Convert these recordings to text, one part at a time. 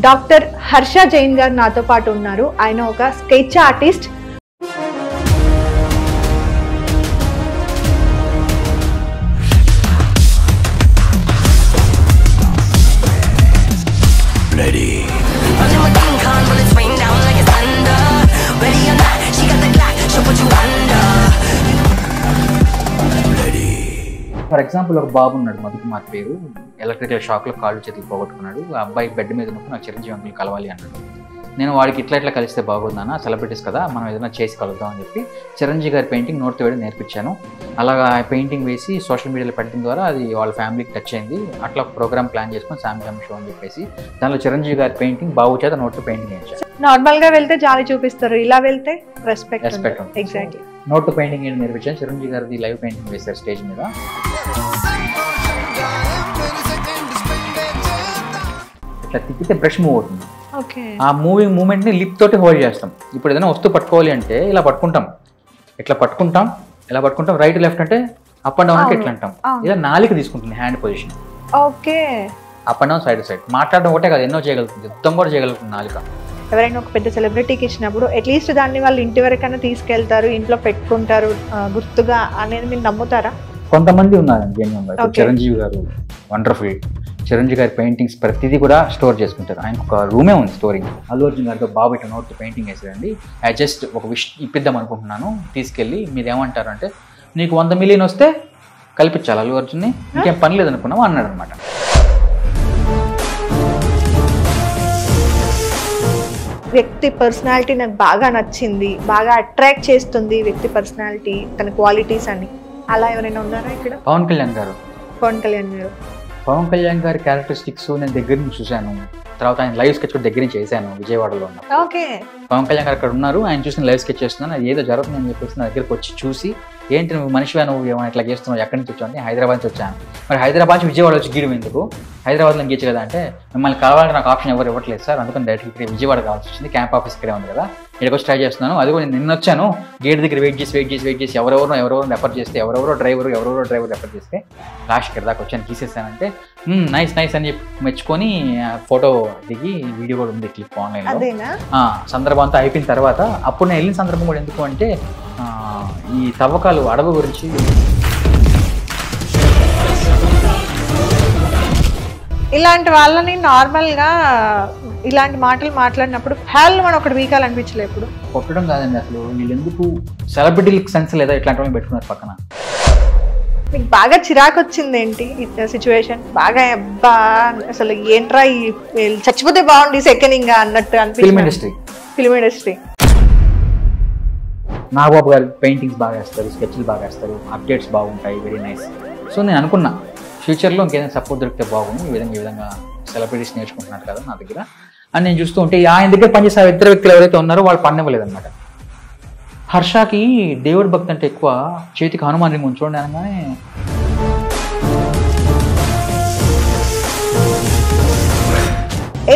Doctor Harsha Jain గారు నాతో పాటు ఉన్నారు. ఆయన ఒక స్కెచ్ ఆర్టిస్ట్. ఫర్ ఎగ్జాంపుల్ ఒక బాబు ఉన్నాడు, మధుకుమార్ పేరు. ఎలక్ట్రికల్ షాక్లో కాళ్ళు చేతులు పోగొట్టుకున్నాడు. ఆ అబ్బాయి బెడ్ మీద ఉన్నప్పుడు నాకు చిరంజీవి అంకుల్ కలవాలి అన్నాడు. నేను వాడికి ఇట్లా కలిస్తే బాగుందన్న, సెలబ్రిటీస్ కదా, మనం ఏదైనా చేసి కలుద్దాం అని చెప్పి చిరంజీవి గారి పెయింటింగ్ నోట్తో వేయడం నేర్పించాను. అలాగా పెయింటింగ్ వేసి సోషల్ మీడియాలో పెట్టడం ద్వారా అది వాళ్ళ ఫ్యామిలీకి టచ్ అయింది. అట్లా ప్రోగ్రామ్ ప్లాన్ చేసుకొని శామ్సంగ్ షో అని చెప్పేసి దానిలో చిరంజీవి గారి పెయింటింగ్ బాబు చేత నోట్తో పెయింటింగ్ వేయించాను. నార్మల్ గా వెళ్తే జాలి చూపిస్తారు, ఇలా వెళ్తే రెస్పెక్ట్ ఉంటుంది. ఎగ్జాక్ట్లీ. నోట్తో పెయింటింగ్ ఏంటి నేర్పించాను. చిరంజీవి గారిది లైవ్ పెయింటింగ్ వేశారు స్టేజ్ మీద. ఇట్లా తిప్పితే బ్రష్ మూవ్ అవుతుంది. ఆ మూమెంట్ ని లిప్ తోటి హోల్డ్ చేస్తాం. ఇప్పుడు ఏదైనా వస్తువు పట్టుకోవాలి అంటే ఇలా పట్టుకుంటాం, ఇట్లా పట్టుకుంటాం, ఇలా పట్టుకుంటాం. రైట్ లెఫ్ట్ అంటే అప్ అండ్ డౌన్ అంటే ఇట్లా అంటాం. ఇలా నాలుక తీసుకుంటుంది hand position. Okay. Up and down, side side. మాట్లాడడం ఒకటే కాదు, ఎన్నో చేయగలుగుతుంది, యుద్ధం కూడా చేయగలుగుతుంది నాలుక. ఎవరైనా ఒక పెద్ద సెలబ్రిటీకి ఇచ్చినప్పుడు అట్లీస్ట్ దాన్ని వాళ్ళు ఇంటి వరకైనా తీసుకెళ్తారు, ఇంట్లో పెట్టుకుంటారు గుర్తుగా అనేది మీరు నమ్ముతారా? కొంతమంది ఉన్నారండి జెన్యున్గా. చిరంజీవి గారు వండర్ఫుల్. చిరంజీవి గారి పెయింటింగ్స్ ప్రతిదీ కూడా స్టోర్ చేసుకుంటారు. ఆయనకు ఒక రూమే ఉంది స్టోరింగ్. అల్లు అర్జున్ గారితో బాబు ఇట్లా నోట్తో పెయింటింగ్ వేసారండి. ఐ జస్ట్ ఒక విష్ ఇప్పిద్దాం అనుకుంటున్నాను, తీసుకెళ్ళి మీరు ఏమంటారు అంటే, నీకు 100 మిలియన్ వస్తే కల్పించాలి అల్లు అర్జున్ని, ఇంకేం పని లేదనుకున్నాము అన్నాడు అనమాట. వ్యక్తి పర్సనాలిటీ నాకు బాగా నచ్చింది, బాగా అట్రాక్ట్ చేస్తుంది వ్యక్తి పర్సనాలిటీ, తన క్వాలిటీస్ అని, అలా ఎవరైనా ఉన్నారా ఇక్కడ? పవన్ కళ్యాణ్ గారు. పవన్ కళ్యాణ్ గారు. పవన్ కళ్యాణ్ గారి క్యారెక్టరిస్టిక్స్ నేను దగ్గర నుంచి చూశాను. తర్వాత ఆయన లైవ్ స్కెచ్ కూడా దగ్గర నుంచి చేశాను విజయవాడలో ఉన్న. ఓకే. పవన్ కళ్యాణ్ గారు అక్కడ ఉన్నారు, ఆయన చూసిన లైవ్ స్కెచ్ చేస్తున్నాను. అది ఏదో జరుగుతుంది అని చెప్పేసి నా దగ్గరికి వచ్చి చూసి, ఏంటి నువ్వు మనిషివా, నువ్వు ఏమైనా ఇట్లా చేస్తున్నావు, ఎక్కడి నుంచి వచ్చావు అంటే, హైదరాబాద్ నుంచి వచ్చాను. మరి హైదరాబాద్ నుంచి విజయవాడ వచ్చి గీయడం ఎందుకు, హైదరాబాద్లో గీయచ్చు కదా అంటే, మిమ్మల్ని కావాలంటే నాకు ఆప్షన్ ఎవరు ఇవ్వట్లేదు సార్, అందుకని డైరెక్ట్ ఇక్కడ విజయవాడ కావాల్సి వచ్చింది, క్యాంప్ ఆఫీస్ ఇక్కడే ఉంది కదా, ఇక్కడికి వచ్చి ట్రై చేస్తున్నాను. అది కూడా నేను నిన్న వచ్చాను, గేట్ దగ్గర వెయిట్ చేసి ఎవరెవరో రెఫర్ చేస్తే, ఎవరెవరో డ్రైవర్ రెఫర్ చేస్తే లాస్ట్ ఇక్కడ దాకా వచ్చాను, తీసేసానంటే నైస్ అని చెప్పి మెచ్చుకొని ఫోటో దిగి వీడియో కూడా ఉంది, క్లిప్ ఆన్లైన్లో. సందర్భం అంతా అయిపోయిన తర్వాత అప్పుడు నేను వెళ్ళిన సందర్భం కూడా ఎందుకు అంటే, ఈ తవ్వకాలు అడవి గురించి. ఇలాంటి వాళ్ళని నార్మల్గా ఇలాంటి మాటలు మాట్లాడినప్పుడు ఫ్యాల్ మనం ఒకటి వీకాలనిపించలేదు. ఎప్పుడు కొట్టడం కాదండి, అసలు వీళ్ళు ఎందుకు సెలబ్రిటీలకు సెన్స్ లేదా ఇట్లాంటి వాళ్ళని పెట్టుకున్నారు పక్కన. మీకు బాగా చిరాకు వచ్చింది ఏంటి సిచ్యువేషన్? బాగా అబ్బా అసలు ఏంట్రా చచ్చిపోతే బాగుంది సెకండ్ అన్నట్టు అనిపించింది. Film industry. నాగబాబు గారు పెయింటింగ్స్ బాగా వేస్తారు, స్కెచ్లు బాగా వేస్తారు, అప్డేట్స్ బాగుంటాయి, వెరీ నైస్. సో నేను అనుకున్నా ఫ్యూచర్లో ఇంకేదైనా సపోర్ట్ దొరికితే బాగుంది, ఈ విధంగా సెలబ్రిటీస్ నేర్చుకుంటున్నారు కదా నా దగ్గర అని నేను చూస్తూ ఉంటే, ఆయన దగ్గర పనిచేసే ఇద్దరు వ్యక్తులు ఎవరైతే ఉన్నారో వాళ్ళు పనివ్వలేదన్నమాట. హర్షకి దేవుడి భక్తి అంటే ఎక్కువ, చేతికి హనుమాన్ రింగ్ ఉంచుకోండి అనగానే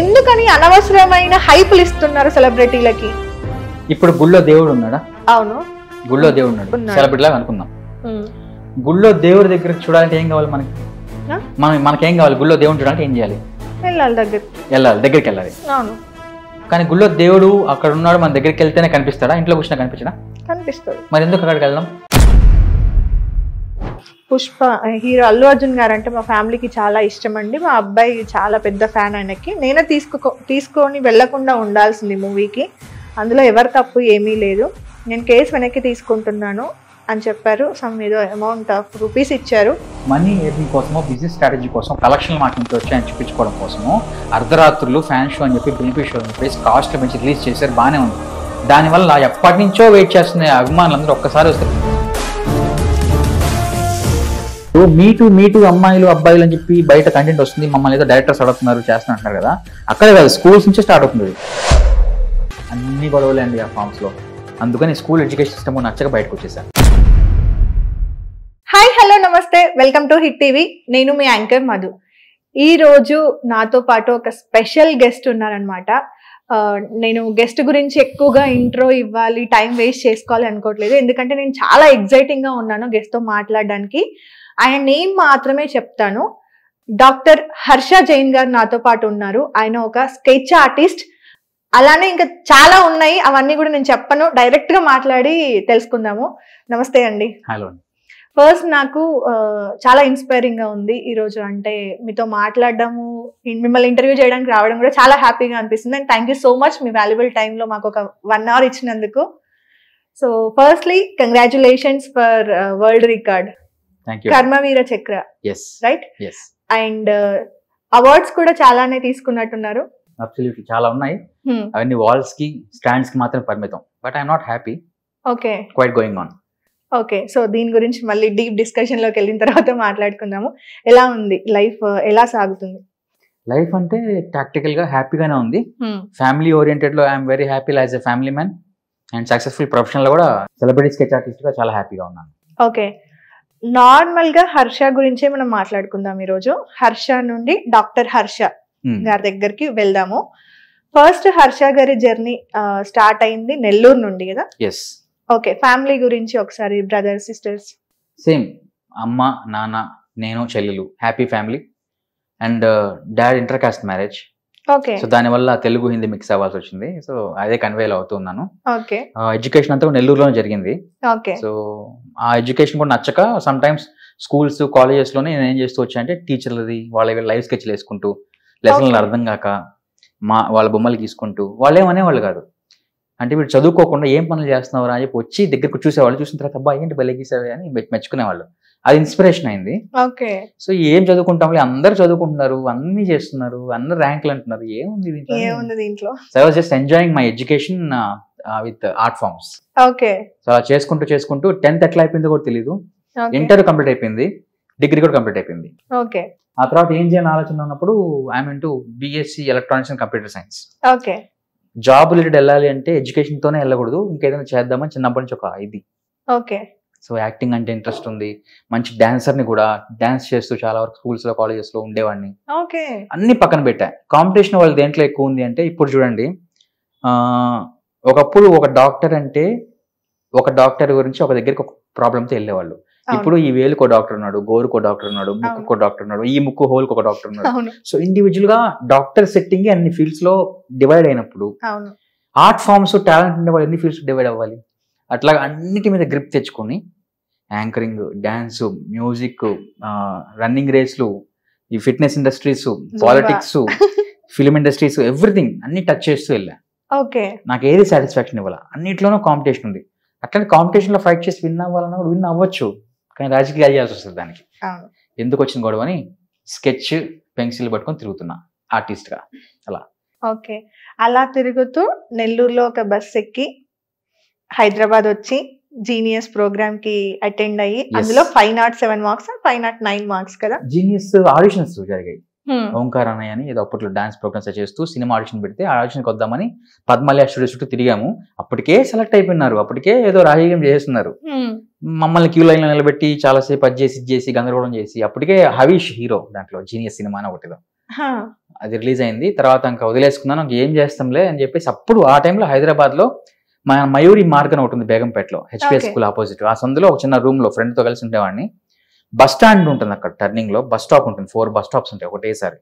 ఎందుకని అనవసరమైన హైపులు ఇస్తున్నారు సెలబ్రిటీలకి? ఇప్పుడు గుళ్ళో దేవుడు ఉన్నాడా? అవును, గుళ్ళో దేవుడు ఉన్నాడు, సెలబ్రిటీ లాగా అనుకుందాం. గుళ్ళో దేవుడి దగ్గర చూడాలంటే ఏం కావాలి మనకేం కావాలి? గుళ్ళో దేవుడు చూడాలంటే ఏం చేయాలి? దగ్గరికి వెళ్ళాలి. అవును. కానీ గుళ్ళో దేవుడు అక్కడ ఉన్నాడు, మన దగ్గరికి వెళ్తేనే కనిపిస్తాడా? ఇంట్లో కూర్చున్నా కనిపించడా? కనిపిస్తాడు. మరి ఎందుకు అక్కడికి వెళ్దాం? పుష్ప హీరో అల్లు అర్జున్ గారు అంటే మా ఫ్యామిలీకి చాలా ఇష్టం అండి. మా అబ్బాయి చాలా పెద్ద ఫ్యాన్ ఆయనకి. నేనే తీసుకొని వెళ్లకుండా ఉండాల్సింది మూవీకి. అందులో ఎవరి తప్పు ఏమీ లేదు. నేను కేసు వెనక్కి తీసుకుంటున్నాను అని చెప్పారు. సమ్ ఏదో అమౌంట్ ఆఫ్ రూపీస్ ఇచ్చారు. మనీ ఎర్నింగ్ కోసమో, బిజినెస్ స్ట్రాటజీ కోసం, కలెక్షన్ మాటలు వచ్చాయని చూపించుకోవడం కోసమో అర్ధరాత్రులు ఫ్యాన్ షో అని చెప్పి, బెనిఫిట్ షో అని చెప్పేసి కాస్ట్ పెంచి రిలీజ్ చేశారు. బాగానే ఉంది. దానివల్ల ఎప్పటి నుంచో వెయిట్ చేస్తున్న అభిమానులందరూ ఒక్కసారి వస్తారు. మీటు అమ్మాయిలు అబ్బాయిలు అని చెప్పి బయట కంటెంట్ వస్తుంది, మమ్మల్ని ఏదో డైరెక్టర్స్ అడుగుతున్నారు చేస్తున్నారు కదా, అక్కడే కాదు స్కూల్స్ నుంచి స్టార్ట్ అవుతుంది. అన్ని గొడవలే అండి ఆ ఫామ్స్లో. అందుకని స్కూల్ ఎడ్యుకేషన్ సిస్టమ్ నచ్చక బయటకు వచ్చేసాను. హాయ్, హలో, నమస్తే, వెల్కమ్ టు హిట్ టీవీ. నేను మీ యాంకర్ మధు. ఈ రోజు నాతో పాటు ఒక స్పెషల్ గెస్ట్ ఉన్నారనమాట. నేను గెస్ట్ గురించి ఎక్కువగా ఇంట్రో ఇవ్వాలి, టైం వేస్ట్ చేసుకోవాలి అనుకోవట్లేదు, ఎందుకంటే నేను చాలా ఎగ్జైటింగ్గా ఉన్నాను గెస్ట్తో మాట్లాడడానికి. ఆయన నేమ్ మాత్రమే చెప్తాను. డాక్టర్ హర్ష జైన్ గారు నాతో పాటు ఉన్నారు. ఆయన ఒక స్కెచ్ ఆర్టిస్ట్. అలానే ఇంకా చాలా ఉన్నాయి, అవన్నీ కూడా నేను చెప్పను, డైరెక్ట్ గా మాట్లాడి తెలుసుకుందాము. నమస్తే అండి. హలో. ఫస్ట్ నాకు చాలా ఇన్స్పైరింగ్ గా ఉంది ఈ రోజు, అంటే మీతో మాట్లాడడము, మిమ్మల్ని ఇంటర్వ్యూ చేయడానికి రావడం కూడా చాలా హ్యాపీగా అనిపిస్తుంది. And thank you so much మీ వాల్యుబుల్ టైంలో మాకు ఒక 1 hour ఇచ్చినందుకు. So firstly congratulations for world record Karmaveera Chakra, right? And awards కూడా చాలానే తీసుకున్నట్టున్నారు. అబ్సల్యూట్లీ చాలా ఉన్నాయి. అవన్నీ వాల్స్ కి స్టాండ్స్ కి మాత్రం పరిమితం. But I'm not happy. Okay, quite going on. Okay, so దీని గురించి మళ్ళీ డీప్ డిస్కషన్ లోకి వెళ్ళిన తర్వాత మాట్లాడుకుందాము. ఎలా ఉంది లైఫ్, ఎలా సాగుతుంది? లైఫ్ అంటే ప్రాక్టికల్ గా హ్యాపీగానే ఉంది. ఫ్యామిలీ ఓరియంటెడ్ లో I'm very happy as a family man. And successful profession లో కూడా సెలబ్రిటీ స్కెచ్ ఆర్టిస్ట్ గా చాలా హ్యాపీగా ఉన్నాను. ఓకే, నార్మల్ గా హర్ష గురించే మనం మాట్లాడుకుందాం ఈరోజు. హర్ష నుండి డాక్టర్ హర్ష గారి దగ్గరికి వెళ్దాము. ఫస్ట్ హర్ష గారి జర్నీ స్టార్ట్ అయింది నెల్లూరు నుండి కదా? ఎస్. ఓకే, ఫ్యామిలీ గురించి ఒకసారి, బ్రదర్స్ సిస్టర్స్? సేమ్, అమ్మ నాన్న నేను చెల్లెలు, happy family. And dad inter caste marriage. Okay, so దానివల్ల తెలుగు హిందీ మిక్స్ అవ్వాల్సి వచ్చింది. సో అదే కన్వేల్ అవుతున్నాను. ఓకే, ఎడ్యుకేషన్ అంతా నెల్లూరులోనే జరిగింది. ఓకే, సో ఆ ఎడ్యుకేషన్ కూడా నచ్చక సమ్ టైమ్స్ స్కూల్స్ కాలేజెస్ లోనే నేను ఏం చేస్తూ వచ్చానంటే టీచర్లది వాళ్ళ లైఫ్ స్కెచ్లు వేసుకుంటూ, లెసన్లు అర్థం కాక వాళ్ళ బొమ్మలు గీసుకుంటూ, వాళ్ళు ఏమనేవాళ్ళు కాదు. అంటే వీళ్ళు చదువుకోకుండా ఏం పనులు చేస్తున్నారా అని చెప్పి వచ్చి దగ్గరకు చూసేవాళ్ళు. చూసిన తర్వాత అబ్బా ఏంటి భలే గీసేవి అని మెచ్చుకునేవాళ్ళు. అది ఇన్స్పిరేషన్ అయింది. ఓకే, సో ఏం చదువుకుంటాం, అందరు చదువుకుంటున్నారు, అన్ని చేస్తున్నారు, అందరు ర్యాంకులు అంటున్నారు, ఏముంది దీంట్లో? So I was just enjoying my education with art forms. Okay, so అలా చేసుకుంటూ 10th ఎట్లా అయిపోయిందో కూడా తెలియదు. ఇంటర్ కంప్లీట్ అయిపోయింది, డిగ్రీ కూడా కంప్లీట్ అయిపోయింది. ఓకే, ఆ తర్వాత ఏం చేయాలని ఆలోచన ఉన్నప్పుడు I'm into BSc electronics and computer science. Okay, job related వెళ్ళాలి అంటే ఎడ్యుకేషన్ తోనే వెళ్ళకూడదు, ఇంకేదైనా చేద్దామని చిన్నప్పటి నుంచి ఒక ఇది. ఓకే, సో యాక్టింగ్ అంటే ఇంట్రెస్ట్ ఉంది, మంచి డాన్సర్ ని కూడా, డాన్స్ చేస్తూ చాలా వరకు స్కూల్స్ లో కాలేజెస్ లో ఉండేవాడిని. ఓకే, అన్ని పక్కన పెట్టా. కాంపిటీషన్ వాళ్ళు దేంట్లో ఎక్కువ ఉంది అంటే, ఇప్పుడు చూడండి, ఒకప్పుడు ఒక డాక్టర్ అంటే ఒక డాక్టర్ గురించి ఒక దగ్గరికి ఒక ప్రాబ్లంతో వెళ్ళేవాళ్ళు. ఇప్పుడు ఈ వేలుకో డాక్టర్ ఉన్నాడు, గోరుకో డాక్టర్ ఉన్నాడు, ముక్కుకో డాక్టర్ ఉన్నాడు, ఈ ముక్కు హోల్కి ఒక డాక్టర్ ఉన్నాడు. సో ఇండివిజువల్ గా డాక్టర్ సెట్టింగ్ అన్ని ఫీల్డ్స్ లో డివైడ్ అయినప్పుడు ఆర్ట్ ఫార్మ్స్ టాలెంట్ ఉండే వాళ్ళు ఎన్ని ఫీల్డ్స్ డివైడ్ అవ్వాలి. అట్లా అన్నిటి మీద గ్రిప్ తెచ్చుకొని యాంకరింగ్, డాన్స్, మ్యూజిక్, రన్నింగ్ రేస్లు, ఈ fitness industries, politics, film industries, everything అన్ని టచ్ చేస్తూ వెళ్ళా. ఓకే, నాకు ఏది సాటిస్ఫాక్షన్ ఇవ్వాల, అన్నిట్లోనూ కాంపిటీషన్ ఉంది. అట్లనే కాంపిటీషన్ లో ఫైట్ చేసి విన్ అవ్వాలన్నా కూడా విన్ అవ్వచ్చు, కానీ రాజకీయాలు చేయాల్సి వస్తుంది. దానికి ఎందుకు వచ్చిన గొడవ అని స్కెచ్ పెన్సిల్ పట్టుకొని తిరుగుతున్నా ఆర్టిస్ట్ గా అలా. ఓకే, అలా తిరుగుతూ నెల్లూరులో ఒక బస్ ఎక్కి హైదరాబాద్ వచ్చి జీనియస్ ప్రోగ్రామ్ కి అటెండ్ అయ్యి, అందులో 507 మార్క్స్ 509 మార్క్స్ కదా? జీనియస్ ఆడిషన్స్ జరిగాయి. ఓంకార్ అన్నయ్య అని ఏదో అప్పట్లో డాన్స్ ప్రోగ్రామ్స్ చేస్తూ సినిమా ఆడిషన్ పెడితే ఆ ఆడిషన్కి వద్దామని పద్మాలయ స్టూడియోస్ చుట్టూ తిరిగాము. అప్పటికే సెలెక్ట్ అయిపోయినారు, అప్పటికే ఏదో రాజకీయం చేస్తున్నారు. మమ్మల్ని క్యూ లైన్ లో నిలబెట్టి చాలాసేపు అది చేసి గందరగోళం చేసి, అప్పటికే హవీష్ హీరో దాంట్లో జీనియస్ సినిమా అని ఒకటిదో అది రిలీజ్ అయింది. తర్వాత ఇంకా వదిలేసుకున్నాను, ఏం చేస్తాంలే అని చెప్పేసి అప్పుడు ఆ టైంలో హైదరాబాద్ లో మా మయూరి మార్గ్ అని ఒకటి ఉంది బేగంపేటలో, హెచ్పిఎస్ స్కూల్ ఆపోజిట్. ఆ సందులో ఒక చిన్న రూమ్ లో ఫ్రెండ్ తో కలిసి ఉండేవాడిని. బస్ స్టాండ్ ఉంటుంది అక్కడ, టర్నింగ్ లో బస్ స్టాప్ ఉంటుంది, 4 బస్ స్టాప్స్ ఉంటాయి ఒకటేసారి.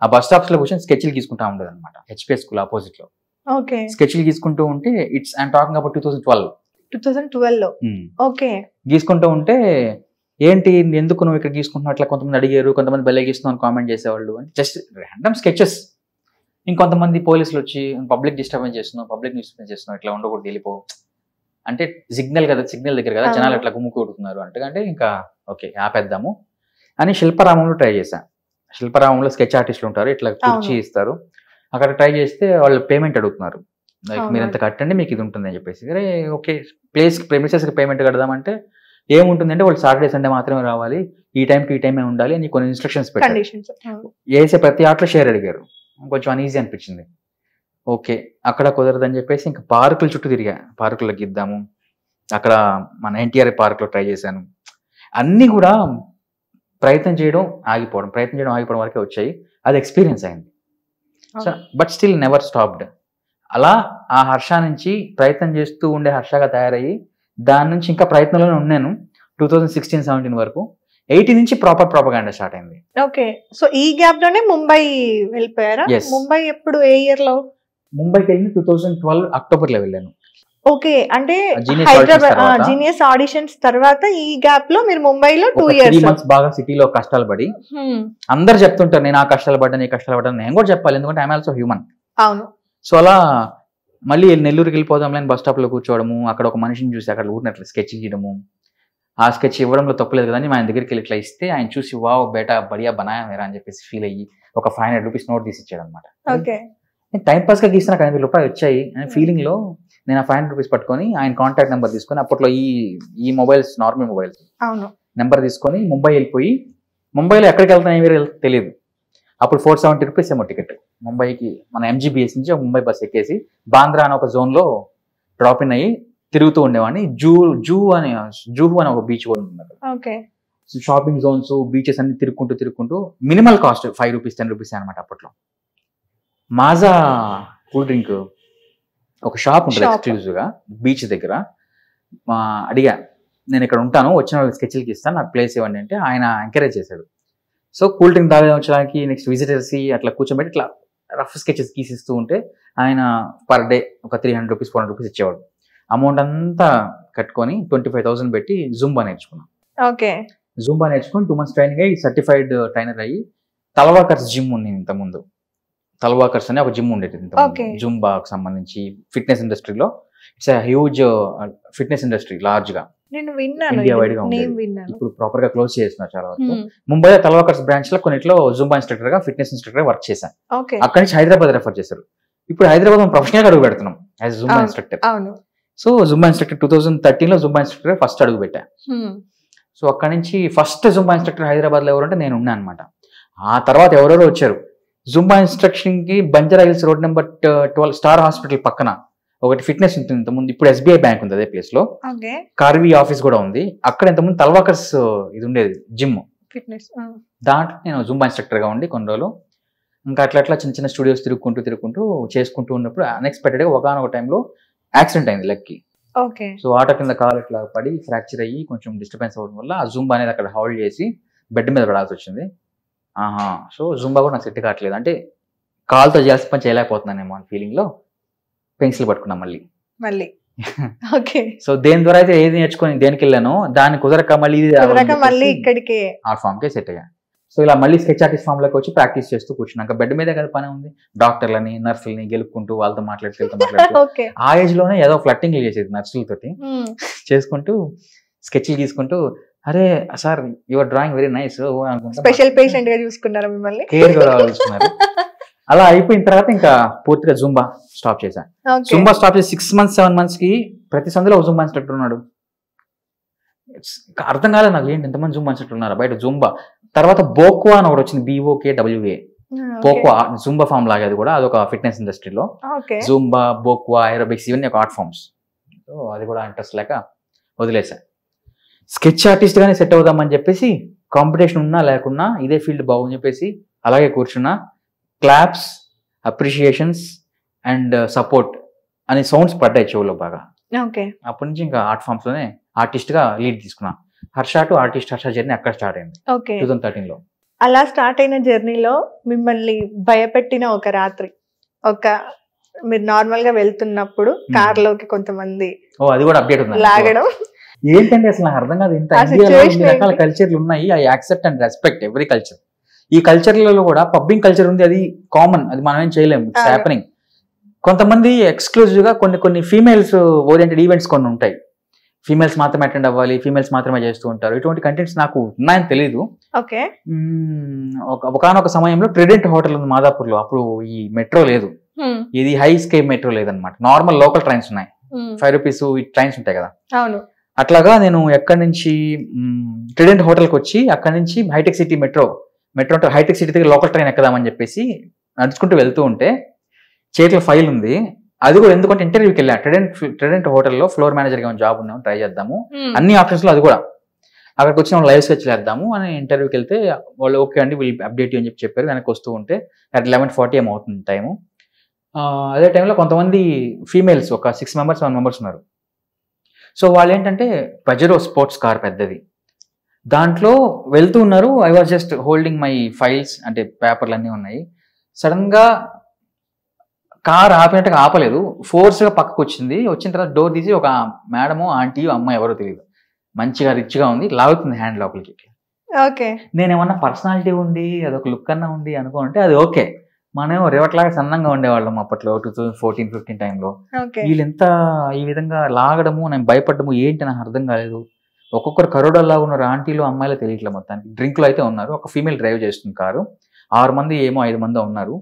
ఆ బస్ స్టాప్స్ లో కూర్చొని స్కెచ్లు గీసుకుంటా ఉండదు అనమాట, హెచ్పిఎస్ స్కూల్ ఆపోజిట్ లో స్కెచ్లు గీసుకుంటూ ఉంటే, ఇట్స్ ఐఎమ్ టాకింగ్ అబౌట్ 2012 లో. ఓకే, గీసుకుంటూ ఉంటే ఏంటి ఎందుకు నువ్వు ఇక్కడ గీసుకుంటున్నావు అట్లా కొంతమంది అడిగారు, కొంతమంది బెల్లే గీస్తున్నావు కామెంట్ చేసేవాళ్ళు. Just random sketches. ఇంకొంతమంది పోలీసులు వచ్చి పబ్లిక్ డిస్టర్బెన్స్ చేస్తున్నావు ఇట్లా ఉండకూడదు వెళ్ళిపో అంటే, సిగ్నల్ కదా, సిగ్నల్ దగ్గర కదా జనాలు అట్లా గుమ్ము కొడుతున్నారు అంటే ఇంకా ఓకే ఆపేద్దాము అని శిల్పరామంలో ట్రై చేశాను. శిల్పరామంలో స్కెచ్ ఆర్టిస్టులు ఉంటారు, ఇట్లా కుర్చీ ఇస్తారు, అక్కడ ట్రై చేస్తే వాళ్ళు పేమెంట్ అడుగుతున్నారు. లైక్ మీరు ఎంత కట్టండి మీకు ఇది ఉంటుంది అని చెప్పేసి. అరే ఓకే, ప్రెమిసెస్కి పేమెంట్ కడదామంటే ఏముంటుందంటే వాళ్ళు సాటర్డే సండే మాత్రమే రావాలి, ఈ టైంకి ఈ టైమే ఉండాలి అని కొన్ని ఇన్స్ట్రక్షన్స్ పెట్టారు. వేసే ప్రతి ఆటలో షేర్ అడిగారు, కొంచెం అన్ఈజీ అనిపించింది. ఓకే అక్కడ కుదరదని చెప్పేసి ఇంకా పార్కుల చుట్టూ తిరిగా, పార్కులో గీద్దాము, అక్కడ మన ఎన్టీఆర్ పార్క్లో ట్రై చేశాను. అన్నీ కూడా ప్రయత్నం చేయడం ఆగిపోవడం వరకే వచ్చాయి. అది ఎక్స్పీరియన్స్ అయింది. So but still never stopped. అలా ఆ హర్ష నుంచి ప్రయత్నం చేస్తూ ఉండే హర్షగా తయారయ్యి దాని నుంచి ఇంకా ప్రయత్నంలోనే ఉన్నాను 2016-17 వరకు. 80 నుంచి ప్రాపర్ ప్రాపగాండా స్టార్ట్ అయింది. ఓకే. సో ఈ గ్యాప్ లోనే ముంబై వెళ్ళిపోయారా? Yes. ముంబై ఎప్పుడు, ఏ ఇయర్ లో? ముంబైకి వెళ్ళి 2012 అక్టోబర్లో వెళ్ళాను. ఓకే, అంటే Genius హైదరాబాద్ auditions తర్వాత. జీనియస్ ఆడిషన్స్ తర్వాత ఈ గ్యాప్ లో మీరు ముంబైలో 2 ఒక 3 ఇయర్స్. months బాగా సిటీలో కష్టాలు పడి, అందరు చెప్తుంటారు నేను ఆ కష్టాలు పడ్డా, నీ కష్టాలు పడ్డా, నేను కూడా చెప్పాలి, ఎందుకంటే ఐఎమ్ ఆల్సో హ్యూమన్. అవును. సో అలా మళ్ళీ నెల్లూరుకి వెళ్ళిపోదాం లేని బస్ స్టాప్ లో కూర్చోవడము, అక్కడ ఒక మనిషిని చూసి అక్కడ ఊరినట్లు స్కెచ్ చేయడము, ఆ స్కెచ్ ఇవ్వడంలో తప్పలేదు కదా అని ఆయన దగ్గరికి వెళ్ళి ఇట్లా ఇస్తే ఆయన చూసి వావ్ బేటా బడియా బనాయా మేరా అని చెప్పేసి ఫీల్ అయ్యి ఒక 500 రూపీస్ నోట్ తీసి ఇచ్చాడు అనమాట. ఓకే. నేను టైం పాస్ గా గీసిన 500 రూపాయలు వచ్చాయి అనే ఫీలింగ్ లో నేను ఆ 500 రూపీస్ పట్టుకొని ఆయన కాంటాక్ట్ నెంబర్ తీసుకొని, అప్పట్లో ఈ మొబైల్స్ నార్మల్ మొబైల్స్ అవును, నెంబర్ తీసుకొని ముంబై వెళ్ళిపోయి, ముంబైలో ఎక్కడికి వెళ్తాను ఏమీ తెలియదు. అప్పుడు 470 రూపీస్ ఏమో టికెట్. ముంబైకి మన MGBS నుంచి ముంబై బస్ ఎక్కేసి బాంద్రా అనే ఒక జోన్ లో డ్రాప్ ఇన్ అయ్యి తిరుగుతూ ఉండేవాడిని. జూహు అని ఒక బీచ్ కూడా ఉంది అక్కడ. ఓకే. షాపింగ్ జోన్స్, బీచెస్ అన్ని తిరుగుకుంటూ మినిమల్ కాస్ట్ 5 రూపీస్ 10 రూపీస్ అనమాట. అప్పట్లో మాజా కూల్ డ్రింక్ ఒక షాప్ ఉంటుంది ఎక్స్క్లూజివ్ గా బీచ్ దగ్గర. అడిగా నేను ఇక్కడ ఉంటాను, వచ్చిన వాళ్ళకి స్కెచ్లకి ఇస్తాను, నాకు ప్లేస్ ఇవ్వండి అంటే ఆయన ఎంకరేజ్ చేశాడు. సో కూల్ డ్రింక్ తాగే వచ్చడానికి నెక్స్ట్ విజిటర్స్ అట్లా కూర్చోబెట్టి ఇట్లా రఫ్ స్కెచెస్ గీసిస్తూ ఉంటే ఆయన పర్ డే ఒక 300 రూపీస్ 400 రూపీస్ ఇచ్చేవాడు. అమౌంట్ అంతా కట్టుకొని 25,000 పెట్టి జుంబా నేర్చుకున్నాం. ఓకే. జుంబా నేర్చుకుని 2 months ట్రైనింగ్ అయ్యి సర్టిఫైడ్ ట్రైనర్ అయ్యి, తలవాకర్స్ జిమ్ ఉంది ఇంతకుముందు. తలవాకర్స్ అనే ఒక జిమ్ ఉండేది జుంబాకు సంబంధించి ఫిట్నెస్ ఇండస్ట్రీలో. It's huge fitness industry large గా. నేను విన్నాను, ఇండియా వైడ్ గా నేను ఉంది. విన్నాను. ఇప్పుడు ప్రాపర్ గా క్లోజ్ చేస్తున్నారు చాలా వరకు. ముంబైలో తలవాకర్స్ బ్రాంచ్ లో కొన్నిట్లో జుంబా ఇన్స్ట్రక్టర్ గా, ఫిట్నెస్ ఇన్స్ట్రక్టర్ గా వర్క్ చేశాను. ఓకే. అక్కడి నుంచి హైదరాబాద్ రెఫర్ చేశారు. ఇప్పుడు హైదరాబాద్ మనం ప్రొఫెషనల్ గా అడుగు పెడుతున్నాం యాజ్ జుంబా ఇన్స్ట్రక్టర్. అవును. సో జుంబా ఇన్స్ట్రక్టర్ 2013 లో జుంబా ఇన్స్ట్రక్టర్ ఫస్ట్ అడుగు పెట్టా. సో అక్కడి నుంచి ఫస్ట్ జుంబా ఇన్స్ట్రక్టర్ హైదరాబాద్ లో ఎవరంటే నేను ఉన్నా అనమాట. ఆ తర్వాత ఎవరెవరో వచ్చారు. జుంబా ఇన్స్ట్రక్షన్ కి Banjara hills road number 12 star hospital పక్కన ఒకటి ఫిట్నెస్ ఉంటుంది ఇంతకుముందు. ఇప్పుడు SBI బ్యాంక్ ఉంది అదే ప్లేస్ లో. కార్వీ ఆఫీస్ కూడా ఉంది. అక్కడ ఇంతకుముందు తల్వాకర్స్ ఇది ఉండేది జిమ్ ఫిట్నెస్. దాంట్లో నేను జుంబా ఇన్స్ట్రక్టర్ గా ఉండి కొన్ని రోజులు ఇంకా అట్లా చిన్న చిన్న స్టూడియోస్ తిరుగుకుంటూ చేసుకుంటూ ఉన్నప్పుడు అన్ఎక్స్పెక్టెడ్ గా ఒకనొక టైంలో యాక్సిడెంట్ అయింది లెగ్ కి. ఓకే. సో ఆటో కింద కాలు ఇట్లా పడి ఫ్రాక్చర్ అయ్యి కొంచెం డిస్టర్బెన్స్ అవ్వడం వల్ల ఆ జుంబా అనేది అక్కడ హోల్డ్ చేసి బెడ్ మీద పడాల్సి వచ్చింది. సో జుంబా కూడా నాకు సెట్ కావట్లేదు, అంటే కాలుతో చేయాల్సిన పని చేయలేకపోతున్నానేమో అని ఫీలింగ్ లో పెన్సిల్ పట్టుకున్నా మళ్ళీ. ఓకే. సో దేని ద్వారా అయితే ఏది నేర్చుకొని దేనికి వెళ్ళానో దాన్ని కుదరక మళ్ళీ ఇక్కడికి ఆర్ట్ ఫామ్ కే సెట్ అయ్యా. సో ఇలా మళ్ళీ స్కెచ్ ఆర్టిస్ట్ ఫామ్ లోకి వచ్చి ప్రాక్టీస్ చేస్తూ కూర్చున్నాక బెడ్ మీదే కదా పని ఉంది. డాక్టర్లని నర్సులని గెలుపుకుంటూ వాళ్ళతో మాట్లాడుతూ ఆ ఏజ్ లోనే ఏదో ఫ్లట్టింగ్ చేసేది నర్సులతోటి చేసుకుంటూ స్కెచ్లు తీసుకుంటూ, అరే sir your drawing very nice అనుకుంటా. స్పెషల్ పేషెంట్ గా చూసుకున్నారు మిమ్మల్ని, కేర్ గా చూసుకున్నారు. అలా అయిపోయిన తర్వాత ఇంకా పూర్తిగా జుంబా స్టాప్ చేశాను. జుంబా స్టాప్ చేసి 6 months 7 months కి ప్రతి సందులో జుంబా ఇన్స్ట్రక్టర్ ఉన్నాడు. అర్థం కాలేదు నాకు, ఏంటి ఎంతమంది జుంబా ఇన్స్ట్రక్టర్ ఉన్నారు బయట. జుంబా తర్వాత బోక్వా అని ఒకటి వచ్చింది, BOKWA. బోక్వా జుంబా ఫామ్ లాగా, అది కూడా అదొక ఫిట్నెస్ ఇండస్ట్రీలో. జుంబా, బోక్వా, ఏరోబిక్స్ ఇవన్నీ ఒక ఆర్ట్ ఫామ్స్. సో అది కూడా ఇంట్రెస్ట్ లేక వదిలేసా. స్కెచ్ ఆర్టిస్ట్ గానే సెట్ అవుదామని చెప్పేసి కాంపిటీషన్ ఉన్నా లేకున్నా ఇదే ఫీల్డ్ బాగుంది చెప్పేసి అలాగే కూర్చున్నా. క్లాప్స్, అప్రిషియేషన్స్ అండ్ సపోర్ట్ అనే సౌండ్స్ పడ్డాయి చెవులో బాగా. అప్పటి నుంచి ఇంకా ఆర్ట్ ఫామ్స్ లోనే ఆర్టిస్ట్ గా లీడ్ తీసుకున్నా. Harsha to artist Harsha journey అక్కడ స్టార్ట్ అయింది 2013 లో. అలా స్టార్ట్ అయిన జర్నీలో మిమ్మల్ని భయపెట్టిన ఒక రాత్రి, మీరు నార్మల్ గా వెళ్తున్నప్పుడు కార్ లోకి కొంతమంది అది కూడా అప్డేట్ ఉంది లాగడం, ఏంటంటే అసలు నాకు అర్థం కాదు. ఇంత ఇండియాలో ఇన్ని రకాల కల్చర్లు ఉన్నాయి, I accept and respect every culture. ఈ కల్చర్లలో కూడా పబ్బింగ్ కల్చర్ ఉంది, అది కామన్, అది మనం ఏం చేయలేము, ఇట్స్ హ్యాపెనింగ్. కొంతమంది ఎక్స్క్లూజివ్ గా కొన్ని ఫీమేల్స్ ఓరియంటెడ్ ఈవెంట్స్ కొన్ని ఉంటాయి, ఫీమేల్స్ మాత్రమే అటెండ్ అవ్వాలి, ఫీమేల్స్ మాత్రమే చేస్తూ ఉంటారు. ఇటువంటి కంటెంట్స్ నాకు ఉన్నాయని తెలీదు. ఒకనొక సమయంలో ట్రిడెంట్ హోటల్ ఉంది మాదాపూర్ లో. అప్పుడు ఈ మెట్రో లేదు, ఇది హై స్కై మెట్రో లేదనమాట, నార్మల్ లోకల్ ట్రైన్స్ ఉన్నాయి, 5 రూపీస్ ట్రైన్స్ ఉంటాయి కదా. అట్లాగా నేను ఎక్కడి నుంచి ట్రిడెంట్ హోటల్కి వచ్చి అక్కడి నుంచి Hitech City metro Hitech City దగ్గర లోకల్ ట్రైన్ ఎక్కదామని చెప్పేసి నడుచుకుంటూ వెళ్తూ ఉంటే చేతిలో ఫైల్ ఉంది. అది కూడా ఎందుకంటే ఇంటర్వ్యూకి వెళ్ళా. ట్రిడెంట్ హోటల్లో ఫ్లోర్ మేనేజర్ గా జాబ్ ఉందాము, ట్రై చేద్దాము, అన్ని ఆప్షన్స్ లో అది కూడా. అక్కడికి వచ్చి లైవ్ స్కెచ్ చేద్దాము అని ఇంటర్వ్యూకి వెళ్తే వాళ్ళు ఓకే అండి విల్ అప్డేట్ అని చెప్పారు. వెనక్కి వస్తూ ఉంటే అట్ 11:40 ఏమో అవుతుంది టైము. అదే టైంలో కొంతమంది ఫీమేల్స్ ఒక 6 members 7 members ఉన్నారు. సో వాళ్ళు ఏంటంటే పజెరో స్పోర్ట్స్ కార్ పెద్దది, దాంట్లో వెళ్తూ ఉన్నారు. I was just holding my files, అంటే పేపర్లు అన్నీ ఉన్నాయి. సడన్ గా కార్ ఆపినట్టుగా ఆపలేదు, ఫోర్స్ గా పక్కకు వచ్చింది. వచ్చిన తర్వాత డోర్ తీసి ఒక మేడము, ఆంటీ, అమ్మాయి ఎవరో తెలియదు, మంచిగా రిచ్ గా ఉంది, లాగుతుంది హ్యాండ్ లోపలికి. ఓకే. నేనేమన్నా పర్సనాలిటీ ఉండి అదొక లుక్ అన్నా ఉండి అనుకుంటే అది ఓకే. మనం రేవట్లాగా సన్నంగా ఉండేవాళ్ళం అప్పట్లో 2014-15 టైంలో. వీళ్ళు ఎంత ఈ విధంగా లాగడము, నేను భయపడ్డము ఏంటి నాకు అర్థం కాలేదు. ఒక్కొక్కరు కరోడల్లాగా ఉన్నారు, ఆంటీలు అమ్మాయిలు తెలియట్లేదు. మొత్తానికి డ్రింక్ లో అయితే ఉన్నారు. ఒక ఫీమేల్ డ్రైవ్ చేస్తుంది కారు, 6 మంది ఏమో 5 మంది ఉన్నారు.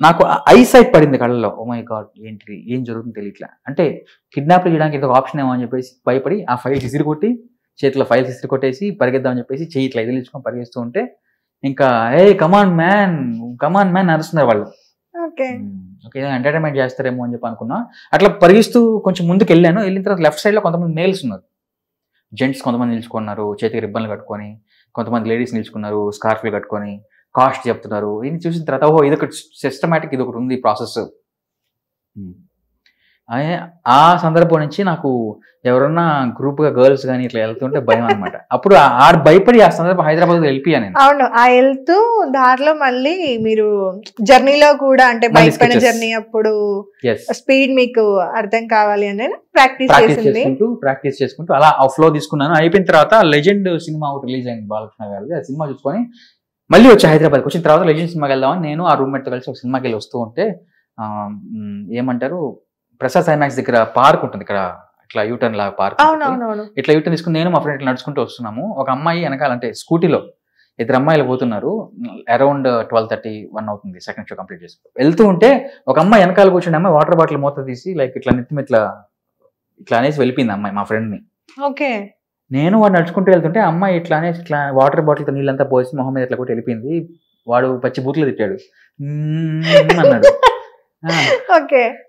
నాకు ఐ సైట్ పడింది కళ్ళలో. ఓ మై గాడ్, ఏంటి ఏం జరుగుతుందో తెలియట్లే. అంటే కిడ్నాప్ చేయడానికి ఇది ఒక ఆప్షన్ ఏమో అని చెప్పేసి భయపడి ఆ ఫైల్స్ ఇసిరి కొట్టి, చేతిలో ఫైల్స్ ఇసిరి కొట్టేసి పరిగెద్దామని చెప్పేసి చెయ్యి ఇట్లా ఎదిలించుకొని పరిగెస్తూ ఉంటే ఇంకా ఏ కమాన్ మ్యాన్ నడుస్తున్నారు వాళ్ళు. ఓకే, ఎంటర్టైన్మెంట్ చేస్తారేమో అని చెప్పి అనుకున్నా. అట్లా పరిగిస్తూ కొంచెం ముందుకు వెళ్ళాను. వెళ్ళిన తర్వాత లెఫ్ట్ సైడ్ లో కొంతమంది మేల్స్ ఉన్నారు, జెంట్స్ కొంతమంది నిల్చుకున్నారు, చేతికి రిబ్బన్లు కట్టుకొని. కొంతమంది లేడీస్ నిల్చుకున్నారు, స్కార్ఫ్లు కట్టుకొని, కాస్ట్ చెప్తున్నారు. ఇది చూసిన తర్వాత ఓహో ఇది ఒకటి సిస్టమేటిక్, ఇది ఒకటి ఉంది ప్రాసెస్. ఆ సందర్భం నుంచి నాకు ఎవరన్నా గ్రూప్ గా గర్ల్స్ కానీ ఇట్లా వెళ్తుంటే భయం అనమాట. అప్పుడు భయపడి ఆ సందర్భం హైదరాబాద్ వెళ్ళిపోయాను నేను. అవును, ఆ వెళ్తూ దారిలో మళ్ళీ మీరు జర్నీలో కూడా, అంటే బైక్ జర్నీ అప్పుడు స్పీడ్ మీకు అర్థం కావాలి అని ప్రాక్టీస్ చేసుకుంటూ అలా ఆ ఫ్లో తీసుకున్నాను. అయిపోయిన తర్వాత లెజెండ్ సినిమా ఒకటి రిలీజ్ అయింది బాలకృష్ణ గారిది. ఆ సినిమా చూసుకొని మళ్ళీ వచ్చి హైదరాబాద్కి వచ్చిన తర్వాత లెజెండ్ సినిమాకి వెళ్దామని నేను ఆ రూమ్మేట్ తో కలిసి ఒక సినిమాకి వెళ్ళి వస్తూ ఉంటే ఏమంటారు, ప్రసాద్ సైమాక్స్ దగ్గర పార్క్ ఉంటుంది ఇక్కడ, ఇట్లా యూటర్న్ లాగా పార్క్. ఇట్లా యూటర్న్ తీసుకుని నేను మా ఫ్రెండ్ ఇట్లా నడుచుకుంటూ వస్తున్నాము. ఒక అమ్మాయి వెనకాల, అంటే స్కూటీలో 2 అమ్మాయిలు పోతున్నారు. అరౌండ్ 12:30-1 అవుతుంది సెకండ్ షో కంప్లీట్ చేసుకుంటూ వెళ్తూ ఉంటే ఒక అమ్మాయి వెనకాల కూర్చుని అమ్మాయి వాటర్ బాటిల్ మూత తీసి లైక్ ఇట్లా నెత్తి ఇట్లా అనేసి వెళ్ళిపోయింది అమ్మాయి, మా ఫ్రెండ్ ని. ఓకే. నేను వాడు నడుచుకుంటూ వెళ్తుంటే అమ్మాయి ఇట్లా అనేసి ఇట్లా వాటర్ బాటిల్తో నీళ్ళంతా పోసి మొహం మీద ఇట్లా కూడా వెళ్ళిపోయింది. వాడు పచ్చి బూట్లు తిట్టాడు అన్నాడు.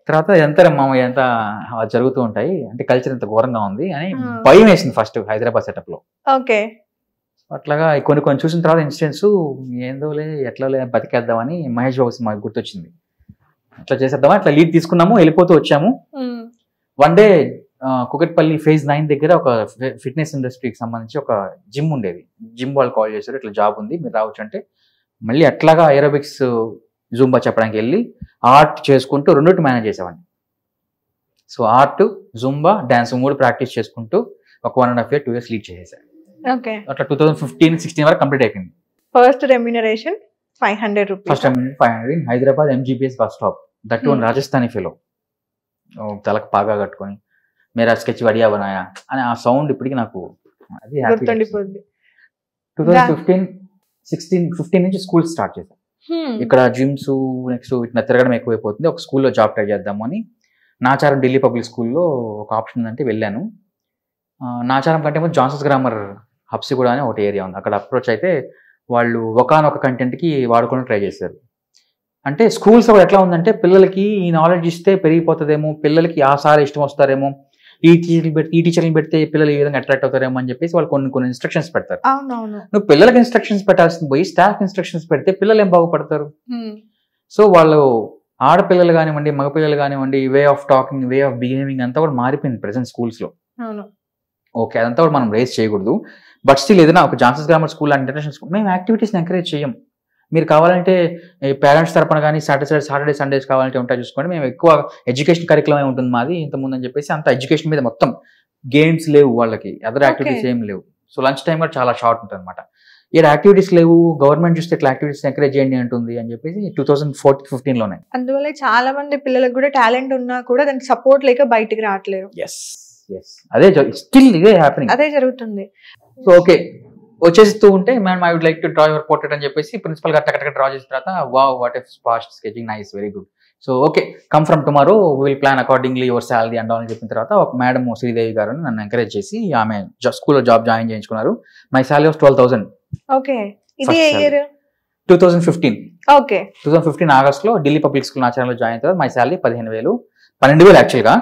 తర్వాత ఎంత మామయ్య ఎంత జరుగుతూ ఉంటాయి అంటే కల్చర్ ఎంత ఘోరంగా ఉంది అని భయం వేసింది ఫస్ట్ హైదరాబాద్ సెటప్ లో. ఓకే. అట్లాగా కొన్ని చూసిన తర్వాత ఇన్సిడెంట్స్ ఏందోలే ఎట్లాలే బతికేద్దామని మహేష్ బాబు సినిమా గుర్తొచ్చింది. అట్లా చేసేద్దామని అట్లా లీడ్ తీసుకున్నాము, వెళ్ళిపోతూ వచ్చాము. వన్ డే కుకట్పల్లి ఫేజ్ 9 దగ్గర ఒక ఫిట్నెస్ ఇండస్ట్రీకి సంబంధించి ఒక జిమ్ ఉండేది. జిమ్ వాళ్ళు కాల్ చేశారు, ఇట్లా జాబ్ ఉంది మీరు రావచ్చు అంటే, మళ్ళీ అట్లాగా ఏరోబిక్స్ జూంబా చెప్పడానికి వెళ్ళి ఆర్ట్ చేసుకుంటూ 2 మేనేజ్ చేసేవాడిని. So art, Zumba, dance 3 practice చేసుకుంటూ ఒక 1.5 year 2 years లీడ్ చేసేసాను. అట్లా 2015-16 వరకు కంప్లీట్ అయిపోయింది. First remuneration 500 rupees. First remuneration 500 in Hyderabad MGBS bus stop, that one Rajasthani fellow, తలకు పాగా కట్టుకొని మేరా స్కెచ్ వడియా బనాయా అని ఆ సౌండ్ ఇప్పటికి నాకు అది గుర్తుండిపోయింది. 2015 నుంచి స్కూల్ స్టార్ట్ చేశాను. ఇక్కడ జిమ్స్ నెక్స్ట్ ఇట్లా తిరగడం ఎక్కువైపోతుంది, ఒక స్కూల్లో జాబ్ ట్రై చేద్దాము అని. నాచారం ఢిల్లీ పబ్లిక్ స్కూల్లో ఒక ఆప్షన్ ఉందంటే వెళ్ళాను. నాచారం కంటే ముందు జాన్సన్స్ గ్రామర్ హబ్సిగూడ అని ఒకటి ఏరియా ఉంది, అక్కడ అప్రోచ్ అయితే వాళ్ళు ఒకానొక కంటెంట్కి వాడుకొని ట్రై చేశారు. అంటే స్కూల్స్ కూడా ఎట్లా ఉందంటే పిల్లలకి ఈ నాలెడ్జ్ ఇస్తే పెరిగిపోతుందేమో, పిల్లలకి ఆ సార్ ఇష్టం వస్తారేమో, ఈ టీచర్ని పెడితే పిల్లలు ఈ విధంగా అట్రాక్ట్ అవుతారేమో అని చెప్పేసి వాళ్ళు కొన్ని ఇన్స్ట్రక్షన్స్ పెడతారు. నువ్వు పిల్లలకి ఇన్స్ట్రక్షన్స్ పెట్టాల్సింది పోయి స్టాఫ్ ఇన్స్ట్రక్షన్స్ పెడితే పిల్లలు ఏం బాగుపడతారు? సో వాళ్ళు ఆడపిల్లలు కానివ్వండి, మగపిల్లలు కానివ్వండి, way of talking, way of behaving అంతా కూడా మారిపోయింది ప్రెసెంట్ స్కూల్స్ లో. ఓకే, అదంతా కూడా మనం రేస్ చేయకూడదు. బట్ స్టిల్ ఏదైనా ఒక Johnson's grammar school and international school మేము యాక్టివిటీస్ని ఎంకరేజ్ చేయం. మీరు కావాలంటే పేరెంట్స్ తరపున కానీ సాటర్డే సండేస్ కావాలంటే ఉంటాయి చూసుకోండి. మేము ఎక్కువ ఎడ్యుకేషన్ కరికులమే ఉంటుంది మాది ఇంతకుముందు అని చెప్పేసి, అంత ఎడ్యుకేషన్ మీద మొత్తం, గేమ్స్ లేవు వాళ్ళకి, అదర్ యాక్టివిటీస్ ఏం లేవు. సో లంచ్ టైం కూడా చాలా షార్ట్ ఉంటుంది అనమాట. ఇక్కడ యాక్టివిటీస్ లేవు, గవర్నమెంట్ చూస్తే ఇట్లా యాక్టివిటీస్ ఎంకరేజ్ చేయండి అంటుంది అని చెప్పేసి 2014-15లోనే. అందువల్ల చాలా మంది పిల్లలకు కూడా టాలెంట్ ఉన్నా కూడా దానికి సపోర్ట్ లేక బయటికి రావట్లేదు. అదే స్టిల్ ఇదే హ్యాపెనింగ్, అదే జరుగుతుంది. సో ఓకే, వచ్చేస్తూ ఉంటే ma'am I would like to draw your portrait అని చెప్పేసి ప్రిన్సిపల్ గారు టక్ డ్రా చేసిన తర్వాత wow what is fast sketching, nice, very good. So okay, come from tomorrow will plan accordingly your salary and అని చెప్పిన తర్వాత ఒక మేడం శ్రీదేవి గారు నన్ను ఎంకరేజ్ చేసి ఆమె స్కూల్లో జాబ్ జాయిన్ చేయించుకున్నారు. My salary of 12,000. ఓకే, ఇది ఏ ఇయర్? 2015. ఓకే, 2015 ఆగస్ట్లో ఢిల్లీ పబ్లిక్ స్కూల్ నాచారంలో జాయిన్ అయిన తర్వాత మై శాలరీ 12,000 యాక్చువల్గా.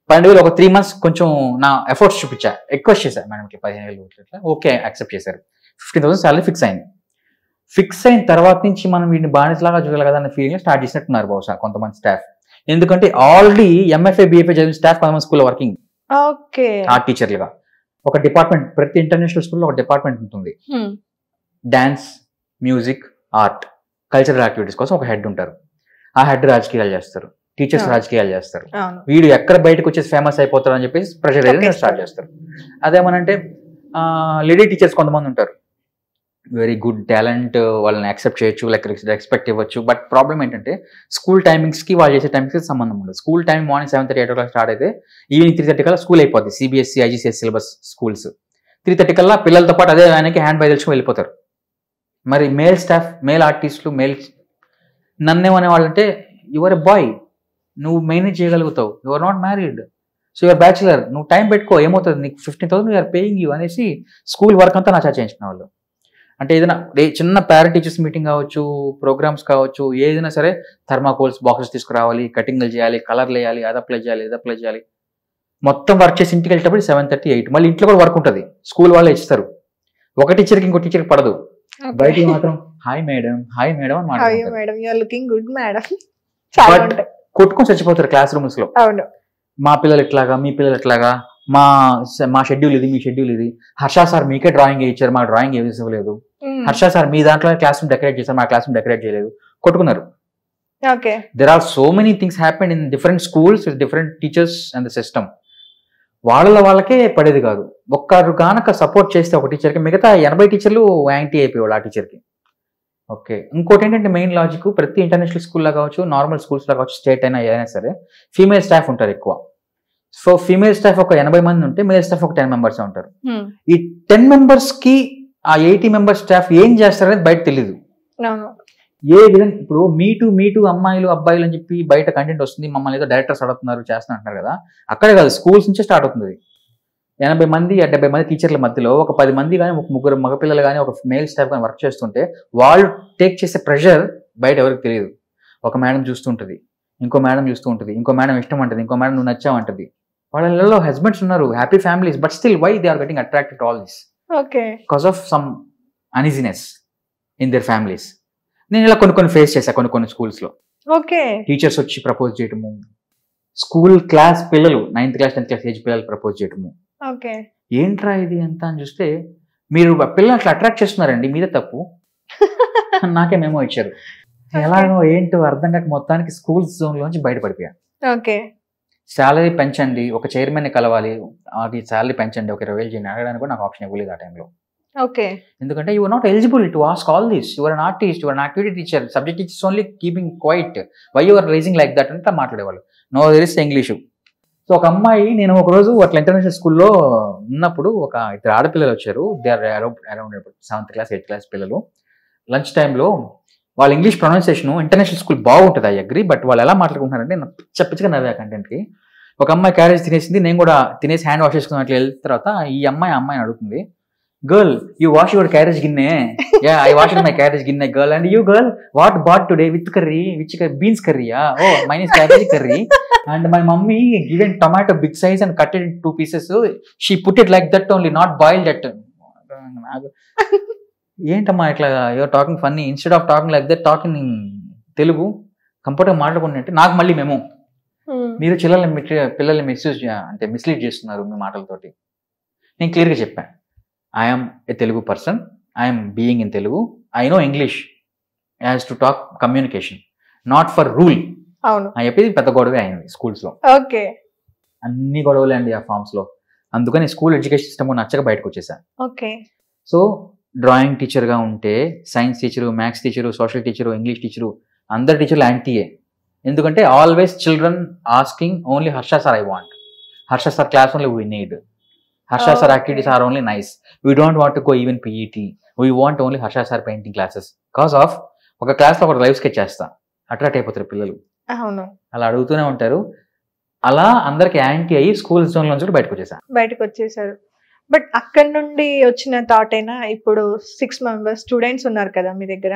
12,000 ఒక 3 months కొంచెం నా ఎఫర్ట్స్ చూపించా, రిక్వెస్ట్ చేశాను మేడంకి 15,000. ఓకే, యాక్సెప్ట్ చేశారు. 15,000 శాలరీ ఫిక్స్ అయింది. ఫిక్స్ అయిన తర్వాత నుంచి మనం వీడిని బానిసలాగా చూడాలి కదా అన్న ఫీలింగ్ స్టార్ట్ చేసినట్టున్నారు బహుశా కొంతమంది స్టాఫ్. ఎందుకంటే ఆల్రెడీ MFA BFA చదివిన స్టాఫ్ కొంతమంది స్కూల్లో వర్కింగ్ ఆర్ట్ టీచర్లుగా. ఒక డిపార్ట్మెంట్, ప్రతి ఇంటర్నేషనల్ స్కూల్లో ఒక డిపార్ట్మెంట్ ఉంటుంది. Dance, music, art, cultural activities కోసం ఒక హెడ్ ఉంటారు. ఆ హెడ్ రాజకీయాలు చేస్తారు, టీచర్స్ రాజకీయాలు చేస్తారు. వీడు ఎక్కడ బయటకు వచ్చేసి ఫేమస్ అయిపోతారు అని చెప్పేసి ప్రెషర్ ఏదైనా స్టార్ట్ చేస్తారు. అదేమనంటే లేడీ టీచర్స్ కొంతమంది ఉంటారు, వెరీ గుడ్ టాలెంట్, వాళ్ళని యాక్సెప్ట్ చేయొచ్చు, లైక్ రెస్పెక్ట్ ఇవ్వచ్చు. బట్ ప్రాబ్లం ఏంటంటే స్కూల్ టైమింగ్స్కి వాళ్ళు చేసే టైమింగ్స్కి సంబంధం ఉండదు. School time morning 7:30, 8 o'clock start అయితే ఈవినింగ్ 3:30 కల్లా స్కూల్ అయిపోద్ది. CBSE, IGCSE సిలబస్ స్కూల్స్ 3:30 కల్లా పిల్లలతో పాటు అదే ఆయనకి హ్యాండ్ బై తెలుసుకుని వెళ్ళిపోతారు. మరి మేల్ స్టాఫ్, మేల్ ఆర్టిస్టులు, నన్నేమనే వాళ్ళంటే యువర్ ఎ బాయ్, నువ్వు మేనేజ్ చేయగలుగుతావు, you're not married, so you're bachelor, నువ్వు టైం పెట్టుకో, ఏమవుతుంది, నీకు 15,000 వీఆర్ పేయింగ్ యూ అనేసి స్కూల్ వర్క్ అంతా నా చేయించిన వాళ్ళు. అంటే ఏదైనా చిన్న పేరెంట్ టీచర్స్ మీటింగ్ కావచ్చు, ప్రోగ్రామ్స్ కావచ్చు, ఏదైనా సరే థర్మాకోల్స్ బాక్సెస్ తీసుకురావాలి, కటింగ్లు చేయాలి, కలర్లు వేయాలి, అది అప్లై చేయాలి, మొత్తం వర్క్ చేసి ఇంటికి వెళ్ళేటప్పుడు 7:30, 8. మళ్ళీ ఇంట్లో కూడా వర్క్ ఉంటుంది, స్కూల్ వాళ్ళే ఇస్తారు. ఒక టీచర్కి ఇంకో టీచర్కి పడదు. బయటికి మాత్రం హాయ్ మేడం అని మాట్లాడతారు. కొట్టుకొని చచ్చిపోతారు క్లాస్ రూమ్స్ లో. మా పిల్లలు ఎట్లాగా, మీ పిల్లలు ఎట్లాగా, మా షెడ్యూల్ ఇది, మీ షెడ్యూల్ ఇది. హర్ష సార్ మీకే డ్రాయింగ్ ఇచ్చారు, మా డ్రాయింగ్ ఏమి ఇవ్వలేదు. హర్ష సార్ మీ దాంట్లో క్లాస్ రూమ్ డెకరేట్ చేశారు, మా క్లాస్ రూమ్ డెకరేట్ చేయలేదు. కొట్టుకున్నారు. There are so many things happen in different schools with different teachers and the system. వాళ్ళకే పడేది కాదు. ఒక్కరు కనుక సపోర్ట్ చేస్తే ఒక టీచర్కి, మిగతా 80 టీచర్లు యాంటీ అయిపోయేవాళ్ళు ఆ టీచర్కి. ఓకే, ఇంకోటి ఏంటంటే మెయిన్ లాజిక్, ప్రతి ఇంటర్నేషనల్ స్కూల్లో కావచ్చు, నార్మల్ స్కూల్స్లో కావచ్చు, స్టేట్ అయినా ఏదైనా సరే ఫీమేల్ స్టాఫ్ ఉంటారు ఎక్కువ. సో ఫీమేల్ స్టాఫ్ ఒక 80 మంది ఉంటే మేల్ స్టాఫ్ ఒక 10 members ఉంటారు. ఈ 10 members కి ఆ 80 members స్టాఫ్ ఏం చేస్తారనేది బయట తెలీదు. ఏ విధంగా ఇప్పుడు మీటు అమ్మాయిలు అబ్బాయిలు అని చెప్పి బయట కంటెంట్ వస్తుంది, మమ్మల్ని ఏదో డైరెక్టర్స్ అడుగుతున్నారు చేస్తున్నారు అంటున్నారు కదా, అక్కడే కాదు, స్కూల్స్ నుంచే స్టార్ట్ అవుతుంది. 80 మంది 70 మంది టీచర్ల మధ్యలో ఒక 10 మంది కానీ, ఒక 3 మగపిల్లలు కానీ, ఒక మేల్ స్టాఫ్ కానీ వర్క్ చేస్తుంటే వాళ్ళు టేక్ చేసే ప్రెషర్ బయట ఎవరికి తెలియదు. ఒక మేడం చూస్తుంటుంది, ఇంకో మేడం చూస్తూ ఉంటుంది, ఇంకో మేడం ఇష్టం అంటది, ఇంకో మేడం నువ్వు నచ్చావంటది. వాళ్ళలో హస్బెండ్స్ ఉన్నారు, happy families, but still why they are getting attracted to all this? Because of some uneasiness in their families. నేను ఇలా కొన్ని ఫేస్ చేశా కొన్ని స్కూల్స్ లో. టీచర్స్ వచ్చి ప్రపోజ్ చేయటము, స్కూల్ క్లాస్ పిల్లలు 9th class 10th class age పిల్లలు ప్రపోజ్ చేయటము. ఏంట్రా ఇది అంతా అని చూస్తే, మీరు పిల్లలు అట్లా అట్రాక్ట్ చేస్తున్నారండి, మీద తప్పు. నాకే మేమో ఇచ్చారు. ఎలాగో ఏంటో అర్థం కాక మొత్తానికి స్కూల్ జోన్ లోంచి బయటపడిపోయా. శాలరీ పెంచండి, ఒక చైర్మన్ ని కలవాలి, అది శాలరీ పెంచండి, ఒక 20,000 చేయండి అడగడానికి కూడా నాకు ఆప్షన్ ఇవ్వలేదు ఆ టైంలో. ఎందుకంటే you are not eligible to ask all this, you are an artist, you are an activity teacher, subject teachers only keeping quiet, why you are raising like that అంటే మాట్లాడేవాళ్ళు. No there is English. So ఒక అమ్మాయి, నేను ఒకరోజు అట్లా international స్కూల్లో ఉన్నప్పుడు ఒక 2 ఆడపిల్లలు వచ్చారు. They are around 7th class 8th class పిల్లలు. లంచ్ టైంలో వాళ్ళ ఇంగ్లీష్ ప్రొనౌన్సియేషన్ ఇంటర్నేషనల్ స్కూల్ బాగుంటుంది, ఐ అగ్రీ, బట్ వాళ్ళు ఎలా మాట్లాడుకుంటున్నారంటే నేను పిచ్చిగా నవ్వా కంటెంట్కి. ఒక అమ్మాయి క్యారేజ్ తినేసింది, నేను కూడా తినేసి హ్యాండ్ వాష్ చేసుకుని అట్లా వెళ్ళిన తర్వాత ఈ అమ్మాయిని అడుగుతుంది, girl you wash your carriage గిన్నె? Yeah I wash my carriage గిన్నె girl. And you girl what bought today with curry, which beans కర్రీయా? Oh mine is carriage curry. And my mummy given tomato big size and cut it in 2 pieces. She put it like that only, not boiled that. ఏంటమ్మా ఇట్లా your talking funny, instead of talking like that talking in Telugu కంఫర్ట్గా మాట్లాడుకుంటే నాకు మళ్ళీ మేము మీరు పిల్లల్ని mislead చేస్తున్నారు మీ మాటలతోటి. నేను క్లియర్గా చెప్పాను, I'm a Telugu person, I'm being in Telugu, I know English as to talk communication, not for rule అని చెప్పి పెద్ద గొడవే అయింది స్కూల్స్ లో. అన్ని గొడవలే అండి ఆ ఫార్మ్స్ లో. అందుకని స్కూల్ ఎడ్యుకేషన్ సిస్టమ్ నచ్చక బయటకు వచ్చేసాను. సో డ్రాయింగ్ టీచర్గా ఉంటే science teacher, maths teacher, social teacher, English teacher, అందరు టీచర్లు యాంటీయే. ఎందుకంటే always children asking only Harsha sir I want, Harsha sir class only we need, Harsha sir activities are only nice, we don't want to go even PET, we want only Harsha sir painting classes. Cause of ఒక క్లాస్లో ఒక live sketch చేస్తా, attract అయిపోతారు పిల్లలు, అలా అడుగుతూనే ఉంటారు. అలా అందరికి యాంటీ అయ్యి స్కూల్ జోన్ నుంచి బయటకు వచ్చేసారు. బట్ అక్కడ నుండి వచ్చిన థాట్ అయినా ఇప్పుడు 6 members స్టూడెంట్స్ ఉన్నారు కదా మీ దగ్గర,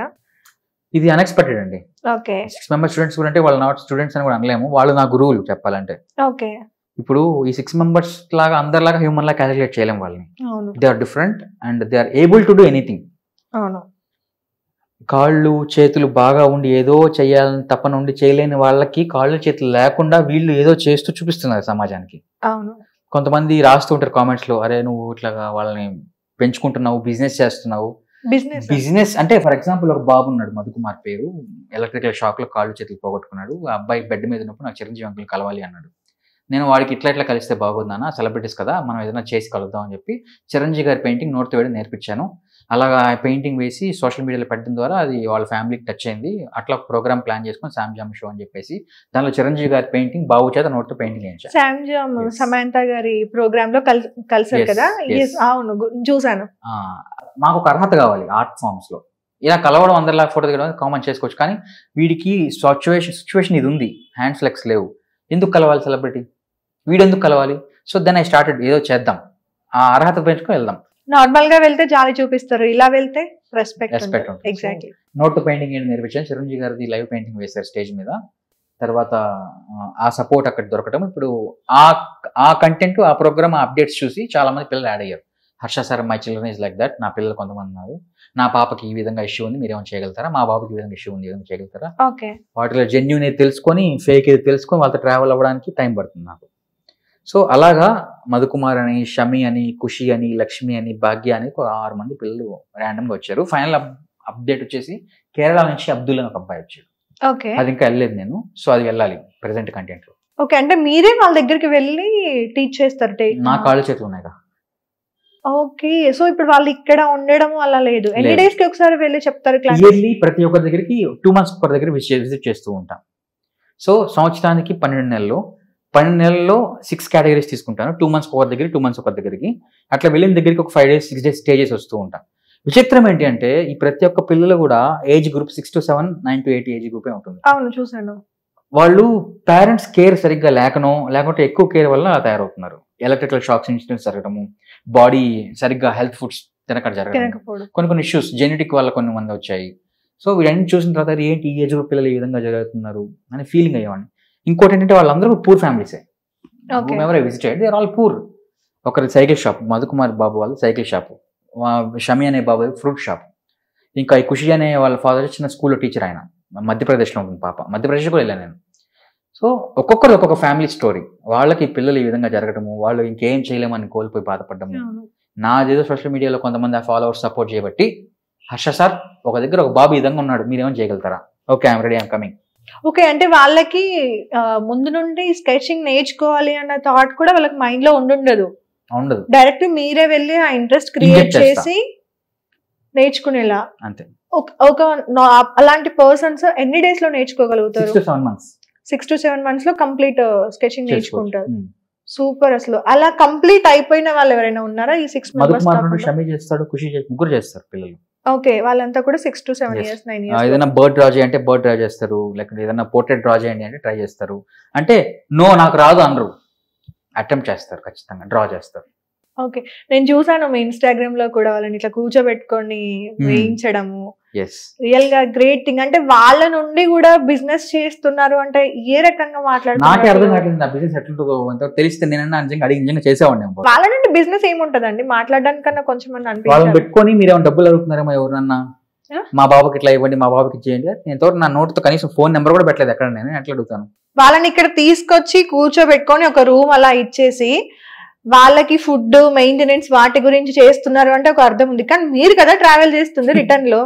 ఇది అన్ఎక్స్పెక్టెడ్ అండి. 6 members స్టూడెంట్స్ కూడా అంటే వాళ్ళు నాట్ స్టూడెంట్స్ అని కూడా అనలేము, వాళ్ళు నా గురువులు చెప్పాలంటే. ఇప్పుడు ఈ 6 members లాగా అందరిలాగా హ్యూమన్ లాగా క్యాలిక్యులేట్ చేయలేము వాళ్ళని. They are different and they are able to do anything. కాళ్ళు చేతులు బాగా ఉండి ఏదో చేయాలని తప్పన ఉండి చేయలేని వాళ్ళకి కాళ్ళు చేతులు లేకుండా వీళ్ళు ఏదో చేస్తూ చూపిస్తున్నారు సమాజానికి. కొంతమంది రాస్తూ ఉంటారు కామెంట్స్లో, అరే నువ్వు ఇట్లాగా వాళ్ళని పెంచుకుంటున్నావు, బిజినెస్ చేస్తున్నావు. బిజినెస్ అంటే ఫర్ ఎగ్జాంపుల్ ఒక బాబు ఉన్నాడు, మధుకుమార్ పేరు, ఎలక్ట్రికల్ షాక్ లో కాళ్ళు చేతులు పోగొట్టుకున్నాడు. ఆ అబ్బాయి బెడ్ మీద ఉన్నప్పుడు నాకు చిరంజీవి అంకుల్ కలవాలి అన్నాడు. నేను వాడికి ఇట్లా కలిస్తే బాగుందన్న, సెలబ్రిటీస్ కదా, మనం ఏదైనా చేసి కలుద్దాం అని చెప్పి చిరంజీవి గారి పెయింటింగ్ నోట్తో వేయడం నేర్పించాను. అలాగా పెయింటింగ్ వేసి సోషల్ మీడియాలో పెట్టడం ద్వారా అది వాళ్ళ ఫ్యామిలీకి టచ్ అయింది. అట్లా ప్రోగ్రామ్ ప్లాన్ చేసుకుని శామ్జామ్ షో అని చెప్పేసి దానిలో చిరంజీవి గారి పెయింటింగ్ బాబు చేత నోట్తో పెయింటింగ్ వేయించాను. శామ్జామ్ సమంత గారి ప్రోగ్రామ్ లో కలిసారు కదా? అవును, చూసాను. మాకు ఒక అర్హత కావాలి ఆర్ట్ ఫామ్స్ లో. ఇలా కలవడం, అందరిలా ఫోటో దిగడం కామన్ చేసుకోవచ్చు, కానీ వీడికి సిచ్యువేషన్ ఇది ఉంది, హ్యాండ్స్ లెగ్స్ లేవు, ఎందుకు కలవాలి సెలబ్రిటీ, వీడెందుకు కలవాలి? సో దెన్ ఐ స్టార్టెడ్, ఏదో చేద్దాం, ఆ అర్హత పెంచుకొని వెళ్దాం. నార్మల్ గా వెళ్తే జాలి చూపిస్తారు, ఇలా వెళ్తే రెస్పెక్ట్ ఉంటుంది. ఎగ్జాక్ట్లీ. నోట్ పెయింటింగ్ ఏంటి నేర్పించాను. చిరంజీవి గారిది లైవ్ పెయింటింగ్ వేశారు స్టేజ్ మీద. తర్వాత ఆ సపోర్ట్ అక్కడ దొరకటం, ఇప్పుడు ఆ కంటెంట్, ఆ ప్రోగ్రామ్, ఆ అప్డేట్స్ చూసి చాలా మంది పిల్లలు యాడ్ అయ్యారు. Harsha sir, my children is like that, నా పిల్లలు కొంతమంది ఉన్నారు, నా పాపకి ఈ విధంగా ఇష్యూ ఉంది, మీరు ఏమైనా చేయగలుగుతారా, మా బాబుకి ఈ విధంగా ఇష్యూ ఉంది, ఏమైనా చేయగలుగుతారా. వాటిలో జెన్యూన్ ఏది తెలుసుకొని, ఫేక్ ఏది తెలుసుకొని వాళ్ళతో ట్రావెల్ అవ్వడానికి టైం పడుతుంది నాకు. సో అలాగా మధుకుమార్ అని, షమి అని, ఖుషి అని, లక్ష్మి అని, భాగ్య అని 6 మంది పిల్లలు ర్యాండమ్గా వచ్చారు. ఫైనల్ అప్డేట్ వచ్చేసి కేరళ నుంచి అబ్దుల్ అని ఒక అబ్బాయి వచ్చాడు. అది ఇంకా వెళ్ళలేదు నేను, సో అది వెళ్ళాలి ప్రెసెంట్ కంటెంట్ లో. ఓకే, అంటే మీరే వాళ్ళ దగ్గరికి వెళ్ళి టీచ్ చేస్తారు? నా కాళ్ళు చేతులు ఉన్నాయి. ఓకే, సో ఇప్పుడు వాళ్ళు ఇక్కడ ఉండడం అలా లేదు. ఎన్ని డేస్ కి ఒకసారి వెళ్ళి చెప్తారు క్లాస్? ఇయర్లీ ప్రతి ఒక్కరి దగ్గరికి 2 months ఒకరి దగ్గర విజిట్ చేస్తూ ఉంటాం. సో సంవత్సరానికి 12 నెలలు, 12 నెలల్లో 6 కేటగిరీస్ తీసుకుంటాను. 2 months ఒకరి దగ్గర, 2 months ఒకరి దగ్గరికి, అట్లా వెళ్ళిన దగ్గరికి ఒక 5 days 6 days స్టేజెస్ వస్తూ ఉంటాం. విచిత్రం ఏంటి అంటే ఈ ప్రతి ఒక్క పిల్లలు కూడా age group 6 to 7, 9 to 8 age గ్రూపే ఉంటుంది. అవును, చూసాను. వాళ్ళు పేరెంట్స్ కేర్ సరిగ్గా లేకుంటే ఎక్కువ కేర్ వల్ల అలా తయారవుతున్నారు. ఎలక్ట్రికల్ షాక్స్ ఇన్సిడెంట్స్ జరగడము, బాడీ సరిగ్గా హెల్త్ ఫుడ్స్ జరగడం, కొన్ని ఇష్యూస్ జెనెటిక్ వల్ల కొన్ని మంది వచ్చాయి. సో వీళ్ళన్ని చూసిన తర్వాత ఏంటి ఈ ఏజ్ గ్రూప్ పిల్లలు ఈ విధంగా జరుగుతున్నారు అని ఫీలింగ్ అయ్యేవాడిని. ఇంకోటి ఏంటంటే వాళ్ళందరూ పూర్ ఫ్యామిలీసే. Visited they are all poor. ఒకరి సైకిల్ షాప్, మధుకుమార్ బాబు వాళ్ళు సైకిల్ షాపు, షమి అనే బాబు ఫ్రూట్ షాప్, ఇంకా ఈ ఖుషి అనే వాళ్ళ ఫాదర్ చిన్న స్కూల్లో టీచర్, ఆయన మధ్యప్రదేశ్లో ఉంటుంది పాప, మధ్యప్రదేశ్ కూడా వెళ్ళాను నేను. సో ఒక్కొక్కరు ఒక్కొక్క ఫ్యామిలీ స్టోరీ. వాళ్ళకి పిల్లలు ఈ విధంగా జరగడము, వాళ్ళు ఇంకేం చేయలేమని కోల్పోయి బాధపడము. నాదేదో సోషల్ మీడియాలో కొంతమంది ఆ ఫాలోవర్స్ సపోర్ట్ చేయబట్టి, హర్ష సార్ ఒక దగ్గర ఒక బాబు ఈ విధంగా ఉన్నాడు, మీరేమో చేయగలుగుతారా? Okay, I'm ready, I'm coming. Okay, అంటే వాళ్ళకి ముందు నుండి స్కెచింగ్ నేర్చుకోవాలి అన్న థాట్ కూడా వాళ్ళకి మైండ్ లో ఉండదు. డైరెక్ట్ మీరే వెళ్ళి ఆ ఇంట్రెస్ట్ క్రియేట్ చేసి నేర్చుకునేలా. అంతే. ఒక అలాంటి పర్సన్స్ ఎన్ని డేస్ లో నేర్చుకోగలుగుతారు? 6 to 7 months లో కంప్లీట్ స్కెచింగ్ నేర్చుకుంటారు. సూపర్. అసలు అలా కంప్లీట్ అయిపోయిన వాళ్ళు ఎవరైనా ఉన్నారా ఈ 6 months? షమి చేస్తాడు, ఖుషి ముగ్గురు చేస్తారు పిల్లలు. ఓకే, వాళ్ళంతా కూడా 6 to 7 years, 9 years. ఏదైనా బర్డ్ డ్రా చేయంటే బర్డ్ డ్రా చేస్తారు, లేకపోతే ఏదైనా పోర్ట్రేట్ డ్రా చేయండి అంటే ట్రై చేస్తారు. అంటే నాకు రాదు అనరు, అటెంప్ట్ చేస్తారు, ఖచ్చితంగా డ్రా చేస్తారు. ఓకే, నేను చూసాను మీ ఇన్స్టాగ్రామ్ లో కూడా వాళ్ళని ఇట్లా కూర్చోబెట్టుకొని వేయించడము. రియల్ గా గ్రేట్ థింగ్. అంటే వాళ్ళ నుండి కూడా బిజినెస్ చేస్తున్నారు అంటే ఏ రకంగా మాట్లాడుతున్నారు? నాకే అర్థం కావట్లేదు నా బిజినెస్ ఎట్లా తెలిస్తే నేనన్నా నిజంగా చేసేవాడిని. వాళ్ళ నుండి బిజినెస్ ఏముంటదండి మాట్లాడడానికన్నా కొంచెం వాళ్ళని పెట్టుకొని మీరేమో డబ్బులు అడుగుతున్నారేమో ఎవరన్నా, మా బాబుకి ఇట్లా ఇవ్వండి, మా బాబుకి ఇచ్చేయండి. నేను నా నోట్తో కనీసం ఫోన్ నెంబర్ కూడా పెట్టలేదు ఎక్కడ, నేను ఎట్లా అడుగుతాను? వాళ్ళని ఇక్కడ తీసుకొచ్చి కూర్చోబెట్టుకొని ఒక రూమ్ అలా ఇచ్చేసి వాళ్ళకి ఫుడ్, మెయింటెనెన్స్ వాటి గురించి చేస్తున్నారు అంటే ఒక అర్థం ఉంది. కానీ మీరు కదా ట్రావెల్ చేస్తుంది రిటర్న్ లో.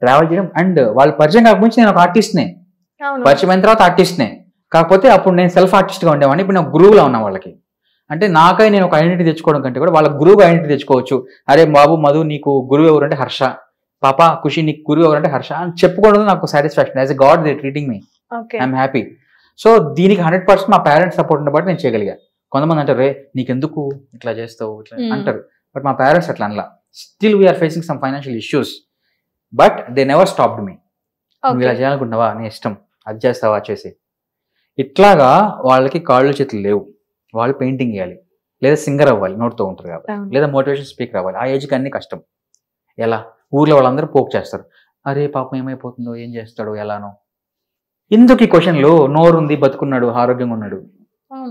ట్రావెల్ చేయడం అండ్ వాళ్ళు పరిచయం కాకపోతే నేను ఒక ఆర్టిస్ట్నే, పరిచయం అయిన తర్వాత ఆర్టిస్ట్నే. కాకపోతే అప్పుడు నేను సెల్ఫ్ ఆర్టిస్ట్గా ఉండేవాడిని, ఇప్పుడు నాకు గురువులా ఉన్నా వాళ్ళకి. అంటే నాకై నేను ఒక ఐడెంటిటీ తెచ్చుకోవడం కంటే కూడా వాళ్ళ గురువు ఐడెంటిటీ తెచ్చుకోవచ్చు. అరే బాబు మధు నీకు గురువు ఎవరంటే హర్ష, పాప ఖుషి నీకు గురువు ఎవరంటే హర్ష అని చెప్పుకోవడం నాకు satisfaction. As a God they treating me, I'm happy. So దీనికి 100% మా పేరెంట్స్ సపోర్ట్ ఉన్న బట్టి నేను చేయగలిగా. కొంతమంది అంటారు రే నీకెందుకు ఇట్లా చేస్తావు ఇట్లా అంటారు, బట్ మా పేరెంట్స్ అట్లా అనలా. Still we're facing some financial issues, but they never stopped me. నువ్వు ఇలా చేయాలనుకుంటున్నావా, నీ ఇష్టం, అది చేస్తావా చేసి. ఇట్లాగా వాళ్ళకి కాళ్ళు చేతులు లేవు, వాళ్ళు పెయింటింగ్ వేయాలి, లేదా సింగర్ అవ్వాలి, నోట్తో ఉంటారు కాబట్టి, లేదా మోటివేషన్ స్పీకర్ అవ్వాలి. ఆ ఏజ్కి అన్ని కష్టం. ఎలా ఊర్లో వాళ్ళందరూ పోక్ చేస్తారు, అరే పాపం ఏమైపోతుందో, ఏం చేస్తాడో, ఎలానో. ఎందుకు ఈ క్వశ్చన్లు? నోరు ఉంది, బతుకున్నాడు, ఆరోగ్యంగా ఉన్నాడు,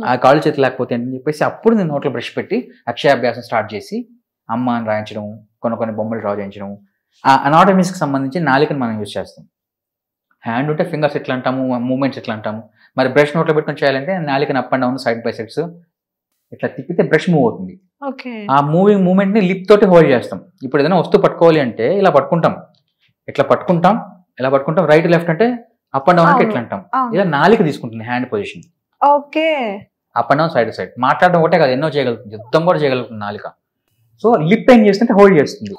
ఆ కాళ్ళు చేతులు లేకపోతే అని చెప్పేసి అప్పుడు నేను నోట్లో బ్రష్ పెట్టి అక్షరాభ్యాసం స్టార్ట్ చేసి అమ్మ అని రాయించడం, కొన్ని బొమ్మలు డ్రా చేయించడం. ఆ అనాటమీస్కి సంబంధించి నాలికను మనం యూజ్ చేస్తాం. హ్యాండ్ ఉంటే ఫింగర్స్ ఎట్లా అంటాము, మూమెంట్స్ ఎట్లా అంటాము. మరి బ్రష్ నోట్లో పెట్టుకొని చేయాలంటే నాలికను up and down, side by sides ఇట్లా తిప్పితే బ్రష్ మూవ్ అవుతుంది. ఓకే. ఆ మూమెంట్ ని లిప్ తోటి హోల్డ్ చేస్తాం. ఇప్పుడు ఏదైనా వస్తువు పట్టుకోవాలి అంటే ఇలా పట్టుకుంటాం, ఇట్లా పట్టుకుంటాం, ఇలా పట్టుకుంటాం. రైట్ లెఫ్ట్ అంటే అప్ అండ్ డౌన్ అంటే ఇట్లా అంటాం. ఇలా నాలుక తీసుకుంటుంది hand position. Okay. Up and down, side side. మాట్లాడడం ఒకటే కాదు, ఎన్నో చేయగలుగుతుంది, యుద్ధం కూడా చేయగలుగుతుంది నాలుక. సో లిప్ ఏం చేస్తుంటే హోల్డ్ చేస్తుంది,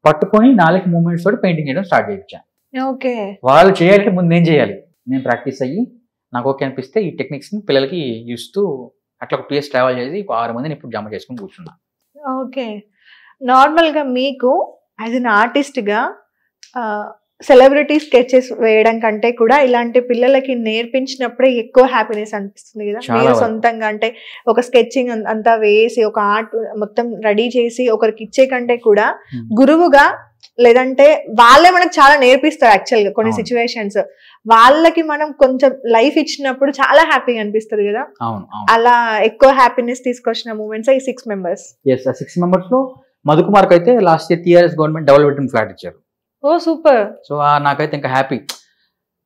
పట్టుకొని నాలుగు మూమెంట్స్ తోటి పెయింటింగ్ చేయడం స్టార్ట్ చేయొచ్చా. ఓకే. వాళ్ళు చేయాలంటే ముందు నేను చేయాలి, నేను ప్రాక్టీస్ అయ్యి నాకు ఓకే అనిపిస్తే ఈ టెక్నిక్స్ ని పిల్లలకి ఇస్తూ అట్లా ఒక 2 years ట్రావెల్ చేసి 6 మందిని ఇప్పుడు జమ చేసుకుని కూర్చున్నా. ఓకే. నార్మల్గా మీకు యాజ్ అన్ ఆర్టిస్ట్గా సెలబ్రిటీ స్కెచెస్ వేయడం కంటే కూడా ఇలాంటి పిల్లలకి నేర్పించినప్పుడే ఎక్కువ హ్యాపీనెస్ అనిపిస్తుంది కదా. మీరు సొంతంగా అంటే ఒక స్కెచింగ్ అంతా వేసి ఒక ఆర్ట్ మొత్తం రెడీ చేసి ఒకరికి ఇచ్చే కంటే కూడా గురువుగా లేదంటే వాళ్ళే మనకు చాలా నేర్పిస్తారు. యాక్చువల్గా కొన్ని సిచ్యువేషన్స్ వాళ్ళకి మనం కొంచెం లైఫ్ ఇచ్చినప్పుడు చాలా హ్యాపీగా అనిపిస్తుంది కదా. అలా ఎక్కువ హ్యాపీనెస్ తీసుకొచ్చిన మూమెంట్స్ ఈ 6 members. 6 members లో మధుకుమార్కి అయితే last year TRS government double bedroom flat ఇచ్చారు. ఓ సూపర్. సో నాకైతే ఇంకా హ్యాపీ.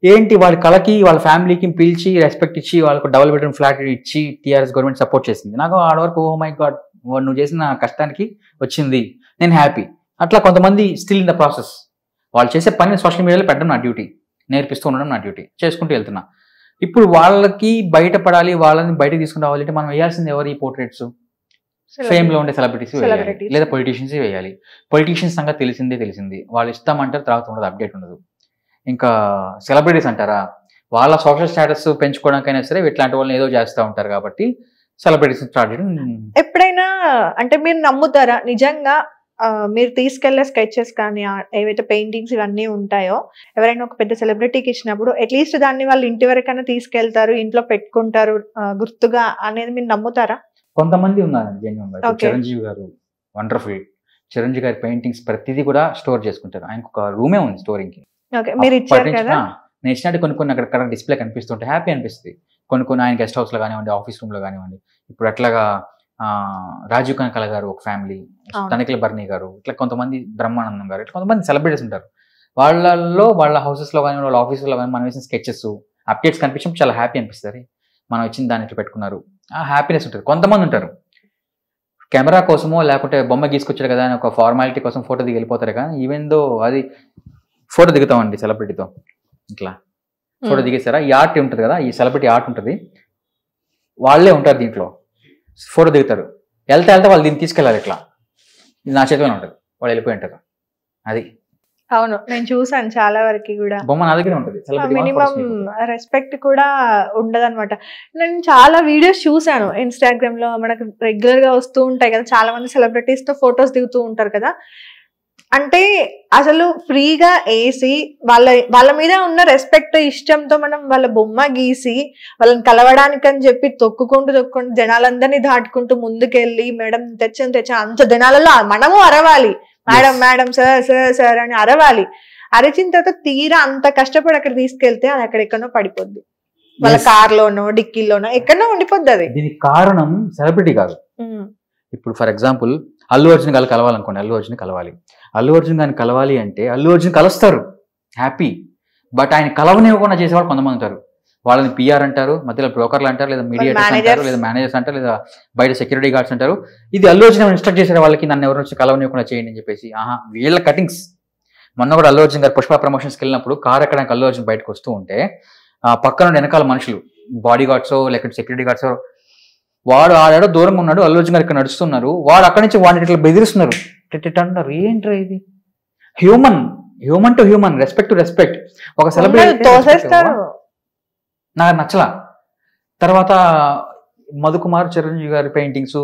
ఏంటి వాళ్ళ కళకి వాళ్ళ ఫ్యామిలీకి పిలిచి రెస్పెక్ట్ ఇచ్చి వాళ్ళకు డబుల్ బెడ్రూమ్ ఫ్లాట్ ఇచ్చి TRS గవర్నమెంట్ సపోర్ట్ చేసింది. నాకు ఆడ వరకు ఓ మై గాడ్ నువ్వు చేసిన కష్టానికి వచ్చింది, నేను హ్యాపీ. అట్లా కొంతమంది స్టిల్ ఇన్ ద ప్రాసెస్. వాళ్ళు చేసే పని సోషల్ మీడియాలో పెట్టడం నా డ్యూటీ, నేర్పిస్తూ ఉండడం నా డ్యూటీ, చేసుకుంటూ వెళ్తున్నా. ఇప్పుడు వాళ్ళకి బయటపడాలి, వాళ్ళని బయటకు తీసుకుని రావాలంటే మనం వేయాల్సింది ఎవరు? ఈ పోర్ట్రేట్స్ ఫేమ్ లో ఉండే సెలబ్రిటీస్ వేయాలి, లేదా పొలిటీషియన్స్ వేయాలి. పొలిటీషియన్స్ సంగతి తెలిసింది, వాళ్ళు ఇస్తామంటారు, తర్వాత ఉండదు, అప్డేట్ ఉండదు. ఇంకా సెలబ్రిటీస్ అంటారా, వాళ్ళ సోషల్ స్టేటస్ పెంచుకోవడానికైనా సరే ఇట్లాంటి వాళ్ళని ఏదో చేస్తూ ఉంటారు. కాబట్టి సెలబ్రిటీస్ స్టార్ట్ చేయడం. ఎప్పుడైనా అంటే మీరు నమ్ముతారా నిజంగా మీరు తీసుకెళ్లే స్కెచెస్ కానీ ఏవైతే పెయింటింగ్స్ ఇవన్నీ ఉంటాయో ఎవరైనా ఒక పెద్ద సెలబ్రిటీకి ఇచ్చినప్పుడు అట్లీస్ట్ దాన్ని వాళ్ళు ఇంటి వరకైనా తీసుకెళ్తారు, ఇంట్లో పెట్టుకుంటారు గుర్తుగా అనేది మీరు నమ్ముతారా? కొంతమంది ఉన్నారు జెన్యూన్గా. చిరంజీవి గారు వండర్ఫుల్. చిరంజీవి గారి పెయింటింగ్స్ ప్రతిదీ కూడా స్టోర్ చేసుకుంటారు. ఆయనకు ఒక రూమే ఉంది స్టోరింగ్ కి. మీరు ఇచ్చారు కదా, నేను ఇచ్చినట్టు కొన్ని అక్కడ డిస్ప్లే కనిపిస్తుంటే హ్యాపీ అనిపిస్తుంది. కొన్ని ఆయన గెస్ట్ హౌస్ లో కానివ్వండి, ఆఫీస్ రూమ్ లో కానివ్వండి. ఇప్పుడు అట్లాగా రాజీవ్ కనకాల గారు ఒక ఫ్యామిలీ, తనిఖీల బర్నీ గారు, ఇట్లా కొంతమంది, బ్రహ్మానందం గారు, ఇట్లా కొంతమంది సెలబ్రిటీస్ ఉంటారు. వాళ్ళల్లో వాళ్ళ హౌసెస్ లో కానీ వాళ్ళ ఆఫీసులో కానీ మనం వేసిన స్కెచెస్ అప్డేట్స్ కనిపించడం చాలా హ్యాపీ అనిపిస్తుంది. మనం ఇచ్చిన దాన్ని ఇట్లా పెట్టుకున్నారు, ఆ హ్యాపీనెస్ ఉంటుంది. కొంతమంది ఉంటారు కెమెరా కోసమో లేకుంటే బొమ్మ గీసుకొచ్చారు కదా అని ఒక ఫార్మాలిటీ కోసం ఫోటో దిగి వెళ్ళిపోతారు. కానీ ఈవెన్ దో అది ఫోటో దిగుతామండి సెలబ్రిటీతో, ఇట్లా ఫోటో దిగేసారా, ఈ ఆర్ట్ ఉంటుంది కదా, ఈ సెలబ్రిటీ ఆర్ట్ ఉంటుంది, వాళ్ళే ఉంటారు దీంట్లో, ఫోటో దిగుతారు. వెళ్తే వాళ్ళు దీన్ని తీసుకెళ్ళాలి, ఇట్లా ఇది నా చేతిలోనే ఉంటుంది, వాళ్ళు వెళ్ళిపోయి ఉంటారు. అది అవును, నేను చూసాను చాలా వరకు కూడా. బొమ్మ నా దగ్గర ఉంటుంది. మినిమం రెస్పెక్ట్ కూడా ఉండదన్నమాట. నేను చాలా వీడియోస్ చూసాను ఇన్స్టాగ్రామ్ లో, మనకు రెగ్యులర్ గా వస్తూ ఉంటాయి కదా, చాలా మంది సెలబ్రిటీస్ తో ఫొటోస్ దిగుతూ ఉంటారు కదా. అంటే అసలు ఫ్రీగా వేసి వాళ్ళ మీద ఉన్న రెస్పెక్ట్ ఇష్టంతో మనం వాళ్ళ బొమ్మ గీసి వాళ్ళని కలవడానికి అని చెప్పి తొక్కుకుంటూ జనాలందరినీ దాటుకుంటూ ముందుకెళ్ళి మేడం తెచ్చాను అంత జనాలలో మనము అరవాలి, మేడం సార్ అని అరవాలి. అరిచిన తర్వాత తీరా అంత కష్టపడి అక్కడ తీసుకెళ్తే అది అక్కడెక్కడో పడిపోద్ది, వాళ్ళ కార్లోనో డిక్కీలోనో ఎక్కడో ఉండిపోద్ది. అది దీనికి కారణం సెలబ్రిటీ కాదు. ఇప్పుడు ఫర్ ఎగ్జాంపుల్ అల్లు అర్జున్ గారు కలవాలనుకోండి, అల్లు అర్జున్ కలవాలి. అల్లు అర్జున్ గారిని కలవాలి అంటే అల్లు అర్జున్ కలుస్తారు, హ్యాపీ. బట్ ఆయన కలవనివ్వకుండా చేసేవాళ్ళు కొంతమంది ఉంటారు. వాళ్ళని PR అంటారు, మధ్యలో బ్రోకర్లు అంటారు, లేదా మీడియేటర్స్ అంటారు, లేదా మేనేజర్స్ అంటారు, లేదా బయట సెక్యూరిటీ గార్డ్స్ అంటారు. ఇది అల్లు అర్జున్ ఇన్స్ట్రక్ట్ చేసే వాళ్ళకి నన్ను ఎవరు వచ్చి కలవనివ్వకుండా చేయండి అని చెప్పేసి. వీళ్ళ కటింగ్స్. మొన్న కూడా అల్లు అర్జున్ గారు పుష్ప ప్రమోషన్స్కి వెళ్ళినప్పుడు కార్ ఎక్కడానికి అల్లు అర్జున్ బయటకు వస్తూ ఉంటే పక్కన వెనకాల మనుషులు, బాడీ గార్డ్స్ లేకపోతే సెక్యూరిటీ గార్డ్స్, వాడు ఆడాడో దూరంగా ఉన్నాడు, అల్లు అర్జున్ గారు ఇక్కడ నడుస్తున్నారు, వాడు అక్కడి నుంచి వాడిని ఇట్లా బెదిరిస్తున్నారు, అంటున్నారు. ఏంట్రా ఇది? Human to human, respect to respect. ఒక సెలబ్రిటీ నాకు నచ్చలా. తర్వాత మధుకుమార్, చిరంజీవి గారి పెయింటింగ్స్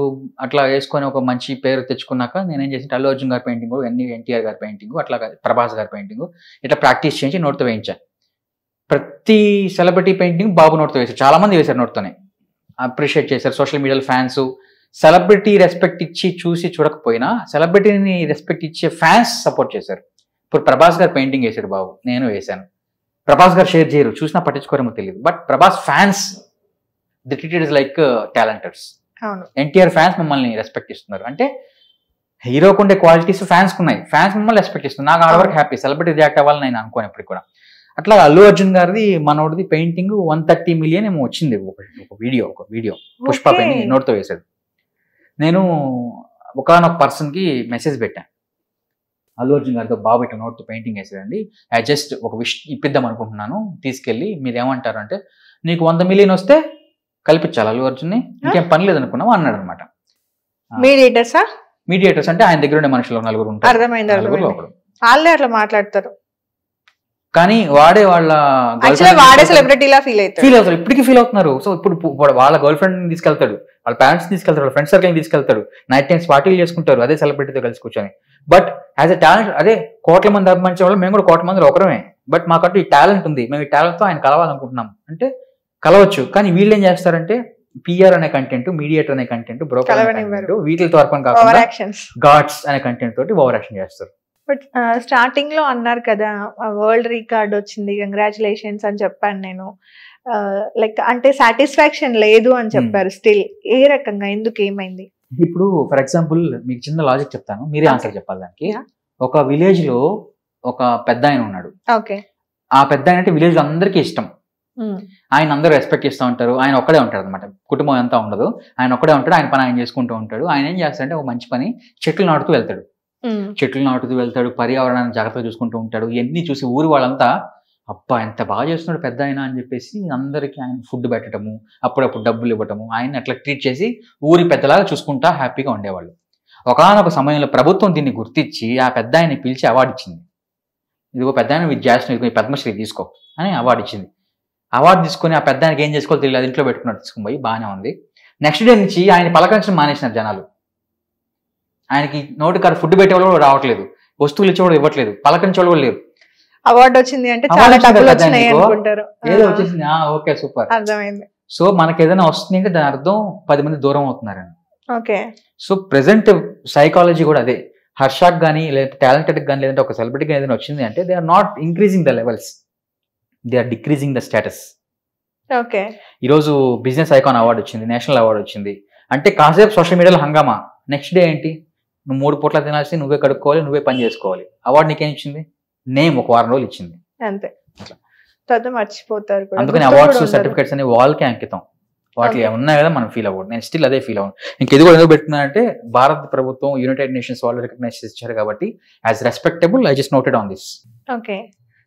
అట్లా వేసుకొని ఒక మంచి పేరు తెచ్చుకున్నాక నేనేం చేసిన అల్లు అర్జున్ గారి పెయింటింగ్, NTR గారి పెయింటింగ్, అట్లా ప్రభాస్ గారి పెయింటింగ్ ఇట్లా ప్రాక్టీస్ చేయించి నోట్తో వేయించాను. ప్రతి సెలబ్రిటీ పెయింటింగ్ బాబు నోట్తో వేశారు, చాలా మంది వేశారు నోట్తోనే, అప్రిషియేట్ చేశారు. సోషల్ మీడియాలో ఫ్యాన్స్ సెలబ్రిటీ రెస్పెక్ట్ ఇచ్చి చూసి చూడకపోయినా సెలబ్రిటీని రెస్పెక్ట్ ఇచ్చే ఫ్యాన్స్ సపోర్ట్ చేశారు. ఇప్పుడు ప్రభాస్ గారు పెయింటింగ్ వేశారు బాబు, నేను వేశాను. ప్రభాస్ గారు షేర్ చేయరు, చూసినా పట్టించుకోరేమో తెలియదు. But Prabhas fans the treated is like talenters. NTR fans మమ్మల్ని రెస్పెక్ట్ ఇస్తున్నారు అంటే హీరోకు ఉండే క్వాలిటీస్ ఫ్యాన్స్కి ఉన్నాయి, ఫ్యాన్స్ మమ్మల్ని రెస్పెక్ట్ ఇస్తున్నారు. నాకు ఆడ వరకు హ్యాపీ. సెలబ్రిటీ రియాక్ట్ అవ్వాలని నేను అనుకోను ఎప్పటికి కూడా. అట్లా అల్లు అర్జున్ గారిది మనోడిది పెయింటింగ్ 130 million ఏమో వచ్చింది ఒక వీడియో పుష్ప పెయింటింగ్ నోట్తో వేసాడు. నేను ఒకనొక పర్సన్కి మెసేజ్ పెట్టాను, అల్లు అర్జున్ గారితో బాబు ఇట్లా నోట్తో పెయింటింగ్ వేసాడండి, ఐ జస్ట్ ఒక విష్ ఇప్పిద్దాం అనుకుంటున్నాను, తీసుకెళ్ళి మీరు ఏమంటారు అంటే, నీకు 100 million వస్తే కల్పించాలి అల్లు అర్జున్ని, ఇంకేం పని లేదనుకున్నావు అన్నాడు అనమాట. మీడియేటర్స్ అంటే ఆయన దగ్గర ఉండే మనుషులు నలుగురు ఉంటారు, వాళ్ళే అట్లా మాట్లాడతారు. కానీ వాడే వాళ్ళ సెలబ్రిటీలా ఫీల్ అవుతారు, ఇప్పటికీ ఫీల్ అవుతున్నారు. సో ఇప్పుడు వాళ్ళ గర్ల్ ఫ్రెండ్ తీసుకెళ్తాడు, వాళ్ళ పేరెంట్స్ తీసుకెళ్తాడు, వాళ్ళ ఫ్రెండ్ సర్కిల్ తీసుకెళ్తాడు, నైట్ టైమ్స్ పార్టీలు చేసుకుంటారు అదే సెలబ్రిటీతో కలిసి కూర్చొని. బట్ యాజ్ ఎ టాలెంట్, అదే కోట్ల మంది అభిమానించే వాళ్ళు మేము కూడా కోట్ల మంది ఒకరమే, బట్ మాకంటూ ఈ టాలెంట్ ఉంది, మేము ఈ టాలెంట్తో ఆయన కలవాలనుకుంటున్నాం అంటే కలవచ్చు. కానీ వీళ్ళు ఏం చేస్తారంటే పిఆర్ అనే కంటెంట్, మీడియేటర్ అనే కంటెంట్, బ్రోకర్ అనే కంటెంట్, వీటితో అర్పణ కాకుండా గాడ్స్ అనే కంటెంట్ తోటి ఓవర్ యాక్షన్ చేస్తారు. బట్ స్టార్టింగ్ లో అన్నారు కదా వరల్డ్ రికార్డ్ వచ్చింది, కంగ్రాచులేషన్స్ అని చెప్పాను నేను, లైక్ అంటే సాటిస్ఫాక్షన్ లేదు అని చెప్పారు. స్టిల్ ఏ రకంగా, ఎందుకు, ఏమైంది? ఇప్పుడు ఫర్ ఎగ్జాంపుల్ మీకు చిన్న లాజిక్ చెప్తాను, మీరే ఆన్సర్ చెప్పాలి దానికి. ఒక విలేజ్ లో ఒక పెద్ద ఆయన ఉన్నాడు. ఆ పెద్ద ఆయన అంటే విలేజ్ అందరికీ ఇష్టం, ఆయన అందరూ రెస్పెక్ట్ చేస్తూ ఉంటారు. ఆయన ఒక్కడే ఉంటాడు అనమాట, కుటుంబం అంతా ఉండదు, ఆయన ఒక్కడే ఉంటాడు, ఆయన పని ఆయన చేసుకుంటూ ఉంటాడు. ఆయన ఏం చేస్తాడంటే ఒక మంచి పని, చెట్లు నాటుతూ వెళ్తాడు, పర్యావరణాన్ని జాగ్రత్తగా చూసుకుంటూ ఉంటాడు. ఇవన్నీ చూసి ఊరి వాళ్ళంతా అబ్బా ఎంత బాగా చేస్తున్నాడు పెద్ద ఆయన అని చెప్పేసి అందరికీ ఆయన ఫుడ్ పెట్టడము, అప్పుడప్పుడు డబ్బులు ఇవ్వటము, ఆయన అట్లా ట్రీట్ చేసి ఊరి పెద్దలాగా చూసుకుంటా హ్యాపీగా ఉండేవాళ్ళు. ఒకానొక సమయంలో ప్రభుత్వం దీన్ని గుర్తించి ఆ పెద్ద ఆయన్ని పిలిచి అవార్డు ఇచ్చింది. ఇదిగో పెద్ద ఆయన విద్యాశ్రీ, ఇదిగో పద్మశ్రీ తీసుకో అని అవార్డు ఇచ్చింది. అవార్డు తీసుకొని ఆ పెద్ద ఆయనకి ఏం చేసుకోవాలి తెలియదు, అది ఇంట్లో పెట్టుకున్నాడు, తీసుకుని పోయి బాగానే ఉంది. నెక్స్ట్ డే నుంచి ఆయన పలకరించడం మానేసినారు జనాలు. ఆయనకి నోటి కాడ ఫుడ్ పెట్టేవాళ్ళు కూడా రావట్లేదు, వస్తువులు ఇచ్చేవాళ్ళు ఇవ్వట్లేదు, పలకరించేవాళ్ళు కూడా లేరు. అవార్డు వచ్చింది అంటే ఏదో వచ్చేసింది, ఓకే సూపర్, అర్థమైంది. సో మనకి ఏదైనా వస్తుంది అంటే దాని అర్థం 10 మంది దూరం అవుతున్నారని. సో ప్రెసెంట్ సైకాలజీ కూడా అదే. హర్షాక్ కానీ లేదా టాలెంటెడ్ కానీ లేదంటే ఒక సెలబ్రిటీకి ఏదైనా వచ్చింది అంటే they are not increasing the levels, they are decreasing the status. ఈరోజు బిజినెస్ ఐకాన్ అవార్డు వచ్చింది, నేషనల్ అవార్డు వచ్చింది అంటే కాసేపు సోషల్ మీడియాలో హంగామా, నెక్స్ట్ డే ఏంటి, నువ్వు 3 పూట్ల తినాల్సి, నువ్వే కడుక్కోవాలి, నువ్వే పని చేసుకోవాలి. అవార్డు నీకేం ఇచ్చింది, నేమ్ ఒక 1 రోజులు ఇచ్చింది అంతే, తర్వాత మర్చిపోతారు. అందుకని అవార్డ్స్ సర్టిఫికేట్స్ అని వాళ్ళకే అంకితం, వాటిలో ఉన్నాయి కదా మనం ఫీల్ అవ్వదు. నేను స్టిల్ అదే ఫీల్ అవ్వను. ఇంకెది కూడా ఎందుకు పెట్టుకున్నానంటే భారత ప్రభుత్వం యునైటెడ్ నేషన్స్ వాళ్ళు రికగ్నైజ్ చేశారు కాబట్టి as respectable I just noted on this. Okay,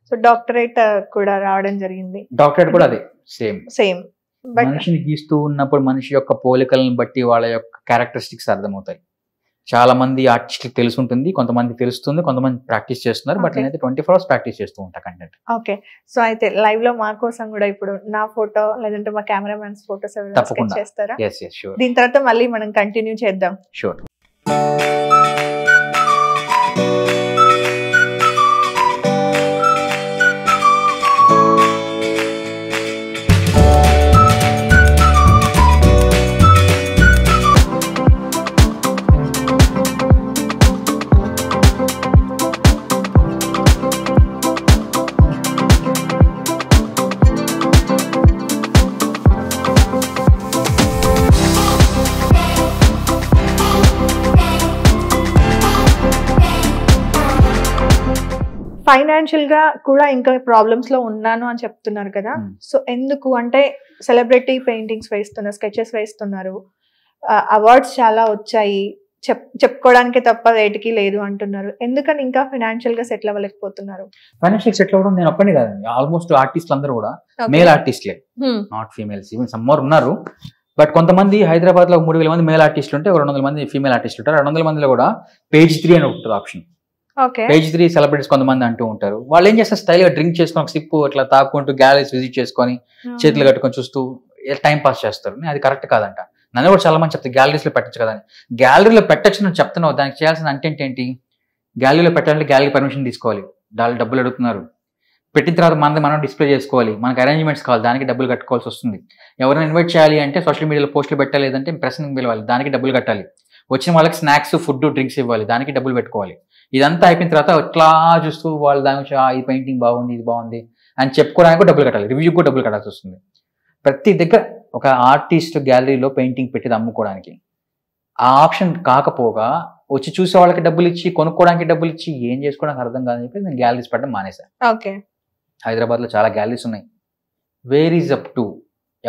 so doctorate కూడా రావడం జరిగింది. డాక్టరేట్ కూడా అదే సేమ్. మనిషిని గీస్తూ ఉన్నప్పుడు మనిషి యొక్క పోలికలను బట్టి వాళ్ళ యొక్క క్యారెక్టరిస్టిక్స్ అర్థమవుతాయి. చాలా మంది ఆర్టిస్టులకు తెలుసుంటుంది, కొంతమంది తెలుస్తుంది, కొంతమంది ప్రాక్టీస్ చేస్తున్నారు. బట్ నేనైతే 24 hours ప్రాక్టీస్ చేస్తూ ఉంటా కంటెంట్. ఓకే, సో అయితే లైవ్ లో మా కోసం కూడా ఇప్పుడు నా ఫోటో లేదంటే మా కెమెరామెన్స్ ఫోటోస్ తప్పకుండా చేస్తారా? yes sure. దీని తర్వాత మళ్ళీ మనం కంటిన్యూ చేద్దాం. షూర్. ఫైనాన్షియల్ గా కూడా ఇంకా ప్రాబ్లమ్స్ లో ఉన్నాను అని చెప్తున్నారు కదా, సో ఎందుకు అంటే సెలబ్రిటీ పెయింటింగ్స్ వేస్తున్నారు, స్కెచెస్ వేస్తున్నారు, అవార్డ్స్ చాలా వచ్చాయి, చెప్పుకోవడానికి తప్ప వేటికి లేదు అంటున్నారు, ఎందుకని ఇంకా ఫైనాన్షియల్ గా సెటిల్ అవ్వలేకపోతున్నారు? ఫైనాన్షియల్ సెటిల్ అవ్వడం నేను ఒక్కనే కాదండి, ఆల్మోస్ట్ ఆర్టిస్టులు అందరూ కూడా మేల్ ఆర్టిస్ట్లే, నాట్ ఫీమేల్స్. ఈవెన్ సమ్మర్ ఉన్నారు, బట్ కొంతమంది హైదరాబాద్ లో 3000 మంది మేల్ ఆర్టిస్టులు ఉంటే 200 మంది ఫీమేల్ ఆర్టిస్టులు ఉంటారు. 200 మందిలో కూడా పేజ్ 3 అని ఉంటుంది ఆప్షన్. పేజ్ 3 సెలబ్రిటీస్ కొంతమంది అంటూ ఉంటారు. వాళ్ళు ఏం చేస్తారు, స్టైల్ గా డ్రింక్ చేసుకొని సిప్ ఇట్లా తాకుంటూ గ్యాలరీస్ విజిట్ చేసుకొని చేతులు కట్టుకొని చూస్తూ టైం పాస్ చేస్తారు. అది కరెక్ట్ కాదంట. నన్ను కూడా చాలా మంది చెప్తారు గ్యాలరీస్ లో పెట్టచ్చు కదా అని. గ్యాలరీలో పెట్టచ్చు నువ్వు చెప్తున్నావు, దానికి చేయాల్సిన కంటెంట్ ఏంటి? గ్యాలరీలో పెట్టాలంటే గ్యాలరీ పర్మిషన్ తీసుకోవాలి, డబ్బులు అడుగుతున్నారు. పెట్టిన తర్వాత మనం డిస్ప్లే చేసుకోవాలి, మనకు అరేంజ్మెంట్స్ కావాలి, దానికి డబ్బులు కట్టుకోవాల్సి వస్తుంది. ఎవరైనా ఇన్వైట్ చేయాలి అంటే సోషల్ మీడియాలో పోస్టులు పెట్టాలి, లేదంటే ప్రెస్ని పిలవాలి, దానికి డబ్బులు కట్టాలి. వచ్చిన వాళ్ళకి స్నాక్స్, ఫుడ్, డ్రింక్స్ ఇవ్వాలి, దానికి డబ్బులు పెట్టుకోవాలి. ఇదంతా అయిపోయిన తర్వాత ఇట్లా చూస్తూ వాళ్ళు దాని గురించి ఈ పెయింటింగ్ బాగుంది, ఇది బాగుంది అని చెప్పుకోవడానికి డబ్బులు కట్టాలి, రివ్యూకి కూడా డబ్బులు కట్టాల్సి వస్తుంది. ప్రతి దగ్గర ఒక ఆర్టిస్ట్ గ్యాలరీలో పెయింటింగ్ పెట్టేది అమ్ముకోవడానికి. ఆ ఆప్షన్ కాకపోగా వచ్చి చూసే వాళ్ళకి డబ్బులు ఇచ్చి, కొనుక్కోవడానికి డబ్బులు ఇచ్చి ఏం చేసుకోవడానికి అర్థం కాదని చెప్పి నేను గ్యాలరీస్ పెట్టడం మానేశాను. ఓకే, హైదరాబాద్లో చాలా గ్యాలరీస్ ఉన్నాయి. వేర్ ఈజ్ అప్ టు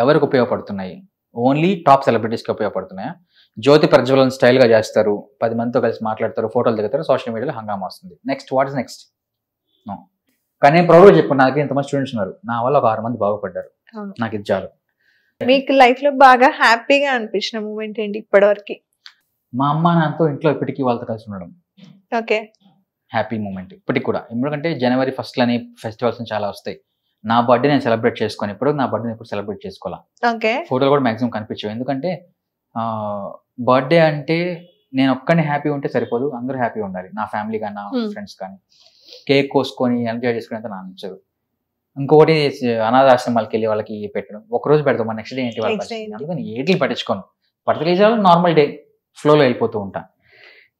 ఎవరికి ఉపయోగపడుతున్నాయి? Only top సెలబ్రిటీస్కి ఉపయోగపడుతున్నాయా? జ్యోతి ప్రజ్వలన్ స్టైల్గా చేస్తారు, 10 మందితో కలిసి మాట్లాడతారు, ఫోటోలు దిగుతారు, సోషల్ మీడియాలో హంగామా వస్తుంది. Next what is next? No. కానీ నేను ప్రౌడ్గా చెప్పాను, నా దగ్గర ఇంతమంది స్టూడెంట్స్ ఉన్నారు, నా వల్ల ఒక 6 మంది బాగుపడ్డారు, నాకు ఇది చాలు. మీకు లైఫ్ లో బాగా హ్యాపీగా అనిపించిన మూమెంట్ ఏంటి ఇప్పటివరకు? మా అమ్మ నాన్నతో ఇంట్లో ఇప్పటికీ వాళ్ళతో కలిసి ఉండడం ఓకే, హ్యాపీ మూమెంట్ ఇప్పటికి కూడా. ఎందుకంటే జనవరి 1 అని ఫెస్టివల్స్ చాలా వస్తాయి. నా బర్త్డే నేను సెలబ్రేట్ చేసుకొని ఇప్పుడు నా బర్త్డే ఎప్పుడు సెలబ్రేట్ చేసుకోవాలా. ఓకే, ఫోటోలు కూడా మాక్సిమం కనిపించవు. ఎందుకంటే బర్త్డే అంటే నేను ఒక్కడిని హ్యాపీ ఉంటే సరిపోదు, అందరూ హ్యాపీగా ఉండాలి. నా ఫ్యామిలీ కానీ నా ఫ్రెండ్స్ కానీ. కేక్ కోసుకొని ఎంజాయ్ చేసుకునే అంత నాకు నచ్చదు. ఇంకొకటి అనాథాశ్రమాలకి వెళ్ళి వాళ్ళకి పెట్టడం, ఒకరోజు పెడతాం, నెక్స్ట్ డే ఏంటి వాళ్ళ పరిస్థితి. అందుకని ఏటిని పట్టించుకోను. పర్టికులర్ నార్మల్ డే ఫ్లోలో వెళ్ళిపోతూ ఉంటా.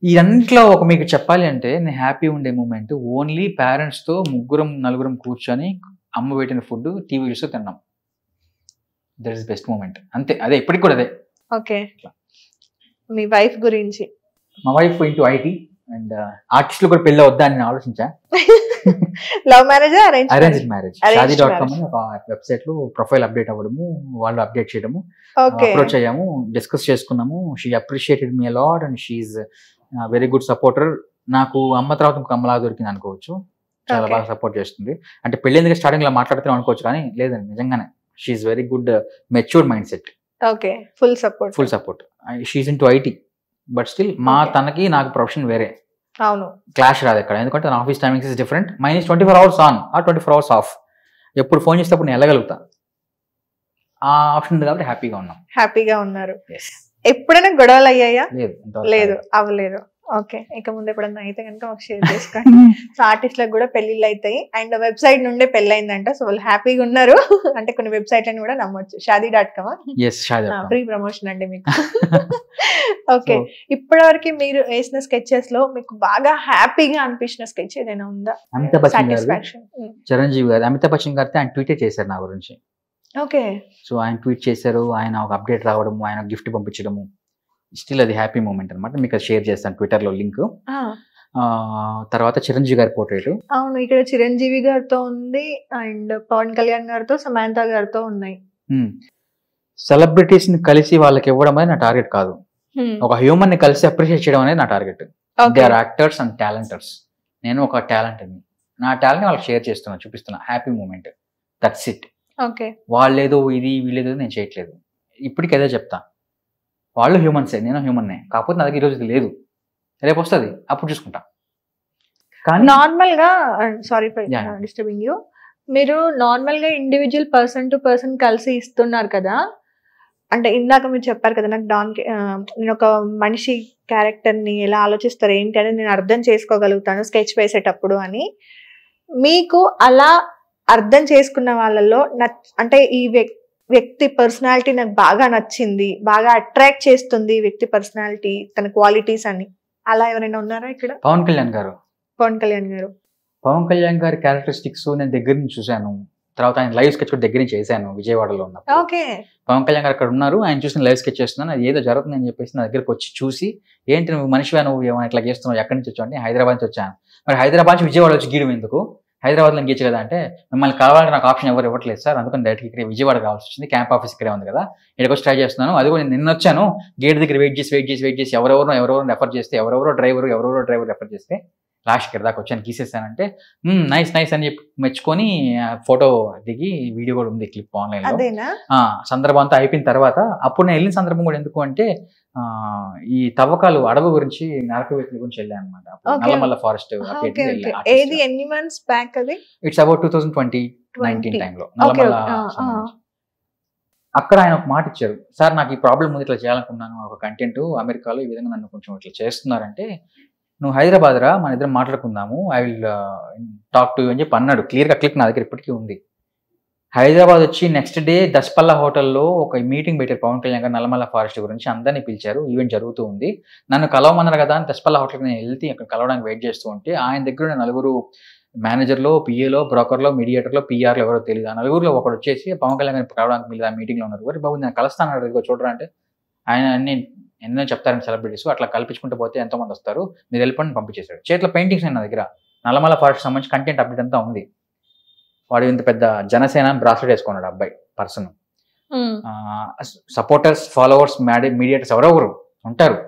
ఇదంట్లో ఒక మీకు చెప్పాలి అంటే నేను హ్యాపీ ఉండే మూమెంట్ ఓన్లీ పేరెంట్స్తో నలుగురం కూర్చొని అమ్మ పెట్టిన ఫుడ్ టీవీ చూస్తూ తిన్నాం. That is best moment. అంతే, అదే ఇప్పటికి కూడా అదే. ఓకే, మీ వైఫ్ గురించి? మా వైఫ్ ఇంటూ ఐటీ అండ్ ఆర్టిస్టులు కూడా పెళ్ళి వద్దా అని నేను ఆలోచించా. Love marriage, arranged marriage. Shaadi.com అని ఒక వెబ్సైట్ లో ప్రొఫైల్ అప్డేట్ అవ్వడము, వాళ్ళు అప్డేట్ చేయడము, అప్రోచ్ అయ్యాము, డిస్కస్ చేసుకున్నాము. She appreciated me a lot and she very good supporter. నాకు అమ్మ తర్వాత ఇంకొక అమ్మలా దొరికింది అనుకోవచ్చు. చాలా బాగా సపోర్ట్ చేస్తుంది. అంటే పెళ్ళేందుకు స్టార్టింగ్ లో మాట్లాడుతున్నాం అనుకోవచ్చు, కానీ లేదండి, నిజంగానే she's very good matured mind set. Okay, full support. She's into IT but still తనకి నాకు ప్రొఫెషన్ వేరే. అవును, క్లాష్ రాదు ఎక్కడ. ఎందుకంటే తన office timings is different. Mine is 24 hours on or 24 hours off. ఎప్పుడు ఫోన్ చేసేటప్పుడు నేను వెళ్ళగలుగుతా. ఆ ఆప్షన్ ఉంది కాబట్టి హ్యాపీగా ఉన్నారు. ఎప్పుడైనా గొడవలు అయ్యాయా? లేదు, అవ్వలేదు. ఓకే, ఇక ముందు ఎప్పుడన్నా అయితే కనుక మాకు షేర్ చేసుకోండి. సో ఆర్టిస్ట్లకు కూడా పెళ్లిళ్ళు అవుతాయి అండ్ వెబ్సైట్ నుండే పెళ్ళయిందంట. సో వాళ్ళు హ్యాపీగా ఉన్నారు. అంటే కొన్ని వెబ్సైట్ అని కూడా నమ్మొచ్చు. Shaadi.com ఫ్రీ ప్రమోషన్ అండి మీకు. ఓకే, ఇప్పటివరకు మీరు వేసిన స్కెచెస్ లో మీకు బాగా హ్యాపీగా అనిపించిన స్కెచ్ ఏదైనా ఉందా? అమితాబ్ బచ్చన్ గారు, చిరంజీవి గారు. అమితాబ్ బచ్చన్ గారితో ఆయన ట్వీట్ చేశారు నా గురించి. ఓకే, సో ఆయన ట్వీట్ చేశారు, ఆయన ఒక అప్డేట్ రావడము, ఆయన గిఫ్ట్ పంపించడము, స్టిల్ అది హ్యాపీ మూమెంట్ అనమాట. మీకు అది షేర్ చేస్తాను ట్విట్టర్ లో లింక్. తర్వాత చిరంజీవి గారి పోర్ట్రేట్. అవును, ఇక్కడ చిరంజీవి గారితో ఉంది అండ్ పవన్ కళ్యాణ్ గారితో, సమాంత గారితో ఉన్నాయి. సెలబ్రిటీస్ ని కలిసి వాళ్ళకి ఇవ్వడం అనేది నా టార్గెట్ కాదు. ఒక హ్యూమన్ ని కలిసి అప్రిషియేట్ చేయడం అనేది నా target. They are actors and talenters. నేను ఒక టాలెంట్ అని, నా టాలెంట్ వాళ్ళకి షేర్ చేస్తున్నా, చూపిస్తున్నా. Happy moment, that's it. వాళ్ళేదో వీళ్ళేదో నేను చేయట్లేదు. ఇప్పటికి అదే చెప్తా, వాళ్ళు హ్యూమన్సే, నేను హ్యూమన్నే. కాకపోతే నా దగ్గర ఈరోజు ఇది లేదు, రేపు వస్తుంది, అప్పుడు చూసుకుంటా. కానీ నార్మల్ గా, సారీ ఫర్ డిస్టర్బింగ్ యూ, మీరు నార్మల్ గా ఇండివిజువల్ పర్సన్ టు పర్సన్ కలిసి ఇస్తున్నారు కదా. అంటే ఇందాక మీరు చెప్పారు కదా, నాకు నేను ఒక మనిషి క్యారెక్టర్ ని ఎలా ఆలోచిస్తారు ఏంటి అనేది నేను అర్థం చేసుకోగలుగుతాను స్కెచ్ వేసేటప్పుడు అని. మీకు అలా అర్థం చేసుకున్న వాళ్ళలో అంటే ఈ వ్యక్తి పర్సనాలిటీ నాకు బాగా నచ్చింది, బాగా అట్రాక్ట్ చేస్తుంది వ్యక్తి పర్సనాలిటీ, తన క్వాలిటీస్ అని, అలా ఎవరైనా ఉన్నారా ఇక్కడ? పవన్ కళ్యాణ్ గారు. పవన్ కళ్యాణ్ గారి క్యారెక్టరిస్టిక్స్ నేను దగ్గర నుంచి చూశాను. తర్వాత ఆయన లైవ్ స్కెచ్ కూడా దగ్గర నుంచి చేశాను విజయవాడలో ఉన్నప్పుడు. పవన్ కళ్యాణ్ గారు అక్కడ ఉన్నారు, ఆయన చూసిన లైవ్ స్కెచ్ చేస్తున్నాను. అది ఏదో జరుగుతుంది అని చెప్పేసి నా దగ్గరకు వచ్చి చూసి, ఏంటి నువ్వు మనిషివా, నువ్వు ఏమైనా ఇట్లా చేస్తున్నావు, ఎక్కడి నుంచి వచ్చావు అంటే హైదరాబాద్ నుంచి వచ్చాను. మరి హైదరాబాద్ నుంచి విజయవాడ వచ్చి గీయడం ఎందుకు, హైదరాబాద్లో గీయచ్చు కదా అంటే, మిమ్మల్ని కలవాలంటే నాకు ఆప్షన్ ఎవరు ఇవ్వట్లేదు సార్, అందుకని డైరెక్ట్ ఇక్కడ విజయవాడ కావాల్సి వచ్చింది, క్యాంప్ ఆఫీస్ ఇక్కడే ఉంది కదా, ఇక్కడికి వచ్చి ట్రై చేస్తున్నాను. అది కూడా నేను నిన్న వచ్చాను, గేట్ దగ్గర వెయిట్ చేసి ఎవరెవరో రెఫర్ చేస్తే, ఎవరెవరో డ్రైవర్ రెఫర్ చేస్తే లాస్ట్ ఇక్కడ దాకా వచ్చాను, గీసేసానంటే నైస్ అని చెప్పి మెచ్చుకొని ఫోటో దిగి వీడియో కూడా ఉంది, క్లిప్ ఆన్లైన్లో. సందర్భం అంతా అయిపోయిన తర్వాత అప్పుడు నేను వెళ్ళిన సందర్భం కూడా ఎందుకు అంటే, ఈ తవ్వకాలు అడవి గురించి, నరకవేతల గురించి వెళ్ళాను అనమాట. నల్లమల్ల ఫారెస్ట్. ఇట్స్ అబౌట్ 2019 టైంలో నల్లమల్ల. అక్కడ ఆయన ఒక మాట ఇచ్చారు, సార్ నాకు ఈ ప్రాబ్లం ముందు ఇట్లా చేయాలనుకున్నాను, ఒక కంటెంట్ అమెరికాలో ఈ విధంగా నన్ను కొంచెం ఇట్లా చేస్తున్నారంటే, నువ్వు హైదరాబాద్ రా, మన ఇద్దరం మాట్లాడుకుందాము, I will talk to you అని చెప్పి అన్నాడు. క్లియర్గా క్లిక్ నా దగ్గర ఇప్పటికీ ఉంది. హైదరాబాద్ వచ్చి నెక్స్ట్ డే దస్పల్లా హోటల్లో ఒక మీటింగ్ పెట్టారు పవన్ కళ్యాణ్ గారు, నల్లమల్ల ఫారెస్ట్ గురించి. అందరినీ పిలిచారు, ఈవెంట్ జరుగుతూ ఉంది. నన్ను కలవమన్నారు కదా అని దస్పల్లా హోటల్కి నేను వెళ్తే అక్కడ కలవడానికి వెయిట్ చేస్తూ ఉంటే, ఆయన దగ్గర నలుగురు మేనేజర్లో, పిఏలో, బ్రోకర్లో, మీడియేటర్లో, పిఆర్లో ఎవరో తెలియదు. ఆ నలుగురిలో ఒకడు వచ్చేసి పవన్ కళ్యాణ్ గారిని కలవడానికి మీరు ఆ మీటింగ్లో ఉన్నారు, మరి బాబు నేను కలుస్తాను ఇదిగో చూడరా అంటే, ఆయన అన్ని ఎన్నో చెప్తారని సెలబ్రిటీస్, అట్లా కల్పించుకుంటూ పోతే ఎంతోమంది వస్తారు, మీరు వెళ్ళిపోండి పంపించేశాడు. చేతిలో పెయింటింగ్స్ అయిన దగ్గర నల్లమల్ల ఫారెస్ట్ సంబంధించి కంటెంట్ అప్డేట్ అంతా ఉంది. వాడు ఇంత పెద్ద జనసేన బ్రాస్లెట్ వేసుకున్నాడు అబ్బాయి పర్సన్. సపోర్టర్స్, ఫాలోవర్స్, మీడియేటర్స్ ఎవరెవరు ఉంటారు.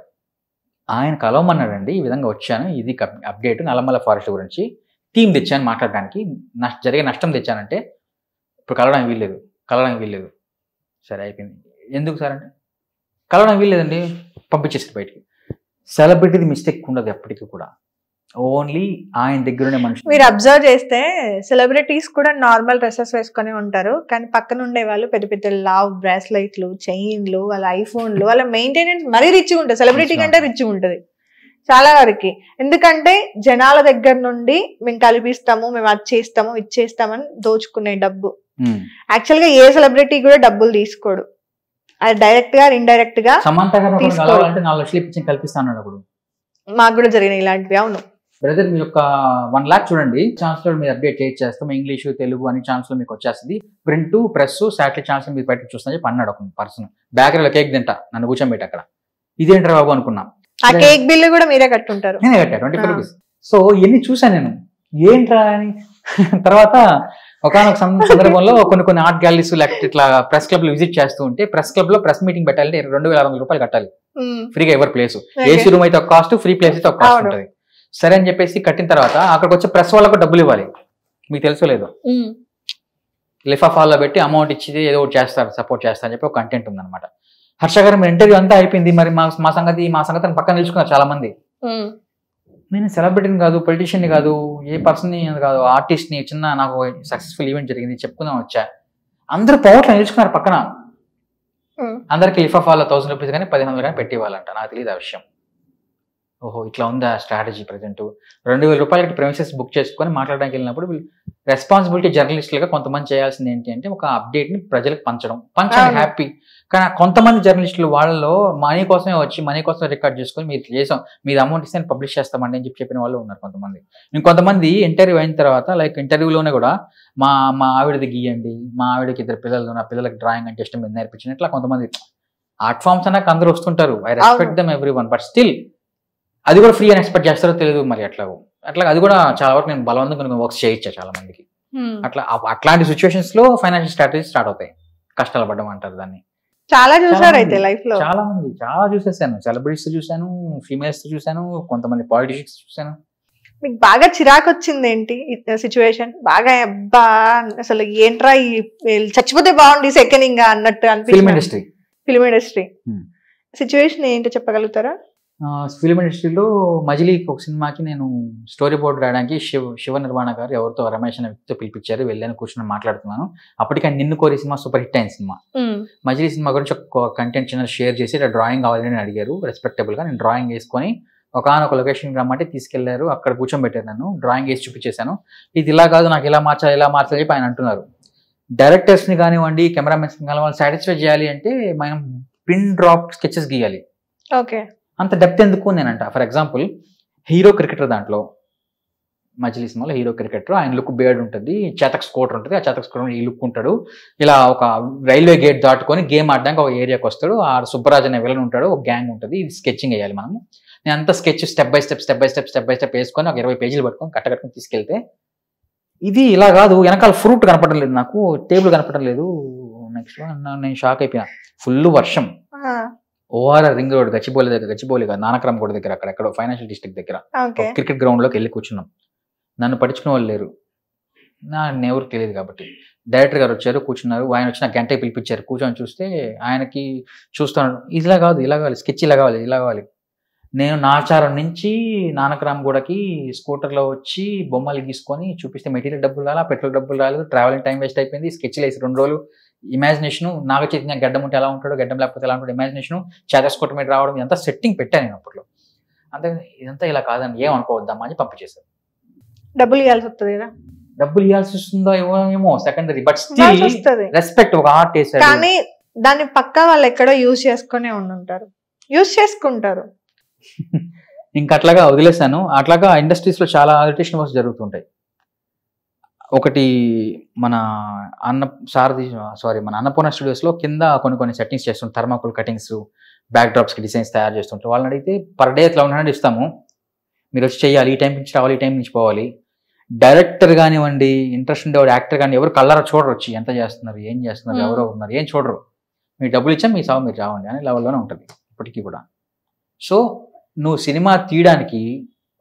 ఆయన కలవమన్నాడండి, ఈ విధంగా వచ్చాను, ఇది అప్డేట్ నల్లమల్ల ఫారెస్ట్ గురించి, టీం తెచ్చాను మాట్లాడడానికి, జరిగే నష్టం తెచ్చానంటే ఇప్పుడు కలవడానికి వీల్లేదు. సరే అయిపోయింది. ఎందుకు సార్ అంటే కలవడానికి వీల్లేదండి, పంపించేసి బయటికి. సెలబ్రిటీది మిస్టేక్ ఉండదు ఎప్పటికీ కూడా, ఓన్లీ ఆయన దగ్గరనే మనిషి. మీరు అబ్జర్వ్ చేస్తే సెలబ్రిటీస్ కూడా నార్మల్ డ్రెస్సెస్ వేసుకొని ఉంటారు, కానీ పక్కన ఉండే వాళ్ళు పెద్ద పెద్ద లావ్ బ్రాస్లైట్లు, చైన్లు, వాళ్ళ ఐఫోన్లు, వాళ్ళ మెయింటెనెన్స్ మరీ రిచ్గా ఉంటుంది. సెలబ్రిటీ కంటే రిచ్గా ఉంటుంది చాలా వరకు. ఎందుకంటే జనాల దగ్గర నుండి మేము కల్పిస్తాము, మేము అది చేస్తాము, ఇది చేస్తామని దోచుకునే డబ్బు. యాక్చువల్ గా ఏ సెలబ్రిటీ కూడా డబ్బులు తీసుకోడు, అది డైరెక్ట్ గా ఇండైరెక్ట్ గా. సమంత గారు 4 లక్షలు ఇప్పించి కల్పిస్తాను అప్పుడు మాకు కూడా జరిగినాయి ఇలాంటివి. అవును బ్రదర్, మీ యొక్క 1 lakh చూడండి, ఛాన్స్ లో మీరు అప్డేట్ చేస్తాం, ఇంగ్లీషు తెలుగు అన్ని ఛాన్స్ లో మీకు వచ్చేస్తుంది. ప్రింట్, ప్రెస్, శాటిలైట్ ఛాన్స్ మీరు బయటకు చూస్తా చెప్పి అన్నాడు ఒక పర్సన్. బేకరీలో కేక్ తింటా నన్ను కూర్చోబెట్టి అక్కడ. ఇదేంటారు బాబు అనుకున్నాం. ఆ కేక్ బిల్లు కూడా మీరే కట్టుంటారు. నేనే కట్టా 25 రూపీస్. సో ఇవన్నీ చూసాను నేను, ఏంట్రా అని. తర్వాత ఒకనొక సందర్భంలో కొన్ని ఆర్ట్ గ్యాలరీస్ లేకపోతే ఇట్లా ప్రెస్ క్లబ్ లో విజిట్ చేస్తూ ఉంటే, ప్రెస్ క్లబ్ లో ప్రెస్ మీటింగ్ పెట్టాలంటే 2600 రూపాయలు కట్టాలి ఫ్రీగా, ఎవరి ప్లేస్. ఏసీ రూమ్ అయితే ఒక కాస్ట్, ఫ్రీ ప్లేస్ అయితే ఒక కాస్ట్ ఉంటుంది. సరే అని చెప్పేసి కట్టిన తర్వాత అక్కడికి వచ్చే ప్రెస్ వాళ్ళకు డబ్బులు ఇవ్వాలి, మీకు తెలుసో లేదో. లిఫాఫాల్లో పెట్టి అమౌంట్ ఇచ్చి ఏదో ఒకటి చేస్తారు, సపోర్ట్ చేస్తారు అని చెప్పి ఒక కంటెంట్ ఉందన్నమాట. హర్ష గారు మీ ఇంటర్వ్యూ అంతా అయిపోయింది, మరి మా సంగతి పక్కన తెలుసుకున్నారు చాలా మంది. నేను సెలబ్రిటీని కాదు, పొలిటీషియన్ని కాదు, ఏ పర్సన్ని కాదు, ఆర్టిస్ట్ని, చిన్న నాకు సక్సెస్ఫుల్ ఈవెంట్ జరిగింది చెప్పుకుందాం వచ్చా. అందరూ పవర్లో నిలుచుకున్నారు పక్కన. అందరికి లిఫాఫాల్లో 1000 రూపీస్ కానీ 1500 కానీ పెట్టి ఇవ్వాలంట. నాకు తెలియదు ఆ విషయం. ఓహో ఇట్లా ఉందా స్ట్రాటజీ. ప్రజెంట్ 2000 రూపాయలకి ప్రెమిసెస్ బుక్ చేసుకొని మాట్లాడడానికి వెళ్ళినప్పుడు రెస్పాన్సిబిలిటీ జర్నలిస్టులుగా కొంతమంది చేయాల్సింది ఏంటి అంటే, ఒక అప్డేట్ని ప్రజలకు పంచండి హ్యాపీ. కానీ కొంతమంది జర్నలిస్టులు వాళ్ళలో మనీ కోసమే వచ్చి మనీ కోసం రికార్డ్ చేసుకొని మీరు చేసాం, మీరు అమౌంట్ ఇస్తే పబ్లిష్ చేస్తామండి అని చెప్పిన వాళ్ళు ఉన్నారు కొంతమంది. ఇంకొంతమంది ఇంటర్వ్యూ అయిన తర్వాత లైక్ ఇంటర్వ్యూలోనే కూడా మా ఆవిడది గీయండి, మా ఆవిడకి 2 పిల్లలు, నా పిల్లలకి డ్రాయింగ్ అంటే ఇష్టం, మీద నేర్పించిన ఇట్లా కొంతమంది ఆర్ట్ ఫామ్స్ అన్నాక అందరూ వస్తుంటారు. I respect them everyone, but still అది కూడా ఫ్రీ అని ఎక్స్పెక్ట్ చేస్తారో తెలియదు మరి. అట్లా అది కూడా చాలా వరకు నేను బలవంతంగా వర్క్స్ చేయించా చాలా మందికి. అట్లాంటి సిచ్యువేషన్స్ లో ఫైనాన్షియల్ స్ట్రాటజీ స్టార్ట్ అవుతాయి, కష్టాలు పడ్డం అంటారు దాన్ని. చాలా చూసారు అయితే లైఫ్ లో. చాలా మంది చాలా చూసేసాను, సెలబ్రిటీస్ చూసాను, ఫీమేల్స్ చూసాను, కొంతమంది పాలిటిషియన్స్ చూసాను. మీకు బాగా చిరాకు వచ్చింది ఏంటి సిచ్యువేషన్? బాగా అబ్బా అసలు ఏంట్రా చచ్చిపోతే బాగుంది సెకండ్ అన్నట్టు అనిపించింది. ఫిల్మ్ ఇండస్ట్రీ సిచ్యువేషన్ ఏంటో చెప్పగలుగుతారా? ఫిల్మ్ ఇండస్ట్రీలో మజిలీ ఒక సినిమాకి నేను స్టోరీ బోర్డు రాయడానికి శివ నిర్మాణ గారు ఎవరితో రమేష్ అనే వ్యక్తితో పిలిపించారు. వెళ్ళాను, కూర్చొని మాట్లాడుతున్నాను. అప్పటికి నిన్ను కోరి సినిమా సూపర్ హిట్ అయిన సినిమా. మజిలీ సినిమా గురించి ఒక కంటెంట్ ఛానల్ షేర్ చేసి డ్రాయింగ్ కావాలని అడిగారు రెస్పెక్టబుల్ గా. నేను డ్రాయింగ్ వేసుకొని ఒకనొక లొకేషన్ రమ్మంటే తీసుకెళ్లారు, అక్కడ కూర్చోబెట్టారు, నన్ను డ్రాయింగ్ వేసి చూపించేశాను. ఇది ఇలా కాదు, నాకు ఇలా మార్చాలి చెప్పి ఆయన అంటున్నారు. డైరెక్టర్స్ ని కానివ్వండి, కెమెరామెన్స్ ని కానివ్వండి, సాటిస్ఫై చేయాలి అంటే మనం పిన్ డ్రాప్ స్కెచెస్ గీయాలి. ఓకే, అంత డెప్త్ ఎందుకు నేనంట. ఫర్ ఎగ్జాంపుల్ హీరో క్రికెటర్, దాంట్లో మజిలీ సినిమాలో హీరో క్రికెటర్, ఆయన లుక్ బేర్డ్ ఉంటుంది, చేతక్ స్కూటర్ ఉంటుంది, ఆ చేతక్ స్కూటర్ ఈ లుక్ ఉంటాడు. ఇలా ఒక రైల్వే గేట్ దాటుకొని గేమ్ ఆడడానికి ఒక ఏరియాకి వస్తాడు. ఆ సుబ్బరాజ్ అనే విలన్ ఉంటాడు, ఒక గ్యాంగ్ ఉంటుంది. ఇది స్కెచింగ్ వేయాలి మనము. నేను అంతా స్కెచ్ స్టెప్ బై స్టెప్ వేసుకొని ఒక 20 పేజీలు పట్టుకొని కట్టుకొని తీసుకెళ్తే, ఇది ఇలా కాదు, వెనకాల ఫ్రూట్ కనపడడం లేదు, నాకు టేబుల్ కనపడడం లేదు. నెక్స్ట్ నేను షాక్ అయిపోయినా. ఫుల్ వర్షం, ఓఆర్ఆర్ రింగ్ రోడ్, గచ్చిబౌలి కాదు, నానక్రామ్ గూడ దగ్గర, అక్కడెక్కడో ఫైనాన్షియల్ డిస్ట్రిక్ట్ దగ్గర క్రికెట్ గ్రౌండ్ లోకి వెళ్ళి కూర్చున్నాం. నన్ను పట్టించుకునే వాళ్ళు లేరు, ఎవరికి తెలియదు కాబట్టి. డైరెక్టర్ గారు వచ్చారు, కూర్చున్నారు. ఆయన వచ్చి నాకు గంటకి పిలిపించారు. కూర్చొని చూస్తే ఆయనకి చూస్తాను, ఇలా కాదు, ఇలా కావాలి, స్కెచ్ ఇలా కావాలి. నేను నాచారం నుంచి నానక్రామ్ గూడకి స్కూటర్లో వచ్చి బొమ్మలు గీసుకొని చూపిస్తే మెటీరియల్ డబ్బులు రాలా, పెట్రోల్ డబ్బులు రాలేదు, ట్రావెలింగ్ టైం వేస్ట్ అయిపోయింది. స్కెచ్లు వేసి 2 రోజులు ఇమాజినేషన్, నాగ చైతన్య గడ్డం ఉంటే ఎలా ఉంటాడో, గడ్డం లేకపోతే ఎలా ఉంటాడు ఇమాజినేషన్, చేతస్కోట మీద రావడం, ఇదంతా సెట్టింగ్ పెట్టాను నేను అప్పట్లో. అంతే, ఇదంతా ఇలా కాదని ఏమనుకోవద్దామా అని పంపించేశారు. డబ్బులు ఇవ్వాల్సి వస్తుంది కదా? డబ్బులు ఇవ్వాల్సి వస్తుందో ఏమో సెకండరీ, బట్ స్టిల్ రెస్పెక్ట్. ఒక ఆర్ట్ వేసారు, కానీ దాన్ని పక్కా వాళ్ళు ఎక్కడో యూజ్ చేసుకుంటారు. ఇంకా అట్లాగా వదిలేశాను. అట్లాగా ఇండస్ట్రీస్ లో చాలా ఇరిటేషన్ వర్క్స్ జరుగుతుంటాయి. ఒకటి మన అన్నపూర్ణ స్టూడియోస్ లో కింద కొన్ని సెట్టింగ్స్ చేస్తుంటారు, థర్మాకోల్ కటింగ్స్, బ్యాక్ డ్రాప్స్ కి డిజైన్స్ తయారు చేస్తుంటారు. వాళ్ళని అడిగితే పర్ డే 1100 ఇస్తాము, మీరు వచ్చి చేయాలి, ఈ టైం నుంచి రావాలి, ఈ టైం నుంచి పోవాలి. డైరెక్టర్ కానివ్వండి, ఇంట్రెస్ట్ ఉండేవాడు యాక్టర్ కానీ ఎవరు కళ్ళారా చూడరు, వచ్చి ఎంత చేస్తున్నారు, ఏం చేస్తున్నారు, ఎవరో ఉన్నారు, ఏం చూడరు. మీరు డబ్బులు ఇచ్చా మీ సాగు మీరు రావండి అని లెవెల్లోనే ఉంటుంది ఇప్పటికీ కూడా. సో నువ్వు సినిమా తీయడానికి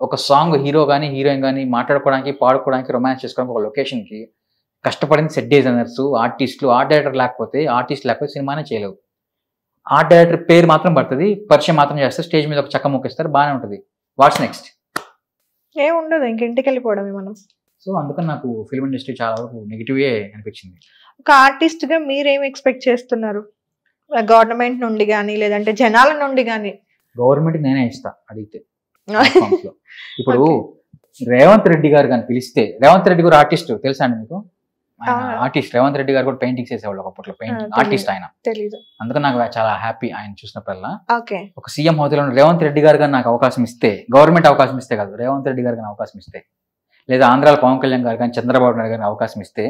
ఒక సాంగ్ హీరో కానీ హీరోయిన్ కానీ మాట్లాడుకోవడానికి, పాడుకోవడానికి, రొమాన్స్ చేసుకోవడానికి ఒక లొకేషన్కి కష్టపడింది సెట్ డిజైనర్స్, ఆర్టిస్టులు. ఆర్ట్ డైరెక్టర్ లేకపోతే, ఆర్టిస్ట్ లేకపోతే సినిమానే చేయలేవు. ఆర్ట్ డైరెక్టర్ పేరు మాత్రం పడుతుంది, పరిచయం మాత్రం చేస్తారు, స్టేజ్ మీద ఒక చక్క మొక్కిస్తారు, బాగానే ఉంటుంది. What's next? ఏముండదు, ఇంక ఇంటికి వెళ్ళిపోవడమే మనం. సో అందుకని నాకు ఫిల్మ్ ఇండస్ట్రీ చాలా వరకు నెగిటివే అనిపించింది. ఒక ఆర్టిస్ట్గా మీరేం ఎక్స్పెక్ట్ చేస్తున్నారు గవర్నమెంట్ నుండి కానీ, లేదంటే జనాల నుండి కానీ? గవర్నమెంట్ నేనే ఇస్తా అడిగితే. ఇప్పుడు రేవంత్ రెడ్డి గారు కానీ పిలిస్తే, రేవంత్ రెడ్డి గారు ఆర్టిస్ట్ తెలుసా అండి మీకు? ఆర్టిస్ట్ రేవంత్ రెడ్డి గారు కూడా పెయింటింగ్స్ వేసేవాళ్ళు ఒకప్పట్లో, పెయింటింగ్ ఆర్టిస్ట్ ఆయన. అందుకని నాకు చాలా హ్యాపీ ఆయన చూసినప్పుడల్లా. ఒక సీఎం హోదాలో రేవంత్ రెడ్డి గారు కానీ నాకు అవకాశం ఇస్తే, గవర్నమెంట్ అవకాశం ఇస్తే కాదు, రేవంత్ రెడ్డి గారు కానీ అవకాశం ఇస్తే, లేదా ఆంధ్రాలో పవన్ కళ్యాణ్ గారు కానీ చంద్రబాబు నాయుడు గారిని అవకాశం ఇస్తే,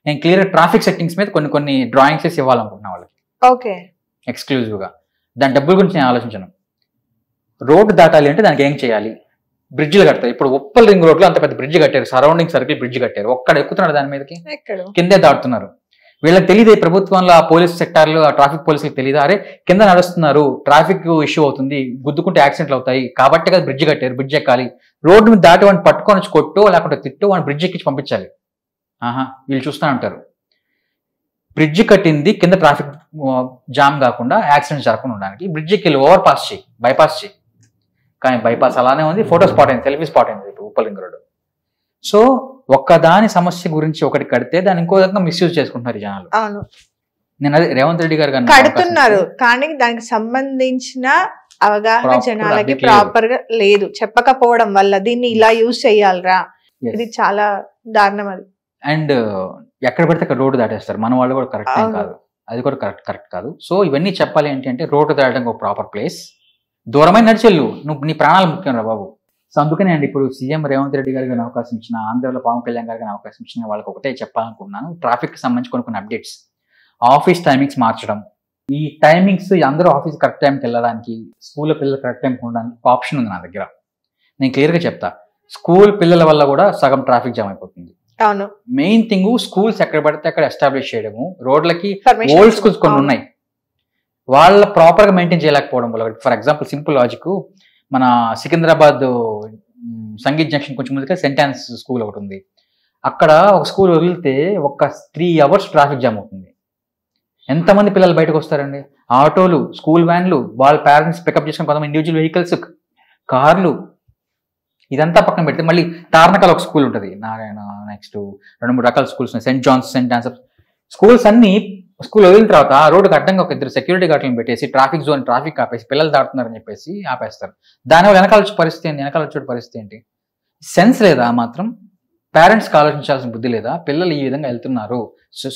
నేను క్లియర్ ట్రాఫిక్ సెట్టింగ్స్ మీద కొన్ని డ్రాయింగ్స్ ఇవ్వాలనుకుంటున్నా వాళ్ళకి. ఓకే, ఎక్స్క్లూజివ్ గా. దాని డబ్బుల గురించి నేను ఆలోచించను. రోడ్డు దాటాలి అంటే దానికి ఏం చేయాలి? బ్రిడ్జ్లు కడతారు. ఇప్పుడు ఉప్పల్ రింగ్ రోడ్ లో అంత పెద్ద బ్రిడ్జ్ కట్టారు, సరౌండింగ్ సర్కిల్ బ్రిడ్జ్ కట్టారు. ఒక్కడ ఎక్కుతున్నాడు దాని మీదకి, కిందే దాటుతున్నారు. వీళ్ళకి తెలియదు ప్రభుత్వంలో ఆ పోలీస్ సెక్టార్లు, ఆ ట్రాఫిక్ పోలీసులకు తెలియదు, అరే కింద నడుస్తున్నారు, ట్రాఫిక్ ఇష్యూ అవుతుంది, గుద్దుకుంటే యాక్సిడెంట్లు అవుతాయి కాబట్టి కదా బ్రిడ్జ్ కట్టారు, బ్రిడ్జ్ ఎక్కాలి. రోడ్డు మీద దాటి వాడిని పట్టుకొని కొట్టో లేకుంటే తిట్టో వాడిని బ్రిడ్జ్ ఎక్కించి పంపించాలి. ఆహా, వీళ్ళు చూస్తూ ఉంటారు. బ్రిడ్జ్ కట్టింది కింద ట్రాఫిక్ జామ్ కాకుండా, యాక్సిడెంట్స్ జరగకుండా ఉండడానికి. బ్రిడ్జ్ ఎక్కి ఓవర్ పాస్ చేయి, బైపాస్ చేయి. కానీ బైపాస్ అలానే ఉంది, ఫోటో స్పాట్ అయింది, సెల్ఫీ స్పాట్ అయింది ఇప్పుడు ఉప్పల్ రింగ్ రోడ్. సో ఒక్కదాని సమస్య గురించి ఒకటి కడితే దాన్ని ఇంకో విధంగా మిస్యూజ్ చేసుకుంటున్నారు జనాలు. అవును, నేను అదే రేవంత్ రెడ్డి గారు కడుతున్నారు, కానీ దానికి సంబంధించిన అవగాహన జనాలకి ప్రాపర్ గా లేదు, చెప్పకపోవడం వల్ల దీన్ని ఇలా యూజ్ చేయాలరా, ఇది చాలా దారుణం. అది అండ్ ఎక్కడ పడితే అక్కడ రోడ్డు దాటేస్తారు, మన వాళ్ళు కూడా కరెక్ట్ కాదు, అది కూడా కరెక్ట్ కాదు. సో ఇవన్నీ చెప్పాలి ఏంటంటే రోడ్డు దాటడానికి ఒక ప్రాపర్ ప్లేస్, దూరమైన నడిచెళ్ళు, నువ్వు నీ ప్రాణాలు ముఖ్యం రా బాబు. సో అందుకనే అండి ఇప్పుడు సీఎం రేవంత్ రెడ్డి గారికి అవకాశం ఇచ్చిన, ఆంధ్రాలో పవన్ కళ్యాణ్ గారికి అవకాశం ఇచ్చిన వాళ్ళకి ఒకటే చెప్పాలనుకున్నాను, ట్రాఫిక్ కి సంబంధించి కొన్ని అప్డేట్స్. ఆఫీస్ టైమింగ్స్ మార్చడం, ఈ టైమింగ్స్ అందరూ ఆఫీస్ కరెక్ట్ టైంకి వెళ్ళడానికి, స్కూల్లో పిల్లలు కరెక్ట్ టైంకి ఉండడానికి ఒక ఆప్షన్ ఉంది నా దగ్గర. నేను క్లియర్గా చెప్తా, స్కూల్ పిల్లల వల్ల కూడా సగం ట్రాఫిక్ జామ్ అయిపోతుంది. అవును, మెయిన్ థింగ్ స్కూల్స్ ఎక్కడ పడితే అక్కడ ఎస్టాబ్లిష్ చేయడము, రోడ్లకి ఓల్డ్ స్కూల్స్ కొన్ని ఉన్నాయి, వాళ్ళ ప్రాపర్ గా మెయింటైన్ చేయలేకపోవడం వల్ల. ఫర్ ఎగ్జాంపుల్ సింపుల్ లాజిక్, మన సికింద్రాబాద్ సంగీత్ జంక్షన్ కొంచెం ముందుగా సెంట్ ఆన్స్ స్కూల్ ఒకటి ఉంది, అక్కడ ఒక స్కూల్ వదిలితే ఒక 3 hours ట్రాఫిక్ జామ్ అవుతుంది. ఎంతమంది పిల్లలు బయటకు వస్తారండి? ఆటోలు, స్కూల్ వ్యాన్లు, వాళ్ళ పేరెంట్స్ పికప్ చేసుకుని కొంతమంది ఇండివిజువల్ వెహికల్స్, కార్లు, ఇదంతా పక్కన పెడితే మళ్ళీ తార్నకాల ఒక స్కూల్ ఉంటుంది, నారాయణ, నెక్స్ట్ 2-3 రకాల స్కూల్స్ ఉన్నాయి, Saint John's, Saint Ann's schools అన్ని. స్కూల్ వదిలిన తర్వాత ఆ రోడ్డుకి అడ్డంగా ఒక 2 సెక్యూరిటీ గార్డులను పెట్టేసి ట్రాఫిక్ జోన్, ట్రాఫిక్ ఆపేసి పిల్లలు దాటుతున్నారని చెప్పేసి ఆపేస్తారు. దానివల్ల వెనకాల వచ్చే పరిస్థితి ఏంటి? వెనకాల వచ్చే పరిస్థితి ఏంటి? సెన్స్ లేదా? మాత్రం పేరెంట్స్కి ఆలోచించాల్సిన బుద్ధి లేదా? పిల్లలు ఈ విధంగా వెళ్తున్నారు,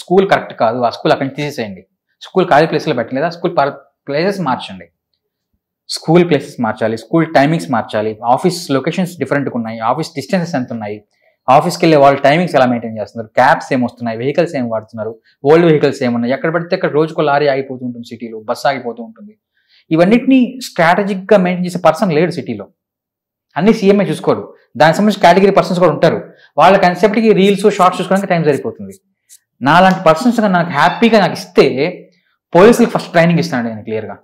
స్కూల్ కరెక్ట్ కాదు, ఆ స్కూల్ అక్కడి నుంచి తీసేసేయండి, స్కూల్ ఖాళీ ప్లేస్లో పెట్టలేదా, స్కూల్ ప్లేసెస్ మార్చండి, స్కూల్ ప్లేసెస్ మార్చాలి, స్కూల్ టైమింగ్స్ మార్చాలి, ఆఫీస్ లొకేషన్స్ డిఫరెంట్గా ఉన్నాయి, ఆఫీస్ డిస్టెన్సెస్ ఎంత ఉన్నాయి, ఆఫీస్కి వెళ్ళే వాళ్ళ టైమింగ్స్ ఎలా మెయింటైన్ చేస్తున్నారు, క్యాబ్స్ ఏమొస్తున్నాయి, వెహికల్స్ ఏం వాడుతున్నారు, ఓల్డ్ వెహికల్స్ ఏమున్నాయి, ఎక్కడ పడితే అక్కడ రోజుకో లారీ ఆగిపోతూ ఉంటుంది సిటీలో, బస్సు ఆగిపోతూ ఉంటుంది. ఇవన్నిటిని స్ట్రాటజిక్గా మెయింటైన్ చేసే పర్సన్ లేడు సిటీలో, అన్ని సీఎంఏ చూసుకోరు, దానికి సంబంధించి కేటగిరీ పర్సన్స్ కూడా ఉంటారు, వాళ్ళ కన్సెప్ట్కి రీల్స్ షార్ట్స్ చూసుకోవడానికి టైం సరిపోతుంది. నాలాంటి పర్సన్స్ నాకు హ్యాపీగా నాకు ఇస్తే పోలీసులకు ఫస్ట్ ట్రైనింగ్ ఇస్తాను నేను క్లియర్గా.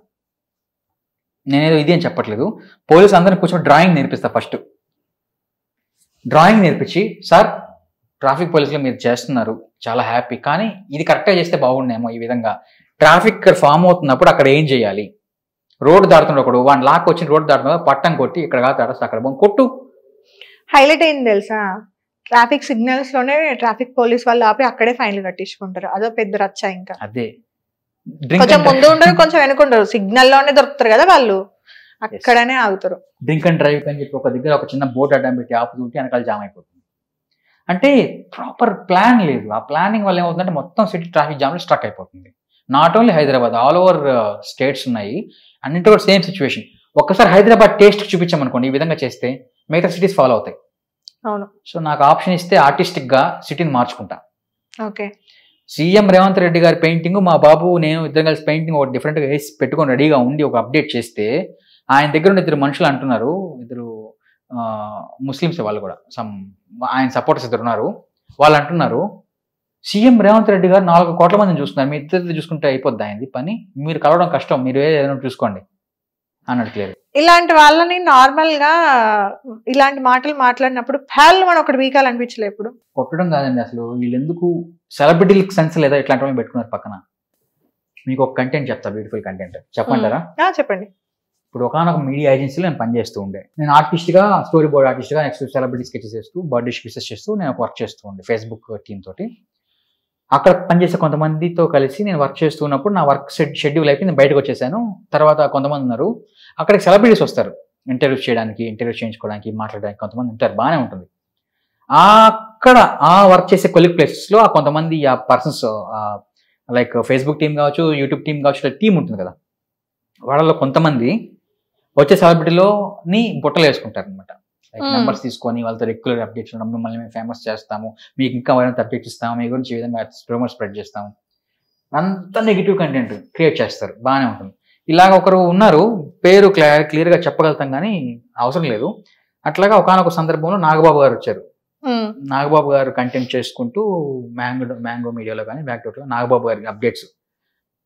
నేనేదో ఇది అని చెప్పట్లేదు, పోలీసు అందరిని కూర్చొని డ్రాయింగ్ నేర్పిస్తా. ఫస్ట్ డ్రాయింగ్ నేర్పించి, సార్ ట్రాఫిక్ పోలీసులు మీరు చేస్తున్నారు చాలా హ్యాపీ, కానీ ఇది కరెక్ట్గా చేస్తే బాగుండేమో, ఈ విధంగా ట్రాఫిక్ ఫామ్ అవుతున్నప్పుడు అక్కడ ఏం చేయాలి, రోడ్డు దాడుతున్నాడు ఒకడు, వాడిని లాక్ వచ్చి రోడ్డు దాడుతున్నా పట్టం కొట్టి ఇక్కడ కాదు దాడస్తా అక్కడ బాగుంది కొట్టు. హైలైట్ అయింది తెలుసా, ట్రాఫిక్ సిగ్నల్స్ లోనే ట్రాఫిక్ పోలీస్ వాళ్ళు ఆపి అక్కడే ఫైన్లు కట్టించుకుంటారు, అదో పెద్ద రచ్చ. ఇంకా అదే కొంచెం ముందు ఉండరు, కొంచెం వెనుకుంటారు, సిగ్నల్ లోనే దొరుకుతారు కదా వాళ్ళు, అక్కడనే ఆగుతారు. డ్రింక్ అండ్ డ్రైవ్ అని చెప్పి ఒక దగ్గర ఒక చిన్న బోర్డు అడ్డం పెట్టి ఆపుతుంటే వెనకాల జామ్ అయిపోతుంది. అంటే ప్రాపర్ ప్లాన్ లేదు. ఆ ప్లానింగ్ వల్ల ఏమవుతుందంటే మొత్తం సిటీ ట్రాఫిక్ జామ్లో స్ట్రక్ అయిపోతుంది. Not only Hyderabad, all over states ఉన్నాయి, అన్నింటి కూడా సేమ్ సిచ్యువేషన్. ఒక్కసారి హైదరాబాద్ టేస్ట్ చూపించామనుకోండి, ఈ విధంగా చేస్తే మిగతా సిటీస్ ఫాలో అవుతాయి. అవును. సో నాకు ఆప్షన్ ఇస్తే ఆర్టిస్టిక్ గా సిటీని మార్చుకుంటా. ఓకే. సీఎం రేవంత్ రెడ్డి గారి పెయింటింగ్, మా బాబు నేను ఇద్దరు కలిసి పెయింటింగ్ ఒక డిఫరెంట్గా వేసి పెట్టుకొని రెడీగా ఉండి ఒక అప్డేట్ చేస్తే, ఆయన దగ్గర ఉన్న 2 మనుషులు అంటున్నారు, 2 ముస్లిమ్స్ వాళ్ళు కూడా ఆయన సపోర్టర్స్ ఇద్దరు ఉన్నారు. వాళ్ళు అంటున్నారు సీఎం రేవంత్ రెడ్డి గారు 4 కోట్ల మందిని చూస్తున్నారు, మీ ఇద్దరు చూసుకుంటే అయిపోద్ది ఆయనది పని, మీరు కలవడం కష్టం, మీరు ఏదైనా చూసుకోండి అన్నట్టు క్లియర్. ఇలాంటి వాళ్ళని నార్మల్ గా ఇలాంటి మాటలు మాట్లాడినప్పుడు ఫ్యాల్ మనం ఒకటి వీకాలనిపించలే ఎప్పుడు? కొట్టడం కాదండి, అసలు వీళ్ళు ఎందుకు సెలబ్రిటీలకు సెన్స్ లేదా ఇట్లాంటి వాళ్ళు పెట్టుకున్నారు పక్కన. మీకు ఒక కంటెంట్ చెప్తా, బ్యూటిఫుల్ కంటెంట్ చెప్పంటారా? చెప్పండి. ఇప్పుడు ఒకనొక మీడియా ఏజెన్సీలో నేను పనిచేస్తూ ఉండే, నేను ఆర్టిస్ట్గా, స్టోరీ బోర్డ్ ఆర్టిస్ట్గా, నెక్స్ట్ సెలబ్రిటీ స్కెచెస్ చేస్తూ, బర్త్డే స్పీచెస్ చేస్తూ నేను వర్క్ చేస్తూ ఉండే ఫేస్బుక్ టీమ్ తోటి. అక్కడ పనిచేసే కొంతమందితో కలిసి నేను వర్క్ చేస్తూ ఉన్నప్పుడు నా వర్క్ షెడ్యూల్ అయిపోయి నేను బయటకు వచ్చేసాను. తర్వాత కొంతమంది ఉన్నారు, అక్కడికి సెలబ్రిటీస్ వస్తారు ఇంటర్వ్యూస్ చేయడానికి, ఇంటర్వ్యూస్ చేయించుకోవడానికి, మాట్లాడడానికి కొంతమంది ఉంటారు, బాగానే ఉంటుంది. అక్కడ ఆ వర్క్ చేసే కొలిక్ ప్లేసెస్లో ఆ కొంతమంది ఆ పర్సన్స్ లైక్ ఫేస్బుక్ టీం కావచ్చు, యూట్యూబ్ టీం కావచ్చు, టీం ఉంటుంది కదా, వాళ్ళలో కొంతమంది వచ్చే సెలబ్రిటీలోని బుట్టలు వేసుకుంటారు అనమాట. నెంబర్స్ తీసుకొని వాళ్ళతో రెగ్యులర్ అప్డేట్స్ ఉండడం, మిమ్మల్ని మేము ఫేమస్ చేస్తాము, మీకు ఇంకా మరింత అప్డేట్స్ ఇస్తాము, మీ గురించి ఈ విధంగా రూమర్ స్ప్రెడ్ చేస్తాము, అంత నెగిటివ్ కంటెంట్ క్రియేట్ చేస్తారు, బాగానే ఉంటుంది. ఇలాగ ఒకరు ఉన్నారు, పేరు క్లియర్గా చెప్పగలుగుతాం కానీ అవసరం లేదు. అట్లాగా ఒకనొక సందర్భంలో నాగబాబు గారు వచ్చారు. నాగబాబు గారు కంటెంట్ చేసుకుంటూ మ్యాంగో మీడియాలో కానీ బ్యాక్డోట్లో నాగబాబు గారి అప్డేట్స్,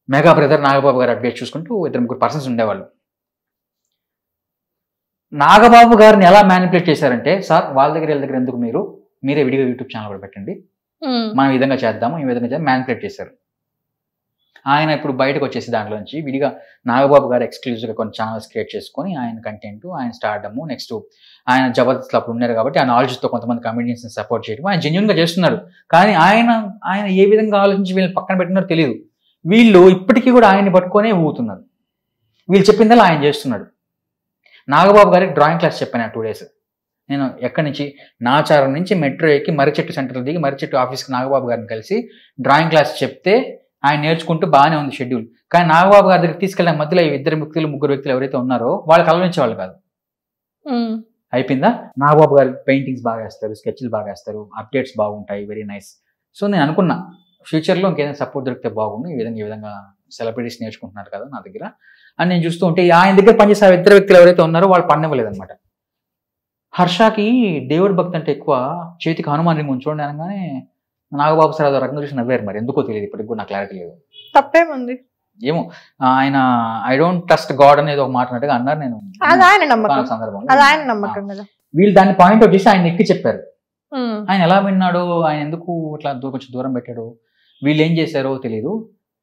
మెగా బ్రదర్ నాగబాబు గారి అప్డేట్స్ చూసుకుంటూ 2-3 పర్సన్స్ ఉండేవాళ్ళు. నాగబాబు గారిని ఎలా మ్యానిపులేట్ చేశారంటే, సార్ వాళ్ళ దగ్గర ఎందుకు, మీరే విడిగా యూట్యూబ్ ఛానల్ కూడా పెట్టండి, మనం ఈ విధంగా చేద్దాము, ఈ విధంగా చేద్దాం, మ్యానిపులేట్ చేశారు. ఆయన ఇప్పుడు బయటకు వచ్చేసి దాంట్లోంచి విడిగా నాగబాబు గారు ఎక్స్క్లూజివ్గా కొన్ని ఛానల్స్ క్రియేట్ చేసుకొని ఆయన కంటెంట్, ఆయన స్టార్డము, నెక్స్ట్ ఆయన జబర్దస్త్లో అప్పుడు ఉన్నారు కాబట్టి ఆ నాలెడ్జ్తో కొంతమంది కమెడియన్స్ని సపోర్ట్ చేయడం ఆయన జెన్యూన్గా చేస్తున్నారు. కానీ ఆయన ఏ విధంగా ఆలోచించి వీళ్ళని పక్కన పెట్టినారో తెలియదు. వీళ్ళు ఇప్పటికీ కూడా ఆయన్ని పట్టుకొనే ఊగుతున్నారు, వీళ్ళు చెప్పిందల్లా ఆయన చేస్తున్నాడు. నాగబాబు గారికి డ్రాయింగ్ క్లాస్ చెప్పాను 2 days. నేను ఎక్కడి నుంచి నాచారం నుంచి మెట్రో ఎక్కి మర్రిచెట్టు సెంటర్లో దిగి మర్రిచెట్టు ఆఫీస్కి నాగబాబు గారిని కలిసి డ్రాయింగ్ క్లాస్ చెప్తే ఆయన నేర్చుకుంటూ బాగానే ఉంది షెడ్యూల్. కానీ నాగబాబు గారి దగ్గరికి తీసుకెళ్ళిన మధ్యలో 2-3 వ్యక్తులు ఎవరైతే ఉన్నారో వాళ్ళకి అలవించే వాళ్ళు కాదు. అయిపోయిందా? నాగబాబు గారి పెయింటింగ్స్ బాగా వేస్తారు, స్కెచ్లు బాగా వేస్తారు, అప్డేట్స్ బాగుంటాయి, వెరీ నైస్. సో నేను అనుకున్నా ఫ్యూచర్లో ఇంకేదైనా సపోర్ట్ దొరికితే బాగుండు, ఈ విధంగా సెలబ్రిటీస్ నేర్చుకుంటున్నారు కదా నా దగ్గర అని నేను చూస్తూ ఉంటే, ఆయన దగ్గర పనిచేసే 2 వ్యక్తులు ఎవరైతే ఉన్నారో వాళ్ళు పనివ్వలేదన్నమాట. హర్షకి దేవుడి భక్తి అంటే ఎక్కువ, చేతికి హనుమాన్ రింగ్ ఉంచోండి అనగానే నాగబాబు సార్ అదో రకంగా చూసి నవ్వారు. మరి ఎందుకో తెలియదు, ఇప్పటికి కూడా నాకు క్లారిటీ లేదు. తప్పేముంది ఏమో, ఆయన ఐ డోంట్ ట్రస్ట్ గాడ్ అనేది ఒక మాట అన్నట్టుగా అన్నారు. నేను సందర్భంలో వీళ్ళు దాన్ని పాయింట్ అవుట్ చేసి ఆయన ఎక్కి చెప్పారు. ఆయన ఎలా విన్నాడు, ఆయన ఎందుకు ఇట్లా కొంచెం దూరం పెట్టాడు, వీళ్ళు ఏం చేశారో తెలియదు.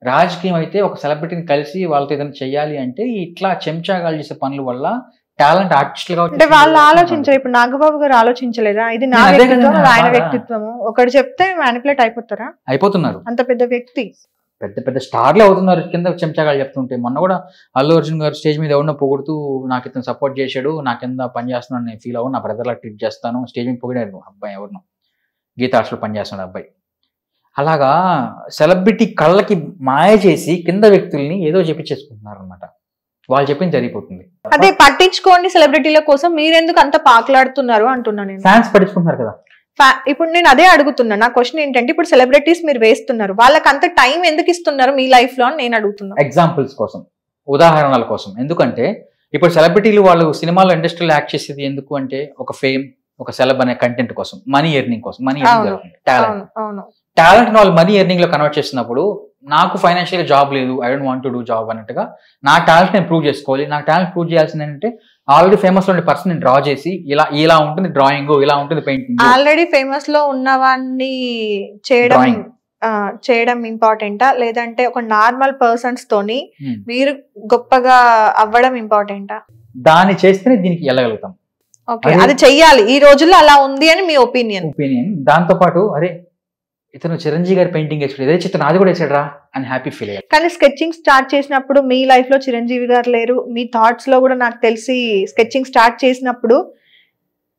రాజకీయం అయితే ఒక సెలబ్రిటీని కలిసి వాళ్ళతో ఏదైనా చెయ్యాలి అంటే ఇట్లా చెంచాగాలు చేసే పనుల వల్ల టాలెంట్ ఆర్టిస్టులుగా అంటే వాళ్ళు ఆలోచించారు. ఇప్పుడు నాగబాబు గారు ఆలోచించలేదా, ఇది నా వ్యక్తిత్వం, ఆయన వ్యక్తిత్వము, ఒకటి చెప్తే మ్యానిపులేట్ అయిపోతున్నారు. అంత పెద్ద వ్యక్తి, పెద్ద స్టార్లు అవుతున్నారు కింద చెంచాగాలు చెప్తుంటే. మొన్న కూడా అల్లు అర్జున్ గారు స్టేజ్ మీద ఎవరినో పొగుడుతూ నాకు ఇతను సపోర్ట్ చేశాడు, నా కింద పని చేస్తున్నాను, నేను ఫీల్ అవ్వను, నా బ్రదర్లా ట్రీట్ చేస్తాను, స్టేజ్ మీద పొగిడారు అబ్బాయి, ఎవరినో గీతా హాస్టల్లో పనిచేస్తున్నాడు అబ్బాయి. అలాగా సెలబ్రిటీ కళ్ళకి మాయ చేసి కింద వ్యక్తుల్ని ఏదో చెప్పించేసుకుంటున్నారు అనమాట. వాళ్ళు చెప్పింది జరిగిపోతుంది. అదే పట్టించుకోండి, సెలబ్రిటీల కోసం మీరెందుకు అంత పాకులాడుతున్నారు అంటున్నా నేను. ఫ్యాన్స్ పట్టించుకుంటున్నారు కదా. ఇప్పుడు నేను అదే అడుగుతున్నా, నా క్వశ్చన్ ఏంటంటే, ఇప్పుడు సెలబ్రిటీస్ మీరు వేస్తున్నారు, వాళ్ళకి అంత టైం ఎందుకు ఇస్తున్నారు మీ లైఫ్ లో అని నేను అడుగుతున్నా. ఎగ్జాంపుల్స్ కోసం, ఉదాహరణల కోసం. ఎందుకంటే ఇప్పుడు సెలబ్రిటీలు వాళ్ళు సినిమాలో ఇండస్ట్రీలో యాక్ట్ చేసేది ఎందుకు అంటే, ఒక ఫేమ్, ఒక సెలబ్ అనే కంటెంట్ కోసం, మనీ ఎర్నింగ్ కోసం. మనీ ఎర్నింగ్, టాలెంట్ వాళ్ళు మనీ ఎర్నింగ్ లో కన్వర్ట్ చేసినప్పుడు, నాకు ఫైనాన్షియల్ జాబ్ లేదు, I don't want to do job అన్నట్టుగా నా టాలెంట్ నేను ప్రూవ్ చేసుకోవాలి. నా టాలెంట్ ప్రూవ్ చేయాల్సింది ఏంటంటే, ఆల్రెడీ ఫేమస్ లో ఉండే పర్సన్ ని డ్రా చేసి ఇలా ఉంటుంది డ్రాయింగ్, ఇలా ఉంటుంది పెయింటింగ్. ఆల్రెడీ ఫేమస్ లో ఉన్నవాన్ని చేయడం ఇంపార్టెంటా, లేదంటే ఒక నార్మల్ పర్సన్స్ తోని మీరు గొప్పగా అవ్వడం ఇంపార్టెంటా? దాన్ని చేస్తేనే దీనికి వెళ్ళగలుగుతాం. ఓకే, అది చెయ్యాలి, ఈ రోజుల్లో అలా ఉంది అని మీ ఒపీనియన్. దాంతో పాటు అరే ఇతను చిరంజీవి గారి పెయింటింగ్ వేసాడు, ఏదో చిత్రం నాది కూడా వేసాడు రా అని హ్యాపీ ఫీల్ అయ్యారు. కానీ స్కెచింగ్ స్టార్ట్ చేసినప్పుడు మీ లైఫ్ లో చిరంజీవి గారు లేరు, మీ థాట్స్ లో కూడా నాకు తెలిసి స్కెచింగ్ స్టార్ట్ చేసినప్పుడు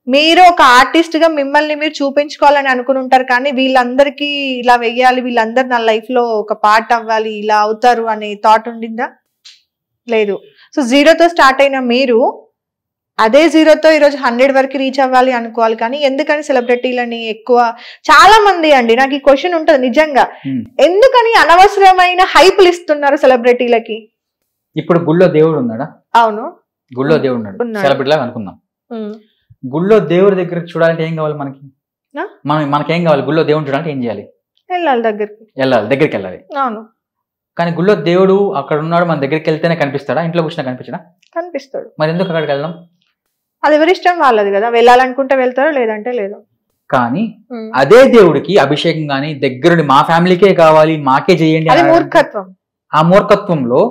మీరు ఒక ఆర్టిస్ట్ గా మిమ్మల్ని మీరు చూపించుకోవాలని అనుకుని ఉంటారు. కానీ వీళ్ళందరికీ ఇలా వెయ్యాలి, వీళ్ళందరూ నా లైఫ్ లో ఒక పార్ట్ అవ్వాలి, ఇలా అవుతారు అనే థాట్ ఉండిందా? లేదు. సో 0తో స్టార్ట్ అయిన మీరు అదే 0తో ఈరోజు 100 వరకు రీచ్ అవ్వాలి అనుకోవాలి. కానీ ఎందుకని సెలబ్రిటీలని ఎక్కువ, చాలా మంది అండి నాకు ఈ క్వశ్చన్ ఉంటుంది నిజంగా, ఎందుకని అనవసరమైన హైప్లు ఇస్తున్నారు సెలబ్రిటీలకి? ఇప్పుడు గుళ్ళో దేవుడు ఉన్నాడా? అవును, గుళ్ళో దేవుడు ఉన్నాడు, సెలబ్రిటీ లాగా అనుకుందాం. గుళ్ళో దేవుడి దగ్గర చూడాలంటే ఏం కావాలి మనకి? ఆ? మనకేం కావాలి? గుళ్ళో దేవుడిని చూడాలంటే ఏం చేయాలి? వెళ్ళాలి, దగ్గరికి వెళ్ళాలి. అవును. కానీ గుళ్ళో దేవుడు అక్కడ ఉన్నాడు, మన దగ్గరికి వెళ్తేనే కనిపిస్తాడా? ఇంట్లో కూర్చున్నా కనిపించడా? కనిపిస్తాడు. మరి ఎందుకు అక్కడికి వెళ్దాం? అది ఎవరి ఇష్టం వాళ్ళది కదా, వెళ్ళాలనుకుంటే వెళ్తారు, లేదంటే లేదు. కానీ అదే దేవుడికి అభిషేకం గానీ దగ్గరుండి మా ఫ్యామిలీకే కావాలి, మాకే చేయండి, అది మూర్ఖత్వం. ఆ మూర్ఖత్వంలో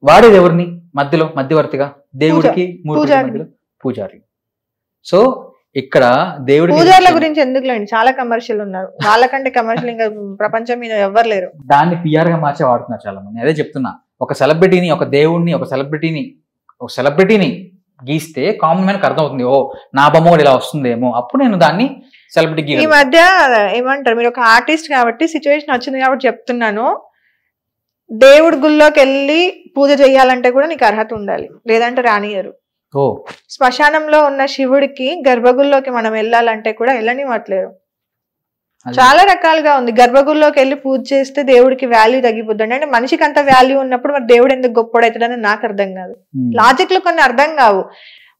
వాడేది ఎవరిని? మధ్యలో మధ్యవర్తిగా దేవుడికి మధ్యలో పూజారి. సో ఇక్కడ దేవుడి పూజార్ల గురించి ఎందుకులేండి, చాలా కమర్షియల్ ఉన్నారు, వాళ్ళకంటే కమర్షియల్ ఇంకా ప్రపంచం మీద ఎవ్వరు లేరు. దాన్ని పిఆర్ గా మార్చే వాడుతున్నారు చాలా మంది. అదే చెప్తున్నా, ఒక సెలబ్రిటీని, ఒక దేవుడిని, ఒక సెలబ్రిటీని గీస్తే కామన్ మ్యాన్కి అర్థమవుతుంది, ఓ నా బొమ్మ కూడా ఇలా వస్తుందేమో, అప్పుడు నేను దాన్ని సెలబ్రిటీ. ఈ మధ్య ఏమంటారు, మీరు ఒక ఆర్టిస్ట్ కాబట్టి సిచ్యువేషన్ వచ్చింది కాబట్టి చెప్తున్నాను, దేవుడి గుళ్ళోకి వెళ్ళి పూజ చేయాలంటే కూడా నీకు అర్హత ఉండాలి, లేదంటే రానియరు. శ్మశానంలో ఉన్న శివుడికి గర్భగుల్లోకి మనం వెళ్ళాలంటే కూడా వెళ్ళనివ్వట్లేరు. చాలా రకాలుగా ఉంది. గర్భగుల్లోకి వెళ్ళి పూజ చేస్తే దేవుడికి వాల్యూ తగ్గిపోద్దండి. అంటే మనిషికి అంత వాల్యూ ఉన్నప్పుడు మరి దేవుడు ఎందుకు గొప్పడవుతాడని నాకు అర్థం కాదు. లాజిక్ లో కొన్ని అర్థం కావు.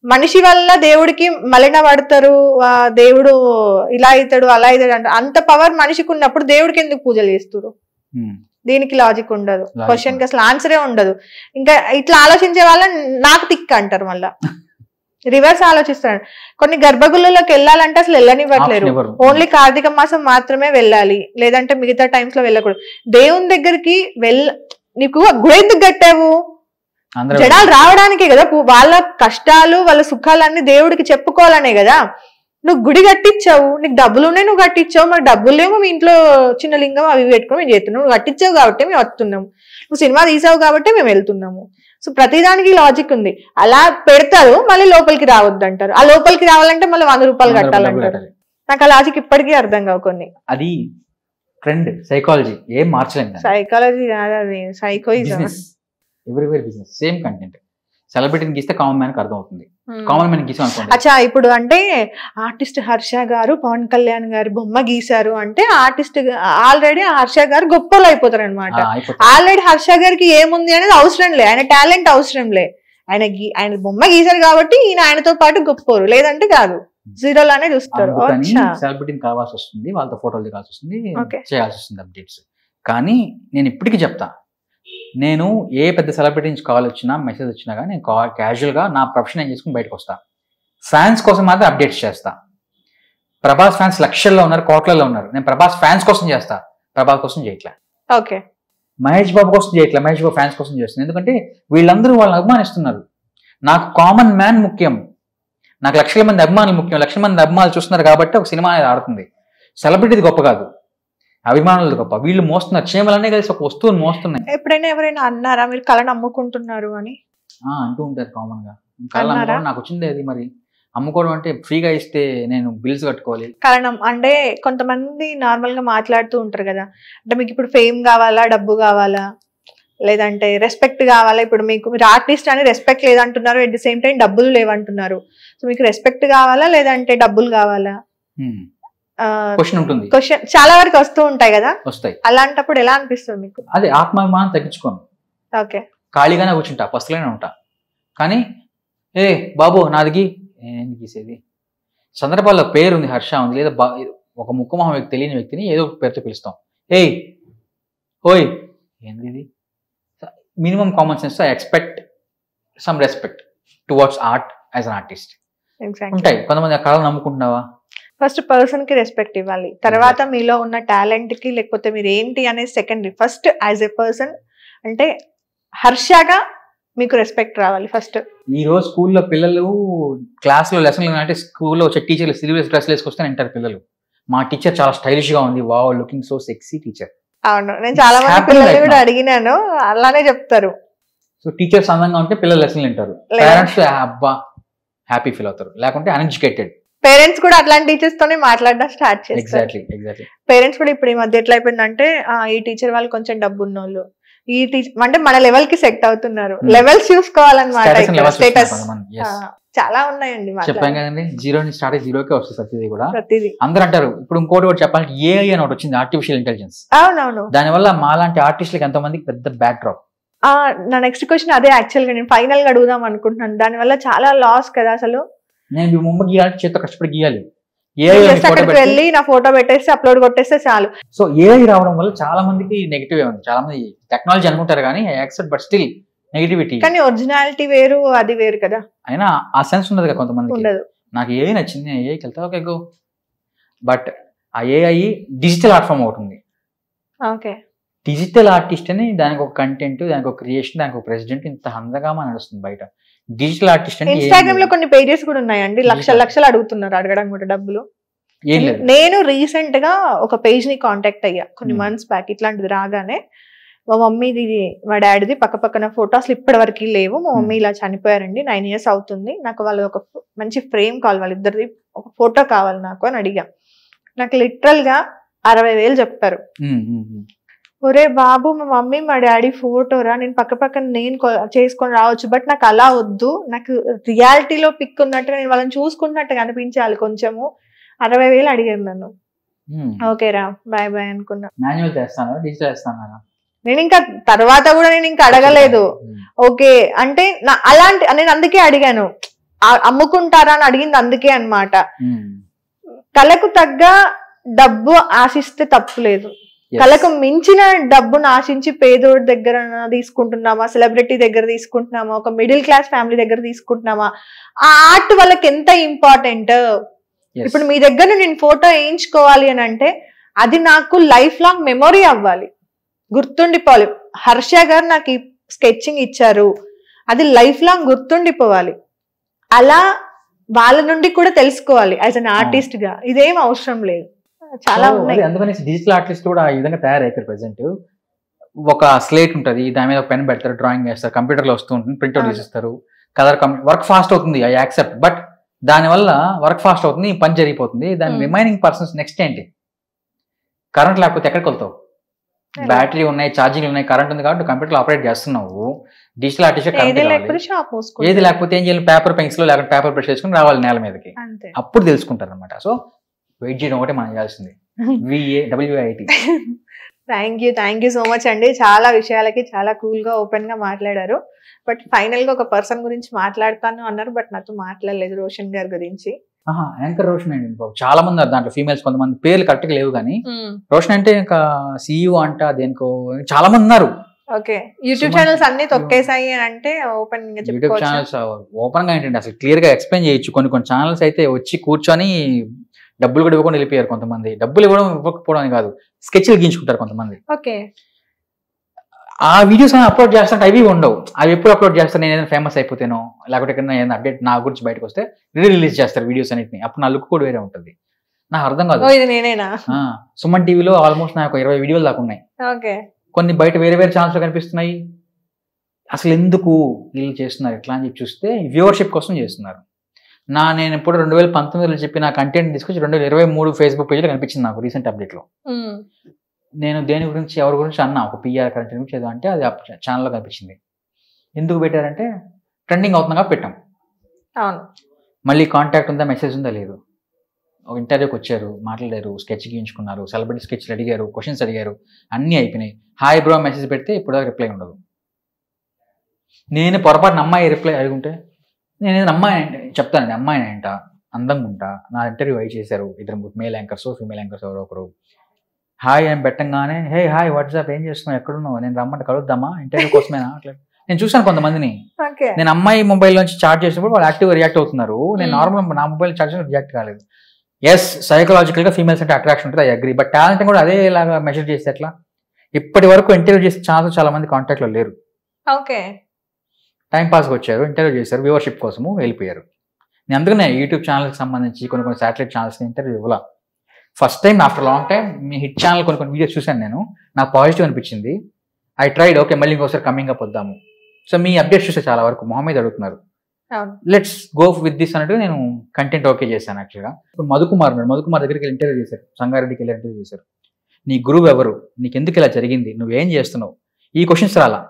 మనిషి వల్ల దేవుడికి మలిన పడతారు, దేవుడు ఇలా అవుతాడు అలా అవుతాడు అంటే అంత పవర్ మనిషికి ఉన్నప్పుడు దేవుడికి ఎందుకు పూజలు చేస్తారు? దీనికి లాజిక్ ఉండదు, క్వశ్చన్ కి అసలు ఆన్సరే ఉండదు. ఇంకా ఇట్లా ఆలోచించే వాళ్ళని నాకు తిక్క అంటారు, మళ్ళా రివర్స్ ఆలోచిస్తాడు. కొన్ని గర్భగుళ్ళలోకి వెళ్ళాలంటే అసలు వెళ్ళనివ్వట్లేరు, ఓన్లీ కార్తీక మాసం మాత్రమే వెళ్ళాలి, లేదంటే మిగతా టైమ్స్ లో వెళ్ళకూడదు. దేవుని దగ్గరికి నీకు గుడి ఎందుకు కట్టావు? జనాలు రావడానికే కదా, వాళ్ళ కష్టాలు వాళ్ళ సుఖాలన్నీ దేవుడికి చెప్పుకోవాలనే కదా నువ్వు గుడి కట్టించావు. నీకు డబ్బులు ఉన్నాయి, నువ్వు కట్టించావు. మరి డబ్బులు లేమో మీ ఇంట్లో చిన్న లింగం అవి పెట్టుకుని మేము చేస్తున్నాం. నువ్వు కట్టించావు కాబట్టి మేము వస్తున్నాము, నువ్వు సినిమా తీసావు కాబట్టి మేము వెళ్తున్నాము. సో ప్రతిదానికి లాజిక్ ఉంది. అలా పెడతారు, మళ్ళీ లోపలికి రావద్దు అంటారు. ఆ లోపలికి రావాలంటే మళ్ళీ 100 రూపాయలు కట్టాలంటారు. నాకు ఆ లాజిక్ ఇప్పటికీ అర్థం కావు కొన్ని. అది ట్రెండ్, సైకాలజీ, ఏం మార్చలేదు. సైకాలజీ కాదు, అది psychoism. Everywhere business, same content. సెలబ్రిటీని గీస్తే కామన్ మ్యాన్ కి అర్థం అవుతుంది, కామన్ మ్యాన్ గీసాం అనుకోండి. అచ్చా, ఇప్పుడు అంటే ఆర్టిస్ట్ హర్ష గారు పవన్ కళ్యాణ్ గారి బొమ్మ గీశారు అంటే ఆర్టిస్ట్ ఆల్రెడీ హర్ష గారు గొప్పలు అయిపోతారు అనమాట. ఆల్రెడీ హర్ష గారికి ఏముంది అనేది అవసరం లే, ఆయన టాలెంట్ అవసరం లే, ఆయన బొమ్మ గీశారు కాబట్టి ఈయన ఆయనతో పాటు గొప్పరు, లేదంటే కాదు, జీరోలానే చూస్తారు. సెలబ్రిటీని కావాల్సి వస్తుంది, వాళ్ళతో ఫోటోలు దిగాల్సి వస్తుంది, చేయాల్సి వస్తుంది అప్డేట్స్. కానీ నేను ఇప్పటికీ చెప్తా, నేను ఏ పెద్ద సెలబ్రిటీ నుంచి కాల్ వచ్చినా మెసేజ్ వచ్చినా కానీ నేను క్యాజువల్గా నా ప్రొఫెషన్ ఏం చేసుకుని బయటకు వస్తా. ఫ్యాన్స్ కోసం మాత్రం అప్డేట్స్ చేస్తా. ప్రభాస్ ఫ్యాన్స్ లక్షల్లో ఉన్నారు, కోట్లలో ఉన్నారు. నేను ప్రభాస్ ఫ్యాన్స్ కోసం చేస్తా, ప్రభాస్ కోసం చేయట్లే. ఓకే, మహేష్ బాబు కోసం చేయట్లే, మహేష్ బాబు ఫ్యాన్స్ కోసం చేస్తున్నాను. ఎందుకంటే వీళ్ళందరూ వాళ్ళని అభిమానిస్తున్నారు. నాకు కామన్ మ్యాన్ ముఖ్యం, నాకు లక్షల మంది అభిమానులు ముఖ్యం. లక్షల మంది అభిమానులు చూస్తున్నారు కాబట్టి ఒక సినిమా అనేది ఆడుతుంది. సెలబ్రిటీది గొప్ప కాదు, అభిమానులు గొప్ప. వీళ్ళు మోస్తున్నారు, చీమలనే కలిసి ఒక వస్తువుని మోస్తున్నాయి. ఎప్పుడైనా ఎవరైనా అన్నారా మీరు కళను అమ్ముకుంటున్నారు అని? అంటూ ఉంటారు కామన్ గా. కళను అమ్ముకోవడం నాకు వచ్చింది అది. మరి అమ్ముకోవడం అంటే ఫ్రీగా ఇస్తే నేను బిల్స్ కట్టుకోవాలి. కారణం అంటే కొంతమంది నార్మల్ గా మాట్లాడుతూ ఉంటారు కదా, అంటే మీకు ఇప్పుడు ఫేమ్ కావాలా, డబ్బు కావాలా, లేదంటే రెస్పెక్ట్ కావాలా? ఇప్పుడు మీరు ఆర్టిస్ట్ అని రెస్పెక్ట్ లేదంటున్నారు, ఎట్ ది సేమ్ టైం డబ్బులు లేవంటున్నారు. సో మీకు రెస్పెక్ట్ కావాలా లేదంటే డబ్బులు కావాలా? క్వశ్చన్ ఉంటుంది, క్వశ్చన్ చాలా వరకు వస్తూ ఉంటాయి కదా. వస్తాయి. అలాంటప్పుడు ఎలా అనిపిస్తుంది మీకు? అదే ఆత్మాభిమానం తగ్గించుకోను. ఓకే, ఖాళీగానే కూర్చుంటా, పస్తులనే ఉంటా. కానీ ఏ బాబు నాదికి ఏంటి గీసేది? సందర్భాల్లో పేరు ఉంది, హర్ష ఉంది, లేదా ఒక ముక్కుమొహం వ్యక్తి తెలియని వ్యక్తిని ఏదో ఒక పేరుతో పిలుస్తాం. ఏయ్ ఓయ్ ఏంది ఇది? Minimum common sense, I expect some respect towards art as an artist. ఉంటాయి. కొంతమంది ఆ కళను నమ్ముకుంటున్నావా? ఫస్ట్ పర్సన్ కి రెస్పెక్ట్ ఇవ్వాలి, తర్వాత మీలో ఉన్న టాలెంట్ కి, లేకపోతే మీరు ఏంటి అనేది secondary. First as a person అంటే హర్షగా మీకు రెస్పెక్ట్ రావాలి ఫస్ట్. ఈ రోజు స్కూల్లో పిల్లలు క్లాస్లో లెసన్లు అంటే స్కూల్లో వచ్చే టీచర్లు సిల్వర్ డ్రెస్లు వేసుకొస్తే అంటారు పిల్లలు, మా టీచర్ చాలా స్టైలిష్ గా ఉంది, wow looking so sexy teacher. అవును, నేను చాలా మంది పిల్లలు కూడా అడిగినాను, అలానే చెప్తారు. సో టీచర్స్ అందంగా ఉంటే పిల్లలు లెసన్లు వింటారు, పేరెంట్స్ అబ్బా హ్యాపీ ఫీల్ అవుతారు. లేకుంటే అన్ఎడ్యుకేటెడ్ పేరెంట్స్ కూడా అట్లాంటి టీచర్స్ తోనే మాట్లాడడం స్టార్ట్ చేస్తారు. ఎగ్జాక్ట్లీ. పేరెంట్స్ కూడా ఇప్పుడు ఈ మధ్య ఎట్లా అయిపోయిందంటే ఈ టీచర్ వాళ్ళు కొంచెం డబ్బు ఉన్నోళ్ళు, ఈ టీచర్ అంటే మన లెవెల్ కి సెట్ అవుతున్నారు. లెవెల్స్ చూసుకోవాలన్నమాట, స్టేటస్ చాలా ఉన్నాయండి. చెప్పాం కదండి, జీరో నుంచి స్టార్ట్ అయ్యి జీరోకే వస్తుంది ప్రతిదీ కూడా. అందరూ అంటారు. ఇప్పుడు ఇంకోటి కూడా చెప్పాలంటే ఏఐ అని ఒకటి వచ్చింది, ఆర్టిఫిషియల్ ఇంటెలిజెన్స్. అవునవును, దానివల్ల మాలాంటి ఆర్టిస్టులకి ఎంతో మందికి పెద్ద బ్యాక్ డ్రాప్. నా నెక్స్ట్ క్వశ్చన్ అదే యాక్చువల్ గా నేను ఫైనల్ గా అడుగుదాం అనుకుంటున్నాను. దానివల్ల చాలా లాస్ కదా అసలు. నేను బొమ్మ గీయాలి, చేతితో కష్టపడి గీయాలి. జస్ట్ అక్కడికి వెళ్ళి నా ఫోటో పెట్టేసి అప్లోడ్ కొట్టేస్తే చాలు. సో ఏఐ రావడం వల్ల చాలా మందికి నెగిటివ్ ఉంది. చాలా మంది టెక్నాలజీ అనుకుంటారు కానీ యాక్సెప్ట్, బట్ స్టిల్ నెగిటివిటీ. కానీ ఒరిజినాలిటీ వేరు, అది వేరు కదా. అయినా ఆ సెన్స్ ఉండదు కదా కొంతమందికి. ఉండదు. నాకు ఏఐ నచ్చింది, ఏఐకి వెళ్తా ఓకే గో. బట్ ఆ ఏఐ డిజిటల్ ఆర్ట్ ఫామ్ అవుతుంది. ఓకే, డిజిటల్ ఆర్టిస్ట్ అని దానికి ఒక కంటెంట్, దానికి ఒక క్రియేషన్, దానికి ఒక ప్రెసిడెంట్, ఇంత హందగామా నడుస్తుంది బయట. డిజిటల్ ఆర్టిస్ట్ అంటే ఇన్స్టాగ్రామ్ లో కొన్ని పేజెస్ కూడా ఉన్నాయండి, లక్షలు అడుగుతున్నారు, అడగడం కూడా డబ్బులు. ఏం లేదు. నేను రీసెంట్ గా ఒక పేజ్ ని కాంటాక్ట్ అయ్యా కొన్ని మంత్స్ బ్యాక్. ఇట్లాంటిది రాగానే మా మమ్మీది మా డాడీది పక్క పక్కన ఫోటో అసలు ఇప్పటి వరకు లేవు. మా మమ్మీ ఇలా చనిపోయారండి, 9 years అవుతుంది, నాకు వాళ్ళు ఒక మంచి ఫ్రేమ్ కావాలి, వాళ్ళిద్దరిది ఒక ఫోటో కావాలి నాకు అని అడిగా. నాకు లిటరల్ గా 60,000 చెప్పారు. ఒరే బాబు, మా మమ్మీ మా డాడీ ఫోటోరా, నేను పక్కన నేను చేసుకొని రావచ్చు, బట్ నాకు అలా వద్దు, నాకు రియాలిటీలో పిక్ ఉన్నట్టుగా నేను వాళ్ళని చూసుకున్నట్టుగా అనిపించాలి కొంచెము. 60,000 అడిగాను నన్ను. ఓకేరా బాయ్ బాయ్ అనుకున్నా. మాన్యువల్ చేస్తాను, డిజిటల్ చేస్తాను. నేను ఇంకా తర్వాత కూడా నేను ఇంకా అడగలేదు. ఓకే అంటే అలాంటి నేను అందుకే అడిగాను, అమ్ముకుంటారా అని అడిగింది అందుకే అన్నమాట. కళకు తగ్గ డబ్బు ఆశిస్తే తప్పులేదు. కళకు మించిన డబ్బును ఆశించి పేదోడి దగ్గర తీసుకుంటున్నామా, సెలబ్రిటీ దగ్గర తీసుకుంటున్నామా, ఒక మిడిల్ క్లాస్ ఫ్యామిలీ దగ్గర తీసుకుంటున్నామా, ఆ ఆర్ట్ వాళ్ళకి ఎంత ఇంపార్టెంట్. ఇప్పుడు మీ దగ్గర నేను ఫోటో వేయించుకోవాలి అని అంటే అది నాకు లైఫ్ లాంగ్ మెమొరీ అవ్వాలి, గుర్తుండిపోవాలి. హర్ష గారు నాకు ఈ స్కెచింగ్ ఇచ్చారు, అది లైఫ్ లాంగ్ గుర్తుండిపోవాలి. అలా వాళ్ళ నుండి కూడా తెలుసుకోవాలి యాజ్ అన్ ఆర్టిస్ట్ గా. ఇదేం అవసరం లేదు, చాలా ఉన్నాయి. అందుకని డిజిటల్ ఆర్టిస్ట్ కూడా ఈ విధంగా తయారైపోయారు. ప్రెసెంట్ ఒక స్లేట్ ఉంటుంది, దాని మీద పెన్ పెడతారు, డ్రాయింగ్ వేస్తారు, కంప్యూటర్ లో వస్తూ ఉంటుంది, ప్రింట్అవుట్ తీసిస్తారు, కలర్ వర్క్ ఫాస్ట్ అవుతుంది, ఐ యాక్సెప్ట్. బట్ దానివల్ల వర్క్ ఫాస్ట్ అవుతుంది, పని జరిగిపోతుంది. దాని రిమైనింగ్ పర్సన్స్ నెక్స్ట్ ఏంటి? కరెంట్ లేకపోతే ఎక్కడికి వెళ్తావు? బ్యాటరీ ఉన్నాయి, ఛార్జింగ్ ఉన్నాయి, కరెంట్ ఉంది కాబట్టి కంప్యూటర్ ఆపరేట్ చేస్తున్నావు. డిజిటల్ ఆర్టిస్ట్ ఏది లేకపోతే ఏం చేయాలి? పేపర్ పెన్సిల్ లేకపోతే పేపర్ బ్రష్ చేసుకుని రావాలి నేల మీదకి, అప్పుడు తెలుసుకుంటారు అనమాట. సో వెయిట్ చేయడం ఒకటే మనం చేయాల్సింది. WIT. Thank you so much అండి. చాలా విషయాలకి చాలా కూల్ గా ఓపెన్ గా మాట్లాడారు. బట్ ఫైనల్ గా ఒక పర్సన్ గురించి మాట్లాడతాను అన్నారు, బట్ నాతో మాట్లాడలేదు, రోషన్ గారి గురించి. యాంకర్ రోషన్ అండి. చాలా మంది దాంట్లో ఫీమేల్స్, కొంతమంది పేర్లు కరెక్ట్ గా లేవు కానీ రోషన్ అంటే ఇంకా CEO అంట, దేనికో చాలా మంది ఉన్నారు. ఓకే, యూట్యూబ్ ఛానల్స్ అన్ని తొక్కేసాయి అని అంటే ఓపెన్ గా యూట్యూబ్ ఛానల్స్ ఓపెన్ గా ఏంటంటే అసలు క్లియర్ గా ఎక్స్ప్లెయిన్ చేయొచ్చు. కొన్ని ఛానల్స్ అయితే వచ్చి కూర్చొని డబ్బులు కూడా ఇవ్వకుండా వెళ్ళిపోయారు కొంతమంది. డబ్బులు ఇవ్వకపోవడం కాదు, స్కెచ్లు గీయించుకుంటారు కొంతమంది. ఓకే, ఆ వీడియోస్ అని అప్లోడ్ చేస్తారంటే అవి ఉండవు. అవి ఎప్పుడు అప్లోడ్ చేస్తారు? నేను ఏదైనా ఫేమస్ అయిపోతేనో లేకపోతే ఎక్కడైనా ఏదైనా అప్డేట్ నా గురించి బయటకు వస్తే రిలీజ్ చేస్తారు వీడియోస్ అన్నిటిని. అప్పుడు నా లుక్ కూడా వేరే ఉంటుంది. నాకు అర్థం కాదు. సుమన్ టీవీలో ఆల్మోస్ట్ నాకు 20 వీడియోలు దాకా ఉన్నాయి. కొన్ని బయట వేరే ఛానల్స్ లో కనిపిస్తున్నాయి. అసలు ఎందుకు వీళ్ళు చేస్తున్నారు ఇట్లా అని చెప్పి చూస్తే వ్యూవర్షిప్ కోసం చేస్తున్నారు. నేను ఇప్పుడు 2019లో చెప్పి నా కంటెంట్ తీసుకొచ్చి 2023 ఫేస్బుక్ పేజ్లో కనిపించింది నాకు రీసెంట్ అప్డేట్లో. నేను దేని గురించి ఎవరి గురించి అన్నా, ఒక PR కంటెంట్ గురించి ఏదో అంటే అది ఛానల్లో కనిపించింది. ఎందుకు పెట్టారంటే ట్రెండింగ్ అవుతుందిగా పెట్టాం. మళ్ళీ కాంటాక్ట్ ఉందా, మెసేజ్ ఉందా లేదు. ఒక ఇంటర్వ్యూకి వచ్చారు, మాట్లాడారు, స్కెచ్ గీయించుకున్నారు, సెలబ్రిటీ స్కెచ్లు అడిగారు, క్వశ్చన్స్ అడిగారు, అన్నీ అయిపోయినాయి. హాయ్ బ్రో మెసేజ్ పెడితే ఇప్పుడు రిప్లై ఉండదు. నేను పొరపాటున అమ్మాయి రిప్లై అడుగుంటే నేను ఏదైనా అమ్మాయి చెప్తానండి, అమ్మాయిని అంట, అందంగా ఉంటా, నా ఇంటర్వ్యూ అయి చేశారు, 2 మేల్ యాంకర్స్ ఫీమేల్ యాంకర్స్ ఎవరో ఒకరు. హాయ్ అని పెట్టంగానే హే హాయ్ వాట్సాప్ ఏం చేస్తున్నావు, ఎక్కడున్నావు, నేను రమ్మంటే కలుద్దామా, ఇంటర్వ్యూ కోసమేనా అట్లా. నేను చూసాను కొంతమందిని, నేను అమ్మాయి మొబైల్ నుంచి చార్జ్ చేసినప్పుడు వాళ్ళు యాక్టివ్గా రియాక్ట్ అవుతున్నారు. నేను నార్మల్ నా మొబైల్ చార్జ్ చేసి రియాక్ట్ కాలేదు. ఎస్, సైకలాజికల్గా ఫీమేల్స్ అంటే అట్రాక్షన్ ఉంటుంది, ఐ అగ్రీ. బట్ టాలెంట్ కూడా అదే ఇలాగా మెజర్ చేస్తే ఎట్లా? ఇప్పటి వరకు ఇంటర్వ్యూ చేసే ఛాన్స్ చాలా మంది కాంటాక్ట్లో లేరు. టైం పాస్కి వచ్చారు, ఇంటర్వ్యూ చేశారు, వ్యూవర్షిప్ కోసము వెళ్ళిపోయారు. నేను అందుకనే యూట్యూబ్ ఛానల్కి సంబంధించి కొన్ని శాటిలైట్ ఛానల్స్కి ఇంటర్వ్యూ ఇవ్వాల. First time after long time మీ హిట్ ఛానల్ కొన్ని వీడియోస్ చూశాను నేను, నాకు పాజిటివ్ అనిపించింది. ఐ ట్రైడ్, ఓకే మళ్ళీ ఇంకోసారి కమింగ్ అప్ వద్దాము. సో మీ అప్డేట్స్ చూస్తే చాలా వరకు మొహమ్మద్ అడుగుతున్నారు, లెట్స్ గో విత్ దిస్ అన్నట్టు నేను కంటెంట్ ఓకే చేశాను. యాక్చువల్గా ఇప్పుడు మధుకుమార్ దగ్గరికి వెళ్ళి ఇంటర్వ్యూ చేశారు, సంగారెడ్డికి వెళ్ళి ఇంటర్వ్యూ చేశారు. నీ గురువు ఎవరు, నీకు ఎందుకు ఇలా జరిగింది, నువ్వేం చేస్తున్నావు, ఈ క్వశ్చన్స్ రాలా.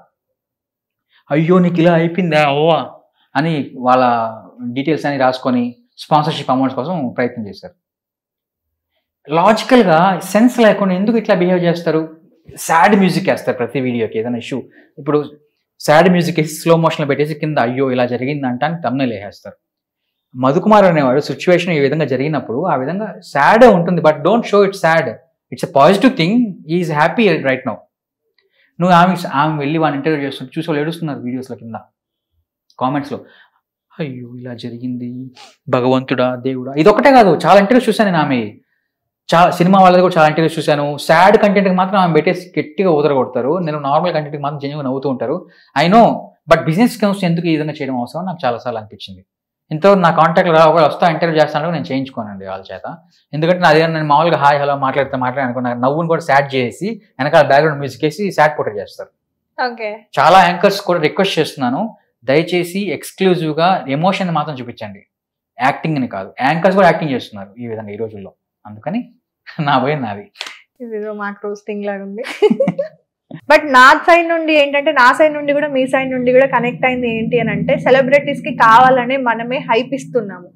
అయ్యో నీకు ఇలా అయిపోయిందా ఓవా అని వాళ్ళ డీటెయిల్స్ అని రాసుకొని స్పాన్సర్షిప్ అమౌంట్స్ కోసం ప్రయత్నం చేశారు. లాజికల్గా సెన్స్ లేకుండా ఎందుకు ఇట్లా బిహేవ్ చేస్తారు? సాడ్ మ్యూజిక్ వేస్తారు ప్రతి వీడియోకి, ఏదైనా ఇష్యూ. ఇప్పుడు సాడ్ మ్యూజిక్ వేసి స్లో మోషన్లో పెట్టేసి కింద అయ్యో ఇలా జరిగింది అంటానికి తమ్నెయిల్ వేసేస్తారు. మధుకుమార్ అనేవాడు సిచ్యువేషన్ ఈ విధంగా జరిగినప్పుడు ఆ విధంగా సాడ్ ఉంటుంది, but don't show it sad, it's a positive thing, is happy right now. నువ్వు ఆమె వెళ్ళి వాడిని ఇంటర్వ్యూ చేస్తుంటే చూసి వాళ్ళు ఏడుస్తున్నారు వీడియోస్లో కింద కామెంట్స్లో, అయ్యో ఇలా జరిగింది, భగవంతుడా దేవుడా. ఇది ఒకటే కాదు, చాలా ఇంటర్వ్యూస్ చూశాను నేను ఆమె, చాలా సినిమా వాళ్ళది కూడా చాలా ఇంటర్వ్యూస్ చూశాను. సాడ్ కంటెంట్కి మాత్రం ఆమె పెట్టేసి గట్టిగా ఊదరగొడతారు, నేను నార్మల్ కంటెంట్కి మాత్రం జెన్యూగా నవ్వుతూ ఉంటారు. ఐ నో, బట్ బిజినెస్ కోసం ఎందుకు ఈ విధంగా చేయడం అవసరం నాకు చాలాసార్లు అనిపించింది. ఇంతవరకు నా కాంటాక్ట్లో ఒకవేళ వస్తా ఇంటర్వ్యూ చేస్తాను నేను చేయించుకోనండి వాళ్ళ చేత, ఎందుకంటే నాది నేను మామూలుగా హాయ్ హలో మాట్లాడితే అనుకున్నా, నవ్వుని కూడా సాడ్ చేసి వెనకాల బ్యాక్గ్రౌండ్ మ్యూజిక్ వేసి సాడ్ పోర్ట్రేట్ చేస్తారు. చాలా యాంకర్స్ కూడా రిక్వెస్ట్ చేస్తున్నాను, దయచేసి ఎక్స్క్లూజివ్గా ఎమోషన్ మాత్రం చూపించండి, యాక్టింగ్ని కాదు. యాంకర్స్ కూడా యాక్టింగ్ చేస్తున్నారు ఈ విధంగా ఈ రోజుల్లో, అందుకని నా పోయింది నాది. ఇదిగో మాకు రోస్టింగ్ లాగా ఉంది. బట్ నా సైడ్ నుండి ఏంటంటే, నా సైడ్ నుండి కూడా మీ సైడ్ నుండి కూడా కనెక్ట్ అయింది ఏంటి అని అంటే, సెలబ్రిటీస్ కి కావాలనే మనమే హైప్ ఇస్తున్నాము,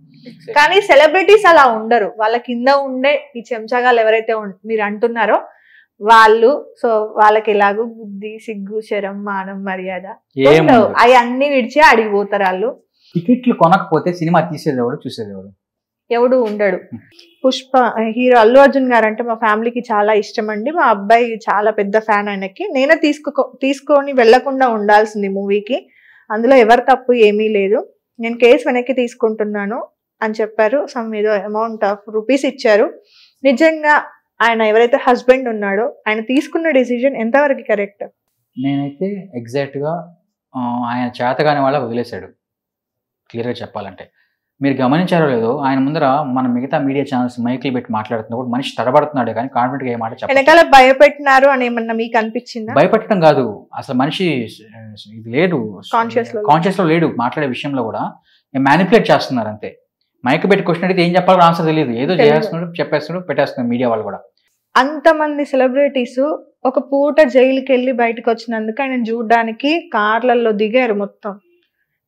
కానీ సెలబ్రిటీస్ అలా ఉండరు. వాళ్ళ కింద ఉండే ఈ చెంచాగాలు ఎవరైతే మీరు అంటున్నారో వాళ్ళు, సో వాళ్ళకి ఎలాగో బుద్ధి సిగ్గు శరం మానం మర్యాద అవి అన్ని విడిచి అడిగిపోతారు వాళ్ళు. టికెట్లు కొనకపోతే సినిమా తీసేదేవాడు చూసేదేవాడు ఎవడు ఉండడు. పుష్ప హీరో అల్లు అర్జున్ గారు అంటే మా ఫ్యామిలీకి చాలా ఇష్టం అండి, మా అబ్బాయి చాలా పెద్ద ఫ్యాన్ ఆయనకి. నేనే తీసుకొని వెళ్లకుండా ఉండాల్సింది మూవీకి, అందులో ఎవరి తప్పు ఏమీ లేదు, నేను కేసు వెనక్కి తీసుకుంటున్నాను అని చెప్పారు. సమ్ ఏదో అమౌంట్ ఆఫ్ రూపీస్ ఇచ్చారు. నిజంగా ఆయన ఎవరైతే హస్బెండ్ ఉన్నాడో ఆయన తీసుకున్న డెసిజన్ ఎంతవరకు కరెక్ట్? నేనైతే ఎగ్జాక్ట్గా ఆయన చేతగాని వాళ్ళ వదిలేశాడు. క్లియర్గా చెప్పాలంటే, మీరు గమనించారో లేదో, ఆయన ముందర మన మిగతా మీడియా ఛానల్స్ మైకులు పెట్టి మాట్లాడుతున్నప్పుడు మనిషి తడబడుతున్నాడు కానీ కాన్ఫిడెంట్గా ఏ మాట చెప్పాలి. వెనకాల భయపెట్టినారు అని ఏమన్నా మీకు అనిపించిందా? భయపెట్టడం కాదు, అసలు మనిషి ఇది లేడు, కాన్షియస్ లో లేడు. మాట్లాడే విషయంలో కూడా మ్యానిపులేట్ చేస్తున్నారు అంతే. మైక్ పెట్టి క్వశ్చన్ అడిగితే ఏం చెప్పాలో ఆన్సర్ తెలియదు, ఏదో చేస్తున్నాడు, చెప్పేస్తున్నాడు, పెట్టేస్తున్నాడు మీడియా వాళ్ళు కూడా. అంతమంది సెలబ్రిటీస్ ఒక పూట జైలుకి వెళ్ళి బయటకు వచ్చినందుకు ఆయన చూడడానికి కార్లలో దిగారు మొత్తం.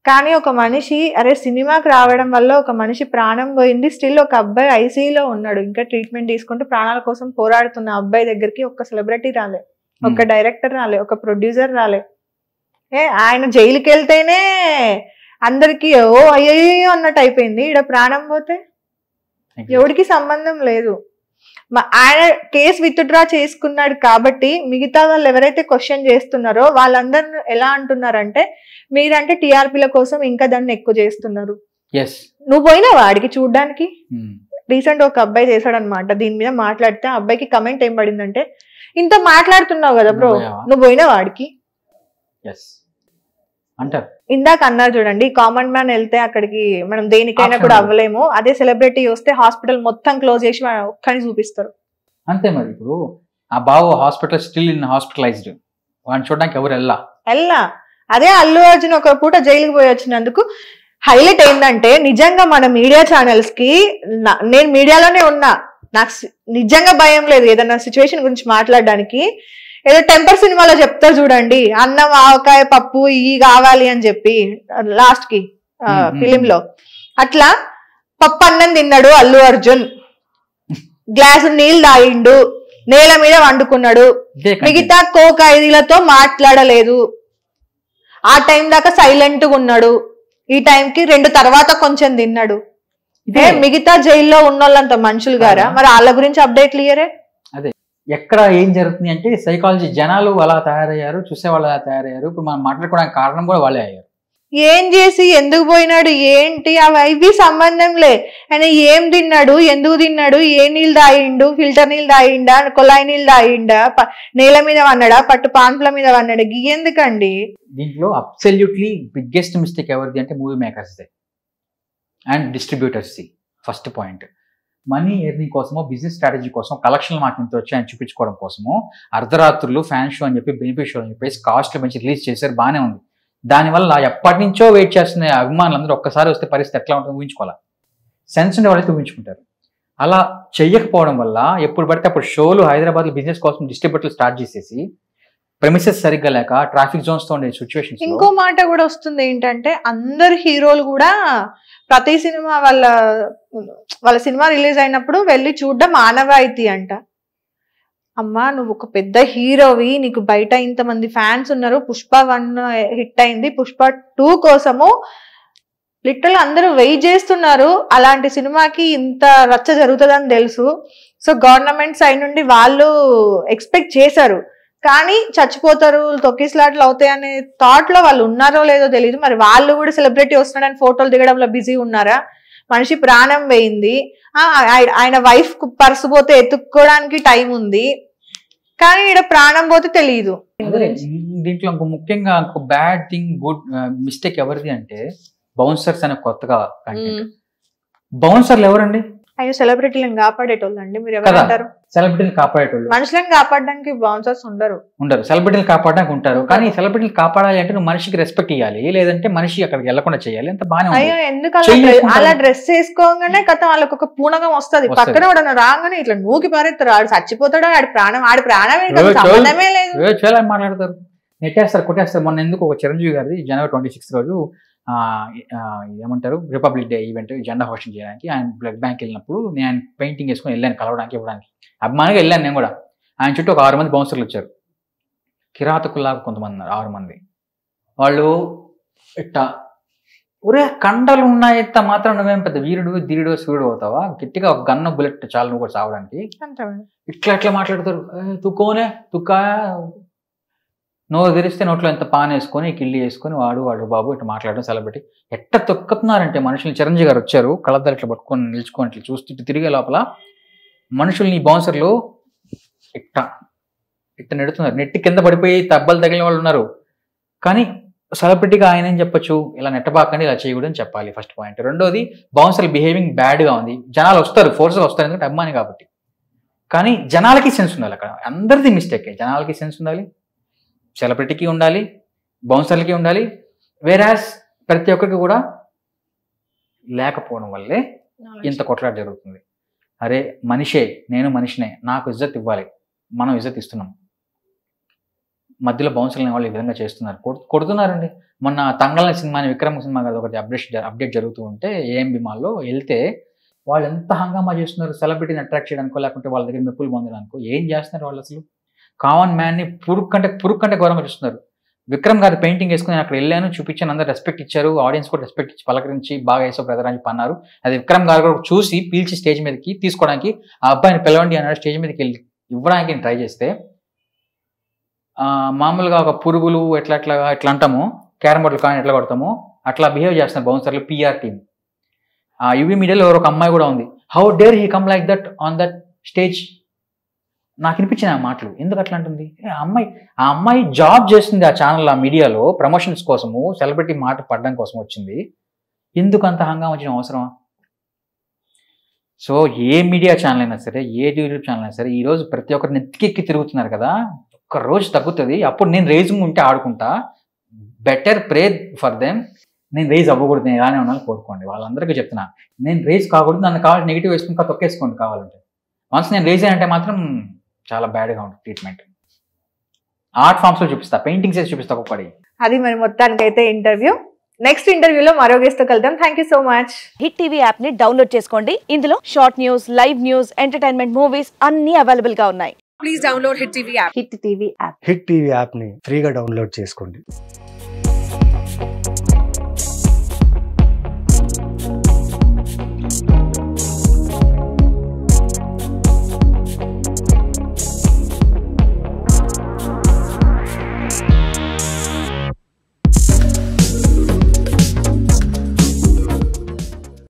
కానీ ఒక మనిషి, అరే సినిమాకి రావడం వల్ల ఒక మనిషి ప్రాణం పోయింది, స్టిల్ ఒక అబ్బాయి ఐసీయూలో ఉన్నాడు, ఇంకా ట్రీట్మెంట్ తీసుకుంటూ ప్రాణాల కోసం పోరాడుతున్న అబ్బాయి దగ్గరికి ఒక సెలబ్రిటీ రాలే, ఒక డైరెక్టర్ రాలే, ఒక ప్రొడ్యూసర్ రాలే. ఆయన జైలుకి వెళ్తేనే అందరికి ఓ అయ్యో అన్నట్టు అయిపోయింది. ఇక్కడ ప్రాణం పోతే ఎవరికి సంబంధం లేదు. ఆయన కేసు విత్డ్రా చేసుకున్నాడు కాబట్టి మిగతా వాళ్ళు ఎవరైతే క్వశ్చన్ చేస్తున్నారో వాళ్ళందరూ ఎలా అంటున్నారంటే, మీరంటే టీఆర్పీల కోసం ఇంకా దాన్ని ఎక్కువ చేస్తున్నారు. నువ్వు పోయినా వాడికి చూడ్డానికి. రీసెంట్ ఒక అబ్బాయి చేశాడనమాట, దీని మీద మాట్లాడితే ఆ అబ్బాయికి కమెంట్ ఏం పడిందంటే, ఇంత మాట్లాడుతున్నావు కదా బ్రో, నువ్వు పోయినా వాడికి అంటారు. ఇందాక అన్నారు చూడండి, కామన్ మ్యాన్ వెళ్తే అక్కడికి మనం దేనికైనా కూడా అవ్వలేము, అదే సెలబ్రిటీ వస్తే హాస్పిటల్ మొత్తం క్లోజ్ చేసి ఒక్కని చూపిస్తారు. అంతే మరి. ఇప్పుడు ఆ బాబు హాస్పిటల్ స్టిల్ ఇన్ హాస్పిటలైజ్డ్, వాడిని చూడడానికి ఎవరు వెళ్ళా. అదే అల్లు అర్జున్ ఒక పూట జైలుకి పోయి వచ్చినందుకు హైలైట్ ఏంటంటే, నిజంగా మన మీడియా ఛానల్స్ కి, నేను మీడియాలోనే ఉన్నా, నాకు నిజంగా భయం లేదు ఏదన్నా సిచ్యువేషన్ గురించి మాట్లాడడానికి. ఏదో టెంపర్ సినిమాలో చెప్తారు చూడండి, అన్నం ఆవకాయ పప్పు ఇవి కావాలి అని చెప్పి లాస్ట్ కి ఫిలిం లో, అట్లా పప్పు అన్నం తిన్నాడు అల్లు అర్జున్, గ్లాసు నీళ్ళు తాగిండు, నేల మీద వండుకున్నాడు, మిగతా కో-ఖైదీలతో మాట్లాడలేదు, ఆ టైం దాకా సైలెంట్ గా ఉన్నాడు, ఈ టైంకి 2 తర్వాత కొంచెం తిన్నాడు. మిగతా జైల్లో ఉన్న వాళ్ళంతా మనుషులు గారా? మరి వాళ్ళ గురించి అప్డేట్లు ఇయ్యరే. ఎక్కడ ఏం జరుగుతుంది అంటే సైకాలజీ, జనాలు అలా తయారయ్యారు, చూసేవాళ్ళు అలా తయారయ్యారు. ఇప్పుడు మనం మాట్లాడుకోవడానికి కారణం కూడా వాళ్ళే అయ్యారు. ఏం చేసి ఎందుకు పోయినాడు ఏంటి అవి సంబంధం లే, ఆయన ఏం తిన్నాడు, ఎందుకు తిన్నాడు, ఏ నీళ్ళు తాగిండు, ఫిల్టర్ నీళ్ళు తాగిండా, కొలాయి నీళ్ళు తాగిండా, నేల మీద వన్నాడా, పట్టు పాన్పుల మీద వన్నాడా, ఎందుకండి? దీంట్లో అబ్సల్యూట్లీ బిగ్గెస్ట్ మిస్టేక్ ఎవరిది అంటే మూవీ మేకర్స్దే అండ్ డిస్ట్రిబ్యూటర్స్ది. ఫస్ట్ పాయింట్, మనీ ఎర్నింగ్ కోసమో, బిజినెస్ స్ట్రాటజీ కోసం, కలెక్షన్లు మాకు ఇంత వచ్చి ఆయన చూపించుకోవడం కోసమో అర్ధరాత్రులు ఫ్యాన్ షో అని చెప్పి, బెనిఫిట్ షో అని చెప్పేసి కాస్ట్లు పెంచి రిలీజ్ చేశారు, బాగానే ఉంది. దానివల్ల ఎప్పటి నుంచో వెయిట్ చేస్తున్న అభిమానులందరూ ఒక్కసారి వస్తే పరిస్థితి ఎట్లా ఉంటుందో ఊహించుకోవాలి. సెన్స్ ఉండే వాళ్ళైతే ఊహించుకుంటారు. అలా చెయ్యకపోవడం వల్ల ఎప్పుడు పడితే అప్పుడు షోలు హైదరాబాద్లో బిజినెస్ కోసం డిస్ట్రిబ్యూటర్లు స్టార్ట్ చేసేసి, ప్రెమిసెస్ సరిగ్గా లేక, ట్రాఫిక్ జోన్స్ తో ఉండే సిచ్యువేషన్. ఇంకో మాట కూడా వస్తుంది ఏంటంటే, అందరు హీరోలు కూడా ప్రతి సినిమా వాళ్ళ సినిమా రిలీజ్ అయినప్పుడు వెళ్ళి చూడడం ఆనవాయితీ అంట. అమ్మా నువ్వు ఒక పెద్ద హీరోవి, నీకు బయట ఇంతమంది ఫ్యాన్స్ ఉన్నారు, పుష్ప 1 హిట్ అయింది, పుష్ప 2 కోసము లిటరల్ అందరూ వెయిట్ చేస్తున్నారు అలాంటి సినిమాకి ఇంత రచ్చ జరుగుతుందని తెలుసు. సో గవర్నమెంట్ సైడ్ నుండి వాళ్ళు ఎక్స్పెక్ట్ చేశారు, కానీ చచ్చిపోతారు తొక్కిసలాట్లు అవుతాయి అనే థాట్ లో వాళ్ళు ఉన్నారో లేదో తెలియదు. మరి వాళ్ళు కూడా సెలబ్రిటీ వస్తున్నాడని ఫోటోలు దిగడంలో బిజీ ఉన్నారా? మనిషి ప్రాణం పోయింది, ఆయన వైఫ్ పర్సు పోతే ఎత్తుక్కోవడానికి టైం ఉంది, కానీ ఇక్కడ ప్రాణం పోతే తెలియదు. దీంట్లో ముఖ్యంగా బ్యాడ్ థింగ్ గుడ్ మిస్టేక్ ఎవరిది అంటే బౌన్సర్స్ అనే కొత్తగా కంటెంట్. బౌన్సర్లు ఎవరండి? అయ్యో సెలబ్రిటీలను కాపాడేటోళ్ళు అండి. మీరు ఎవరంటారు? సెలబ్రిటీలు కాపాడేటోళ్ళు. మనుషులను కాపాడడానికి బౌన్సర్స్ ఉండరు. సెలబ్రిటీలు కాపాడడానికి ఉంటారు, కానీ సెలబ్రిటీలు కాపాడాలి అంటే నువ్వు మనిషికి రెస్పెక్ట్ ఇవ్వాలి, లేదంటే మనిషి అక్కడికి వెళ్లకుండా చేయాలి. అంత బాగా. అయ్యో ఎందుకు అలా డ్రెస్ చేసుకోగానే కథ వాళ్ళకి ఒక పూనకం వస్తుంది, పక్కన కూడా రాగానే ఇట్లా నూకి పారేస్తారు, ఆడు చచ్చిపోతాడు, ఆడి ప్రాణమే సంబంధమే లేదు మాట్లాడతారు, నెట్టేస్తారు, కొట్టేస్తారు. మొన్న ఎందుకు ఒక చిరంజీవి గారిది January 26 రోజు ఏమంటారు రిపబ్లిక్ డే ఈవెంట్ జెండా హోస్టింగ్ చేయడానికి ఆయన బ్లడ్ బ్యాంక్ వెళ్ళినప్పుడు నేను పెయింటింగ్ వేసుకొని వెళ్ళాను, కలవడానికి ఇవ్వడానికి అభిమానిగా వెళ్ళాను నేను కూడా. ఆయన చుట్టూ ఒక 6 మంది బౌన్సర్లు వచ్చారు, కిరాతకుల్లాగా కొంతమంది ఉన్నారు, 6 మంది. వాళ్ళు ఇట్టా ఒరే కండలు ఉన్నాయంత మాత్రం నువ్వేం పెద్ద వీరుడు ధీరుడు సూర్యుడు అవుతావా, గట్టిగా ఒక గన్ను బుల్లెట్ చాలు నువ్వు కూడా చావడానికి, ఇట్లా మాట్లాడతారు. తుక్కోనే తుక్కా నోరు తెరిస్తే నోట్లో ఎంత పాన్ వేసుకొని కిల్లి వేసుకొని వాడు బాబు ఇట్లా మాట్లాడడం సెలబ్రిటీ ఎట్ట తొక్కుతున్నారంటే మనుషుల్ని. చిరంజీవి గారు వచ్చారు, కళ్ళద్దాలు ఇట్లా పట్టుకొని నిల్చుకొని ఇట్లా చూస్తూ ఇట్లా తిరిగే లోపల మనుషుల్ని బౌన్సర్లు ఇట్ట నెడుతున్నారు, నెట్టి కింద పడిపోయి తబ్బలు తగిలిన వాళ్ళు ఉన్నారు. కానీ సెలబ్రిటీగా ఆయన ఏం చెప్పొచ్చు, ఇలా నెట్టబాకండి ఇలా చేయకూడదని చెప్పాలి ఫస్ట్ పాయింట్. రెండోది బౌన్సర్లు బిహేవింగ్ బ్యాడ్గా ఉంది, జనాలు వస్తారు ఫోర్స్గా వస్తారు ఎందుకంటే అభిమాని కాబట్టి, కానీ జనాలకి సెన్స్ ఉండాలి. అక్కడ అందరిది మిస్టేక్, జనాలకి సెన్స్ ఉండాలి, సెలబ్రిటీకి ఉండాలి, బౌన్సర్లకి ఉండాలి. వేరాస్ ప్రతి ఒక్కరికి కూడా లేకపోవడం వల్లే ఇంత కొట్లాట జరుగుతుంది. అరే మనిషే, నేను మనిషినే, నాకు ఇజ్జత్ ఇవ్వాలి, మనం ఇజ్జత్ ఇస్తున్నాం. మధ్యలో బౌన్సర్లు వాళ్ళు ఈ విధంగా చేస్తున్నారు, కొడుతున్నారండి. మొన్న తంగళ సినిమాని విక్రమ్ సినిమా కదా ఒకటి అప్డేట్ జరుగుతూ ఉంటే ఏఎంబి మాల్లో వెళ్తే వాళ్ళు ఎంత హంగామా చేస్తున్నారు, సెలబ్రిటీని అట్రాక్ట్ చేయడానికో లేకుంటే వాళ్ళ దగ్గర మెప్పులు పొందడానికో. ఏం చేస్తున్నారు వాళ్ళు? అసలు కామన్ మ్యాన్ని పురుక్కంటే ఘోరంగా చూస్తున్నారు. విక్రమ్ గారి పెయింటింగ్ వేసుకుని నేను అక్కడ వెళ్ళాను, చూపించాను, అందరూ రెస్పెక్ట్ ఇచ్చారు, ఆడియన్స్ కూడా రెస్పెక్ట్ ఇచ్చి పలకరించి బాగా వేసావు బ్రదర్ అని చెప్పి అన్నారు. అది విక్రమ్ గారు కూడా చూసి పీల్చి స్టేజ్ మీదకి తీసుకోవడానికి ఆ అబ్బాయిని పిలవండి అన్నాడు. స్టేజ్ మీదకి వెళ్ళి ఇవ్వడానికి నేను ట్రై చేస్తే మామూలుగా ఒక పురుగులు ఎట్లా అంటాము, క్యారమ్ బోర్డులు కానీ ఎట్లా కొడతామో అట్లా బిహేవ్ చేస్తున్నారు బౌన్సర్లు. పిఆర్ టీమ్ యూవీ మీడియాలో ఒక అమ్మాయి కూడా ఉంది, how dare he come like that on that stage. నాకు అనిపించింది ఆ మాటలు, ఎందుకు అట్లా అంటుంది? ఆ అమ్మాయి జాబ్ చేస్తుంది ఆ ఛానల్, ఆ మీడియాలో ప్రమోషన్స్ కోసము, సెలబ్రిటీ మాట పడడం కోసం వచ్చింది, ఎందుకు అంత హంగామా వచ్చిన అవసరమా? సో ఏ మీడియా ఛానల్ అయినా సరే, ఏ యూట్యూబ్ ఛానల్ అయినా సరే, ఈరోజు ప్రతి ఒక్కరు నెత్తికెక్కి తిరుగుతున్నారు కదా, ఒక్క రోజు తగ్గుతుంది, అప్పుడు నేను రేజింగ్ ఉంటే ఆడుకుంటా. Better pray for them. నేను రేజ్ అవ్వకూడదు, నేను ఇలానే ఉండాలని కోరుకోండి. వాళ్ళందరికీ చెప్తున్నా, నేను రేజ్ కాకూడదు, నన్ను కావాలి నెగిటివ్ వేసుకుని తొక్కేసుకోండి కావాలంటే. వన్స్ నేను రేజ్ అయ్యంటే మాత్రం చాలా బ్యాడ్గా ఉంటుంది ట్రీట్మెంట్. ఆర్ట్ ఫామ్స్ లో చూపిస్తా, పెయింటింగ్స్ వేసి చూపిస్తా ఒక్కొక్కటి. అది మరి మొత్తానికైతే ఇంటర్వ్యూ. నెక్స్ట్ ఇంటర్వ్యూలో మరో గెస్ట్ తో కలుద్దాం. Thank you so much. Hit TV app ని డౌన్లోడ్ చేసుకోండి. ఇందులో short news, live news, entertainment movies అన్ని అవైలబుల్ గా ఉన్నాయి. Please download hit TV app. Hit TV app ని ఫ్రీగా డౌన్లోడ్ చేసుకోండి.